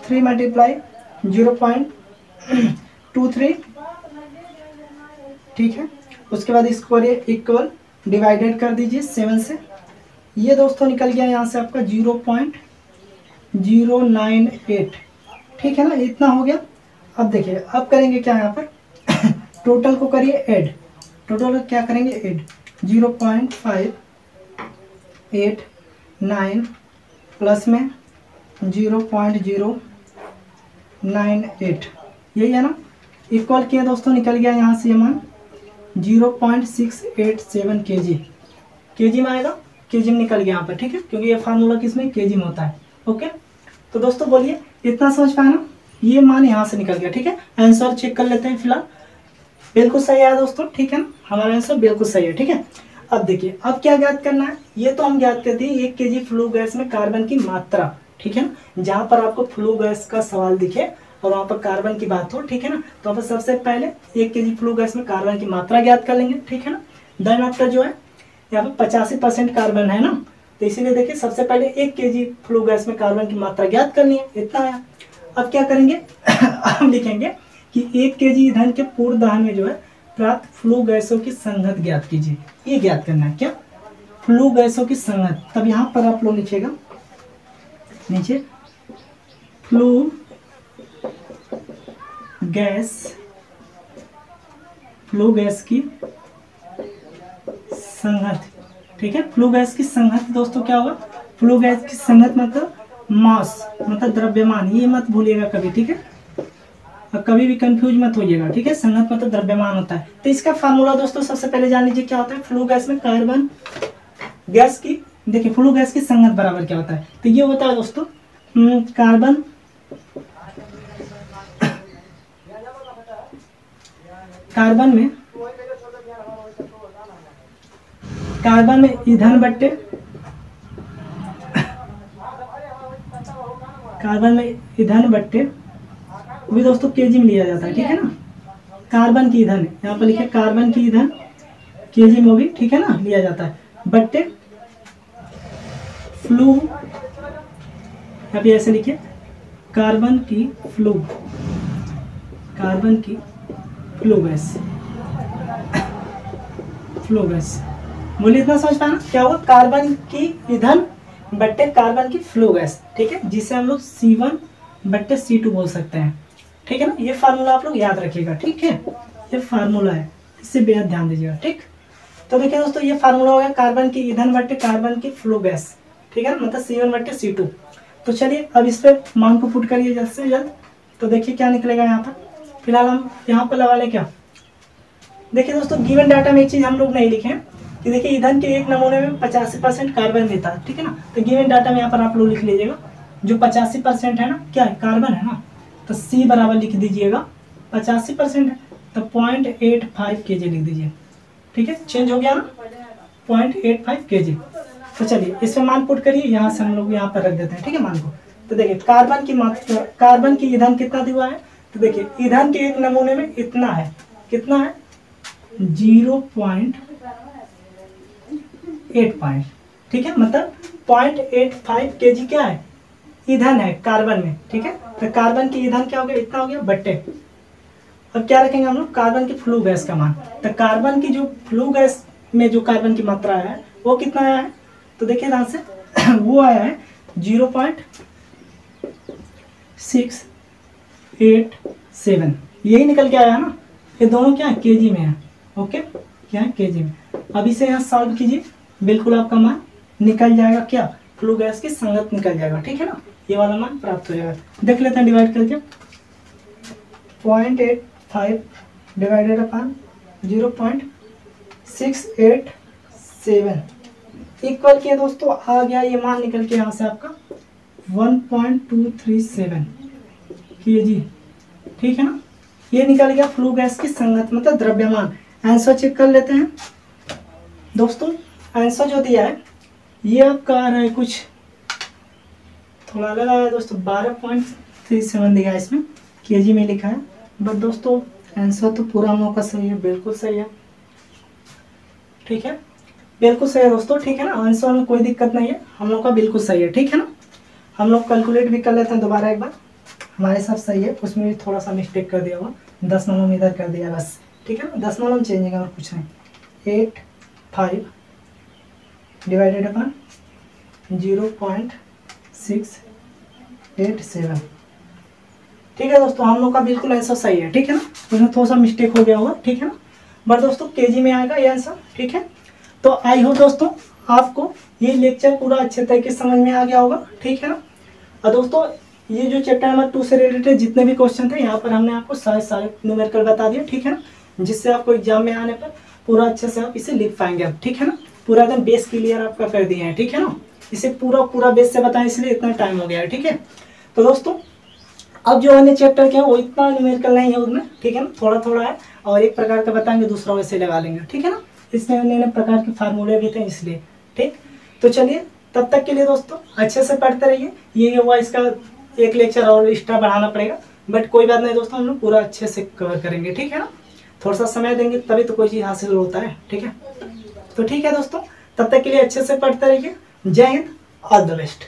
3 मल्टीप्लाई 0.23, ठीक है। उसके बाद इसको करिए इक्वल, डिवाइडेड कर दीजिए 7 से, ये दोस्तों निकल गया यहाँ से आपका 0.098, ठीक है ना, इतना हो गया। अब देखिए अब करेंगे क्या यहाँ पर टोटल को करिए ऐड, टोटल क्या करेंगे ऐड, 0.589 प्लस में 0.098, यही है ना, इक्वल किया दोस्तों, निकल गया यहाँ से ये मान 0.687 केजी में आएगा, केजी में निकल गया यहाँ पर, ठीक है, क्योंकि ये फार्मूला किसमें केजी में होता है। ओके, तो दोस्तों बोलिए इतना समझ पाए ना, ये मान यहाँ से निकल गया, ठीक है। आंसर चेक कर लेते हैं, फिलहाल बिल्कुल सही है दोस्तों, ठीक है ना, हमारा आंसर बिल्कुल सही है, ठीक है। अब देखिए अब क्या ज्ञात करना है, ये तो हम ज्ञात करते हैं 1 kg फ्लू गैस में कार्बन की मात्रा, ठीक है ना। जहाँ पर आपको फ्लू गैस का सवाल दिखे और वहाँ पर कार्बन की बात हो, ठीक है ना, तो आप सबसे पहले 1 kg फ्लू गैस में कार्बन की मात्रा ज्ञात कर लेंगे, ठीक है ना। देन आफ्टर जो है यहाँ पर 85% कार्बन है ना, तो इसीलिए देखिए सबसे पहले 1 kg फ्लू गैस में कार्बन की मात्रा ज्ञात करनी है, इतना है। अब क्या करेंगे हम लिखेंगे कि 1 kg ईंधन के पूर्ण दहन में जो है प्राप्त फ्लू गैसों की संगत ज्ञात कीजिए, ये ज्ञात करना है, क्या, फ्लू गैसों की संगत। तब यहाँ पर आप लोग लिखिएगा नीचे फ्लू गैस की संगत, ठीक है। फ्लू गैस की संगत दोस्तों क्या होगा, फ्लू गैस की संगत मतलब मास, मतलब द्रव्यमान, ये मत भूलिएगा कभी, ठीक है, और कभी भी कंफ्यूज मत होइएगा, ठीक है। संगत मतलब द्रव्यमान होता है। तो इसका फार्मूला दोस्तों सबसे पहले जान लीजिए क्या होता है, फ्लू गैस में कार्बन गैस की, देखिए फ्लू गैस की संगत बराबर क्या होता है, तो ये होता है दोस्तों कार्बन में ईंधन बट्टे, कार्बन में ईंधन बट्टे भी दोस्तों केजी में लिया जाता है, ठीक है ना। कार्बन की ईंधन, यहाँ पर लिखे कार्बन की ईंधन केजी में भी, ठीक है ना, लिया जाता है, बट्टे फ्लू, अभी ऐसे लिखिए कार्बन की फ्लू गैस, बोलिए इतना समझ पाना क्या होगा, कार्बन की ईंधन बट्टे कार्बन की फ्लू गैस, ठीक है, जिसे हम लोग C1/C2 बोल सकते हैं, ठीक है ना। ये फार्मूला आप लोग याद रखिएगा, ठीक है, ये फार्मूला है, इससे बेहद ध्यान दीजिएगा, ठीक। तो देखिए दोस्तों ये फार्मूला हो गया कार्बन की ईंधन बट्टे कार्बन की फ्लू गैस, ठीक है ना, मतलब C1/C2। तो चलिए अब इस पे मान को पुट करिए जल्द से जल्द, तो देखिए क्या निकलेगा यहाँ पर। फिलहाल हम यहाँ पर लगा लें क्या, देखिए दोस्तों गिवन डाटा में एक चीज हम लोग नहीं लिखे कि देखिए ईंधन के एक नमूने में 85% कार्बन देता है, ठीक है ना। तो गिवन डाटा में यहाँ पर आप लोग लिख लीजिएगा जो 85% है ना, क्या है, कार्बन है ना, तो C बराबर लिख दीजिएगा, 85% है तो 0.85 kg लिख दीजिए, ठीक है, चेंज हो गया ना, 0.85 kg। तो चलिए इसमें मान पुट करिए, यहाँ से हम लोग यहाँ पर रख देते हैं, ठीक है, मान को। तो देखिए कार्बन की मात्रा, कार्बन की ईंधन कितना दिया है, तो देखिए ईंधन के एक नमूने में इतना है, कितना है 0.85, ठीक है, मतलब 0.85 kg क्या है ईंधन है कार्बन में, ठीक है। तो कार्बन की ईंधन क्या हो गया, इतना हो गया बट्टे। अब क्या रखेंगे हम लोग, कार्बन की फ्लू गैस का मान। तो कार्बन की जो फ्लू गैस में जो कार्बन की मात्रा है वो कितना आया है, तो देखिए ध्यान से वो आया है 0.687, यही निकल के आया है ना। ये दोनों क्या है केजी में है, ओके, क्या है केजी में। अब इसे यहाँ सॉल्व कीजिए, बिल्कुल आपका मान निकल जाएगा, क्या फ्लू गैस की संगत निकल जाएगा, ठीक है ना, ये वाला मान प्राप्त हो जाएगा। देख लेते हैं डिवाइड करके, 0.85 डिवाइडेड अपॉन 0.687 इक्वल किया दोस्तों, आ गया ये मान निकल के यहाँ से आपका 1.237 kg, ठीक है ना। ये निकल गया फ्लू गैस की संगत मतलब द्रव्यमान। आंसर चेक कर लेते हैं दोस्तों। आंसर जो दिया है ये आपका आ रहा है कुछ थोड़ा अलग आया है दोस्तों, 12.37 दिया है इसमें, केजी में लिखा है, बट दोस्तों आंसर तो पूरा हम लोग का सही है, बिल्कुल सही है, ठीक है, बिल्कुल सही है दोस्तों, ठीक है ना। आंसर में कोई दिक्कत नहीं है, हम लोग का बिल्कुल सही है, ठीक है ना। हम लोग कैलकुलेट भी कर लेते हैं दोबारा एक बार, हमारे साथ सही है, उसमें भी थोड़ा सा मिस्टेक कर दिया हुआ, 10 मालूम इधर कर दिया बस, ठीक है ना, 10 मालूम चेंज है और कुछ नहीं। 85 डिवाइडेड अपन 0.687, ठीक है दोस्तों, हम लोग का बिल्कुल आंसर सही है, ठीक है ना, उसमें थोड़ा सा मिस्टेक हो गया होगा, ठीक है ना, बट दोस्तों केजी में आएगा ये आंसर, ठीक है। तो आई होप दोस्तों आपको ये लेक्चर पूरा अच्छे तरीके से समझ में आ गया होगा, ठीक है ना। और दोस्तों ये जो चैप्टर नंबर 2 से रिलेटेड जितने भी क्वेश्चन थे यहाँ पर हमने आपको सारे न्यूमेरिकल बता दिए, ठीक है ना, जिससे आपको एग्जाम में आने पर पूरा अच्छे से आप इसे लिख पाएंगे आप, ठीक है ना, पूरा एकदम बेस क्लियर आपका कर दिए हैं, ठीक है ना। इसे पूरा बेस से बताएं इसलिए इतना टाइम हो गया है, ठीक है। तो दोस्तों अब जो अन्य चैप्टर के हैं वो इतना न्यूमेरिकल नहीं है उसमें, ठीक है ना, थोड़ा थोड़ा है, और एक प्रकार का बताएंगे दूसरा वैसे लगा लेंगे, ठीक है ना। इसमें नए नए प्रकार के फार्मूले भी थे इसलिए, ठीक। तो चलिए तब तक के लिए दोस्तों अच्छे से पढ़ते रहिए, ये हुआ इसका एक लेक्चर और एक्स्ट्रा बढ़ाना पड़ेगा, बट कोई बात नहीं दोस्तों, हम लोग पूरा अच्छे से कवर करेंगे, ठीक है ना। थोड़ा सा समय देंगे तभी तो कोई चीज़ हासिल होता है, ठीक है। तो ठीक है दोस्तों, तब तक के लिए अच्छे से पढ़ते रहिए। जय हिंद, ऑल द बेस्ट।